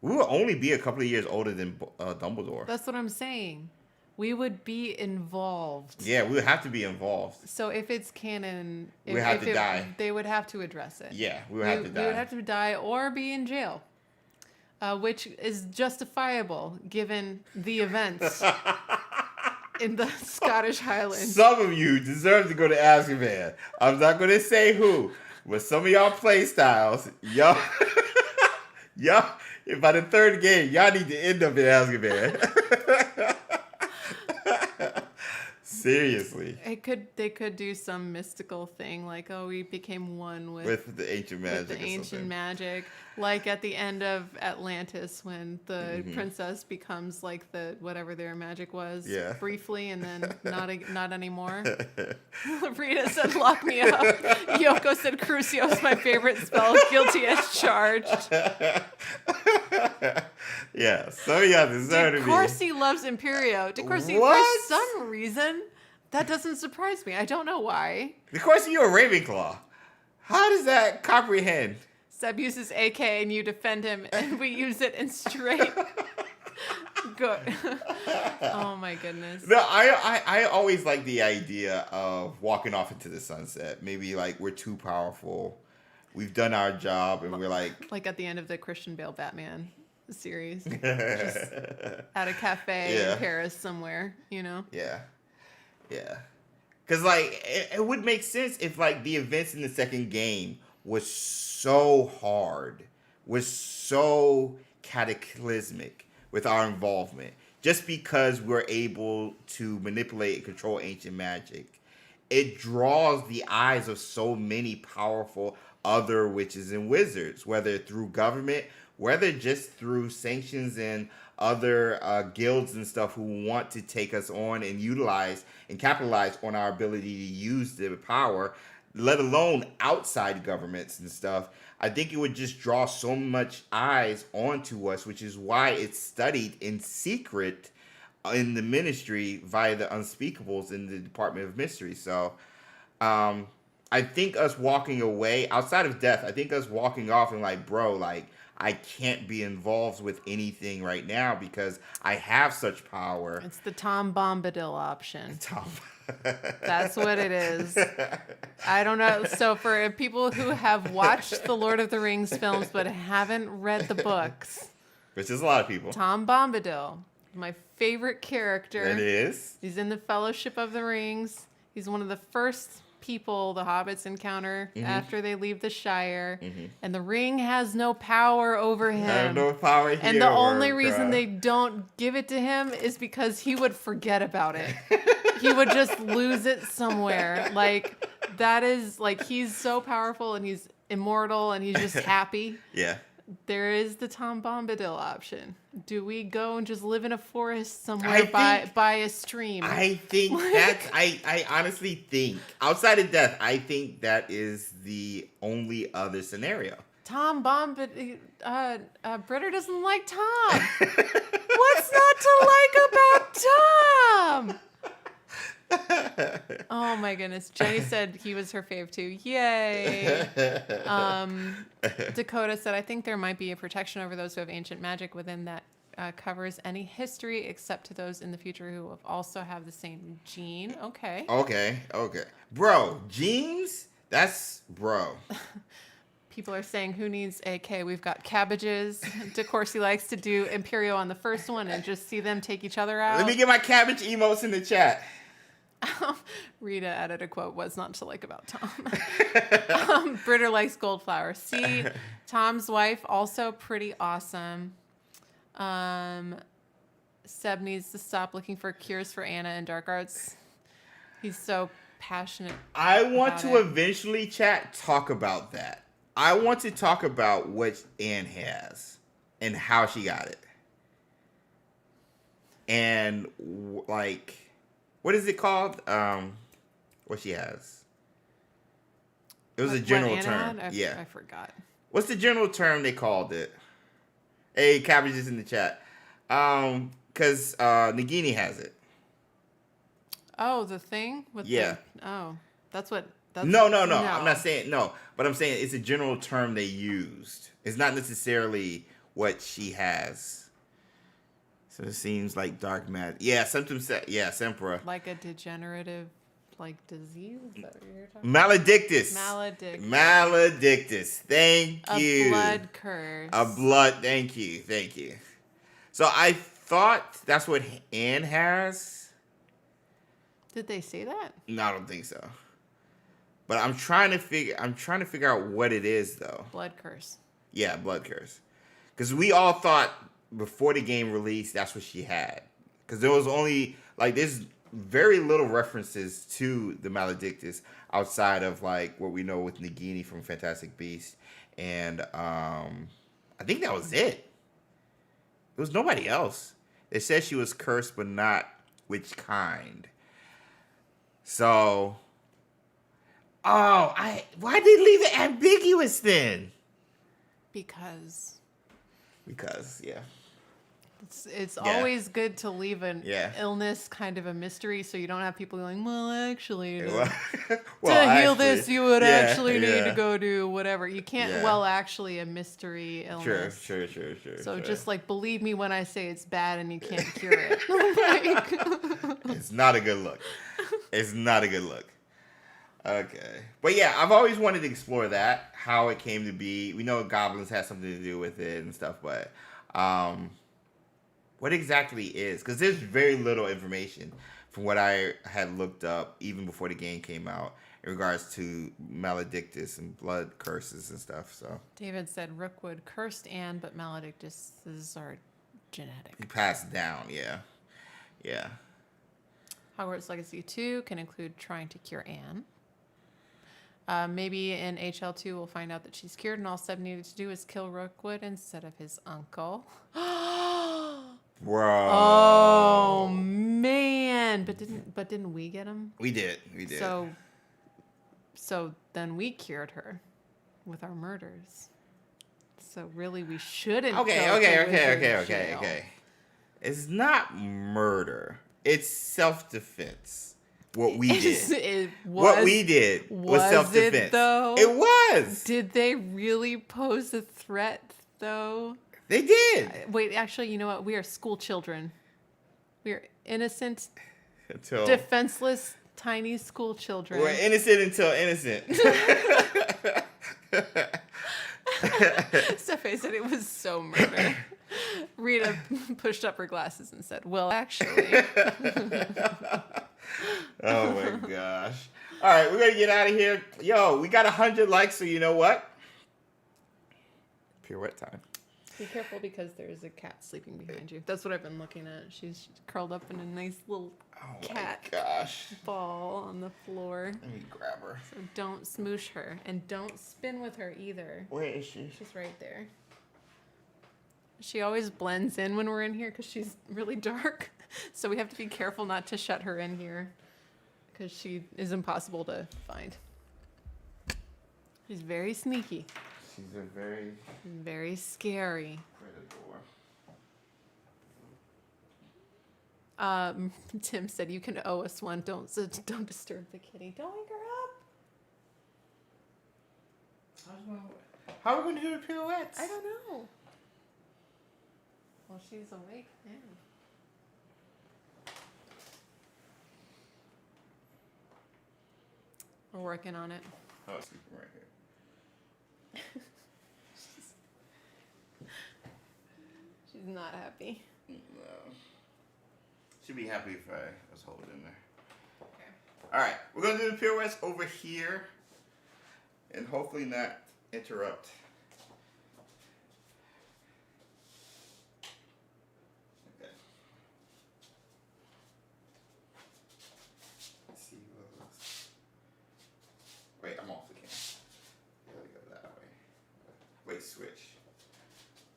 would only be a couple of years older than Dumbledore. That's what I'm saying. We would be involved. Yeah, we would have to be involved. So if it's canon... We would have to die. They would have to address it. Yeah, we would have to die. We would have to die or be in jail. Which is justifiable given the events in the Scottish Highlands. Some of you deserve to go to Azkaban. I'm not going to say who, but some of y'all play styles, y'all, by the third game, y'all need to end up in Azkaban. Seriously. They could do some mystical thing like, oh, we became one with the ancient magic. With the ancient magic, like at the end of Atlantis when the princess becomes like the whatever their magic was briefly, and then not anymore. Rita said, "Lock me up." Yoko said, "Crucio is my favorite spell. Guilty as charged." Yeah, so yeah, deserve to be. DeCourcy loves Imperio. DeCourcy, for some reason, that doesn't surprise me. I don't know why. DeCourcy, you're a Ravenclaw. How does that comprehend? Seb uses AK and you defend him, and we use it in straight Go. Oh my goodness. No, I always like the idea of walking off into the sunset. Maybe like we're too powerful. We've done our job and we're like at the end of the Christian Bale Batman series. Just at a cafe in Paris somewhere, you know? Yeah. Because like it would make sense if like the events in the second game was so hard, was so cataclysmic with our involvement. Just because we're able to manipulate and control ancient magic, it draws the eyes of so many powerful other witches and wizards, whether through government, whether just through sanctions and other guilds and stuff who want to take us on and utilize and capitalize on our ability to use the power, let alone outside governments and stuff. I think it would just draw so much eyes onto us, which is why it's studied in secret in the ministry via the unspeakables in the Department of Mystery. So I think us walking away, outside of death, I think us walking off and like, bro, like, I can't be involved with anything right now because I have such power. It's the Tom Bombadil option. Tom. That's what it is. I don't know. So for people who have watched the Lord of the Rings films but haven't read the books, Which is a lot of people. Tom Bombadil, my favorite character. It is. He's in the Fellowship of the Rings. He's one of the first people the hobbits encounter after they leave the Shire, and the ring has no power over him. I have no power here. And the only reason they don't give it to him is because he would forget about it. He would just lose it somewhere. Like, that is, like, he's so powerful and he's immortal and he's just happy. Yeah. There is the Tom Bombadil option. Do we go and just live in a forest somewhere by a stream? I think that's, I honestly think, outside of death, I think that is the only other scenario. Tom Bombadil, Britter doesn't like Tom. What's not to like about Tom? Oh my goodness. Jenny said he was her fave too. Yay. Dakota said, I think there might be a protection over those who have ancient magic within that covers any history except to those in the future who also have the same gene. Okay. Okay. Bro, genes? That's bro. People are saying, who needs AK? We've got cabbages. DeCourcy likes to do Imperio on the first one and just see them take each other out. Let me get my cabbage emotes in the chat. Rita added a quote, what's not to like about Tom? Britter likes Goldflower. See, Tom's wife, also pretty awesome. Seb needs to stop looking for cures for Anna and dark arts. He's so passionate. I want to eventually talk about that. I want to talk about what Anne has and how she got it. And like, what is it called? What she has. It was a general term. I forgot. What's the general term they called it? Hey, Cabbage is in the chat. Because Nagini has it. Oh, the thing? That's what... No. I'm not saying... No, but I'm saying it's a general term they used. It's not necessarily what she has. So it seems like dark magic. Yeah, symptoms... Yeah, Sempra. Like a degenerative... Like disease? Is that what you're talking about? Maledictus. Maledictus. Thank you. A blood curse. Thank you. So I thought that's what Anne has. Did they say that? No, I don't think so. But I'm trying to figure out what it is though. Blood curse. Yeah, blood curse. Because we all thought before the game released that's what she had. Because there was only there's very little references to the Maledictus outside of like what we know with Nagini from Fantastic Beasts, and I think that was it. There was nobody else. They said she was cursed, but not which kind. So, why did they leave it ambiguous then? Because, yeah. It's Yeah. always good to leave an Yeah. illness kind of a mystery, so you don't have people going, well, actually, Well, to heal actually, this, you would yeah, actually need yeah. to go do whatever. You can't, Yeah. well, actually, a mystery illness. Sure. So just like believe me when I say it's bad and you can't cure it. Like, It's not a good look. It's not a good look. Okay. But yeah, I've always wanted to explore that, how it came to be. We know goblins had something to do with it and stuff, but what exactly is? Because there's very little information from what I had looked up even before the game came out in regards to maledictus and blood curses and stuff. So David said Rookwood cursed Anne, but maledictuses are genetic. he passed down, yeah. Hogwarts Legacy 2 can include trying to cure Anne. Maybe in HL2 we'll find out that she's cured and all Seb needed to do is kill Rookwood instead of his uncle. Bro. Oh man! But didn't we get him? We did. So then we cured her with our murders. So really we shouldn't. Okay. It's not murder. It's self-defense. What we did. What we did was self-defense. It though? It was. Did they really pose a threat though? They did. Wait, actually, you know what? We are school children. We are innocent, Until defenseless, tiny school children. we're innocent until innocent. Stephanie said it was so murder. Rita pushed up her glasses and said, well, actually. Oh my gosh. All right, we're going to get out of here. Yo, we got 100 likes, so you know what? Pirouette time. Be careful because there's a cat sleeping behind you. That's what I've been looking at. She's curled up in a nice little cat Gosh. ball on the floor. Let me grab her. So don't smoosh her. And don't spin with her either. Where is she? She's right there. She always blends in when we're in here because she's really dark. So we have to be careful not to shut her in here because she is impossible to find. She's very sneaky. She's a very Very scary. predator. Tim said you can owe us one. Don't disturb the kitty. Don't wake her up. How are we going to do the pirouettes? I don't know. Well, she's awake now. We're working on it. Oh, it's sleeping right here. She's not happy. No. She'd be happy if I was holding her. Okay. All right, we're going to do the pirouettes over here and hopefully not interrupt. Okay. Let's see what else. Wait, I'm off the camera. Gotta go that way. Wait, switch.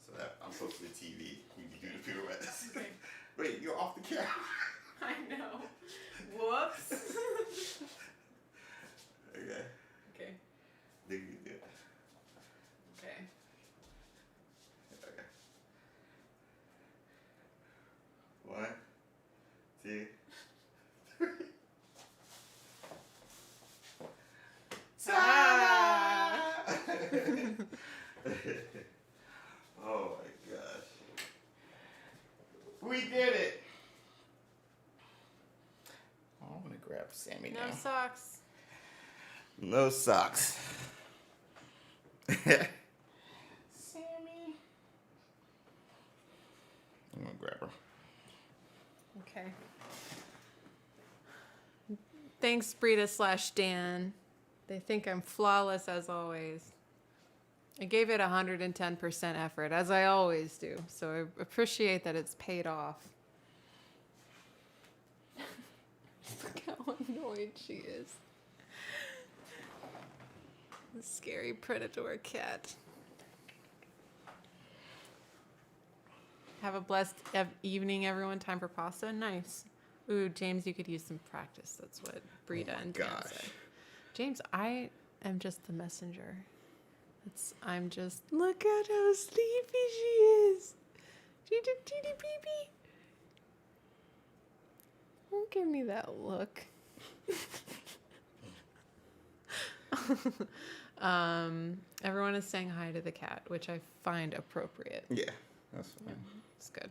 So that I'm close to the TV. We can do the pirouettes. Okay. Wait, you're off the camera. I know. Whoops. Okay. Okay. Think you can do it. Okay. Okay. 1, 2, 3. Ah! Oh my gosh. We did it. Oh, I'm gonna grab Sammy No now. socks. No socks. Sammy. I'm gonna grab her. Okay. Thanks, Brita/Dan. They think I'm flawless as always. I gave it 110% effort, as I always do. So I appreciate that it's paid off. Look how annoyed she is. The scary predator cat. Have a blessed evening, everyone. Time for pasta. Nice. Ooh, James, you could use some practice. That's what Brita and Dan said. James, I am just the messenger. I'm just, look at how sleepy she is. She teeny baby. Don't give me that look. Everyone is saying hi to the cat, which I find appropriate. Yeah, that's fine. It's good.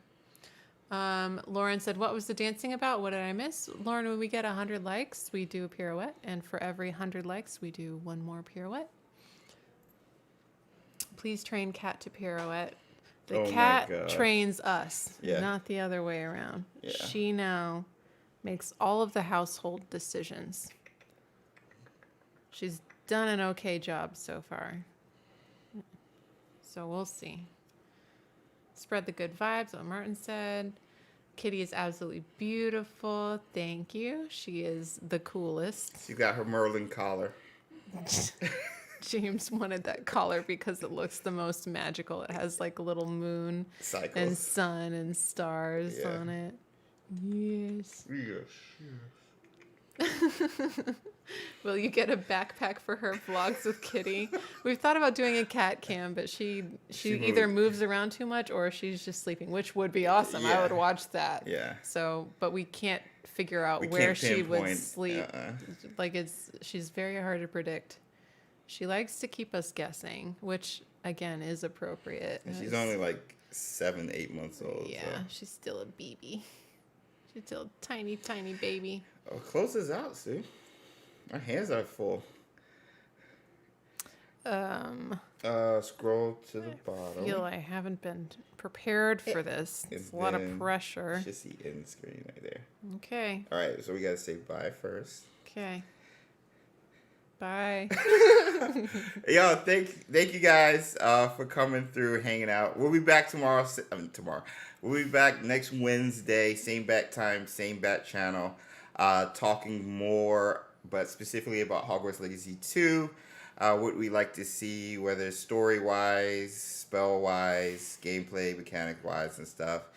Lauren said, what was the dancing about? What did I miss? Lauren, when we get 100 likes, we do a pirouette. And for every 100 likes, we do one more pirouette. Please train Cat to pirouette. The cat trains us, not the other way around. Yeah. She now makes all of the household decisions. She's done an okay job so far. So we'll see. Spread the good vibes, what Martin said. Kitty is absolutely beautiful. Thank you. She is the coolest. She got her Merlin collar. James wanted that collar because it looks the most magical. It has like a little moon and sun and stars on it. Yes. Will you get a backpack for her vlogs with Kitty? We've thought about doing a cat cam, but she either moves around too much or she's just sleeping, which would be awesome. I would watch that. Yeah. So, but we can't figure out where she would sleep. She's very hard to predict. She likes to keep us guessing, which again is appropriate. And she's only like 7-8 months old. Yeah, so. She's still a baby. She's still a tiny, tiny baby. Oh, close this out, Sue. My hands are full. Scroll to the bottom. I feel I haven't been prepared for this. It's a lot of pressure. It's just the end screen right there. Okay. All right, so we got to say bye first. Okay. Bye. Yo, thank you guys for coming through, hanging out. We'll be back tomorrow. We'll be back next Wednesday, same bat time, same bat channel, talking more, but specifically about Hogwarts Legacy 2. What we like to see, whether story-wise, spell-wise, gameplay, mechanic-wise, and stuff.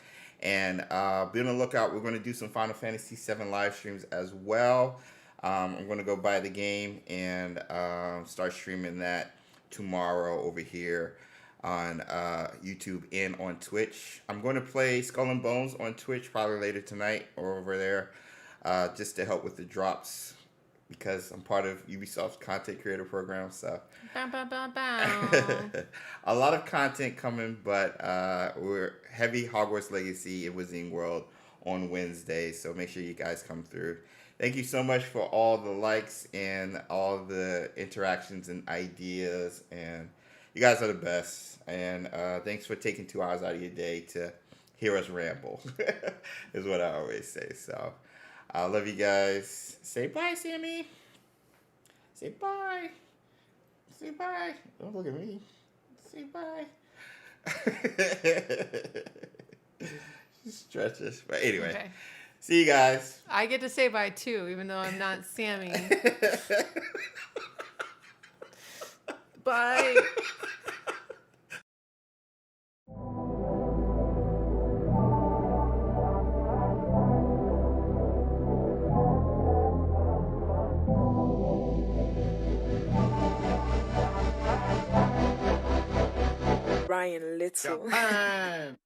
And be on the lookout. We're going to do some Final Fantasy VII live streams as well. I'm going to go buy the game and start streaming that tomorrow over here on YouTube and on Twitch. I'm going to play Skull and Bones on Twitch probably later tonight or over there just to help with the drops because I'm part of Ubisoft's content creator program. So a lot of content coming, but we're heavy Hogwarts Legacy and Wizarding World on Wednesday. So make sure you guys come through. Thank you so much for all the likes and all the interactions and ideas. And you guys are the best. And thanks for taking 2 hours out of your day to hear us ramble, is what I always say. So I love you guys. Say bye, Sammy. Say bye. Say bye. Don't look at me. Say bye. She stretches. But anyway. Okay. See you guys. I get to say bye too, even though I'm not Sammy. Bye. Ryan Little. Japan.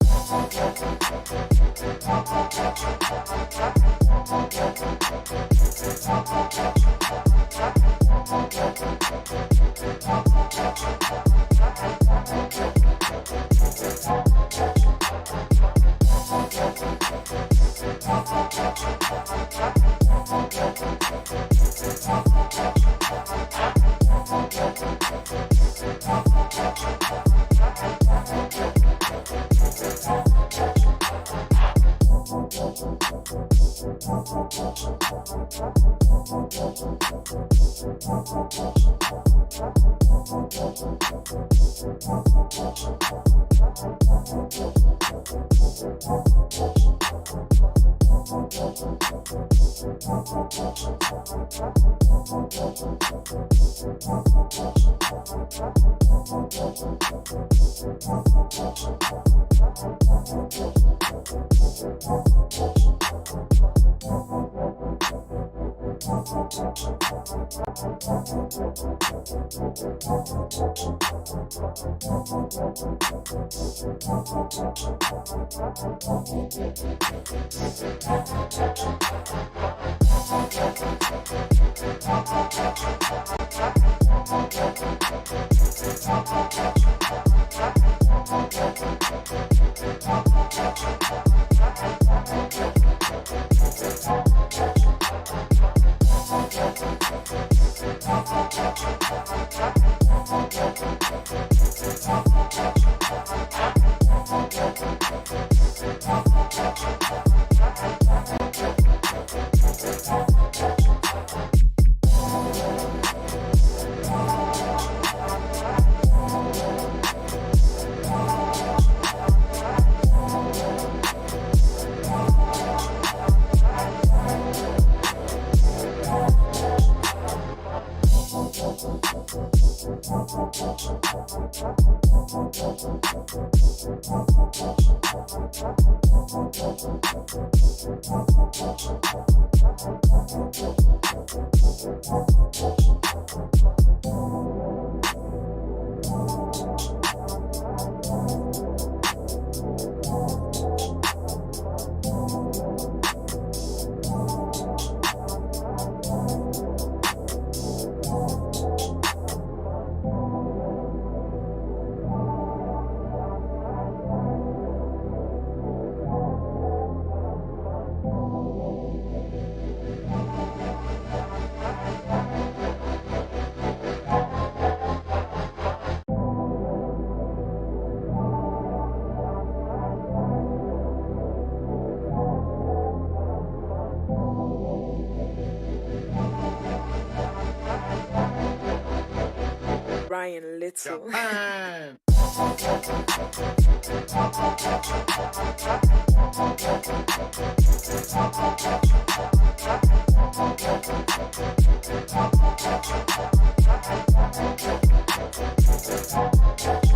Ryan Little. Japan.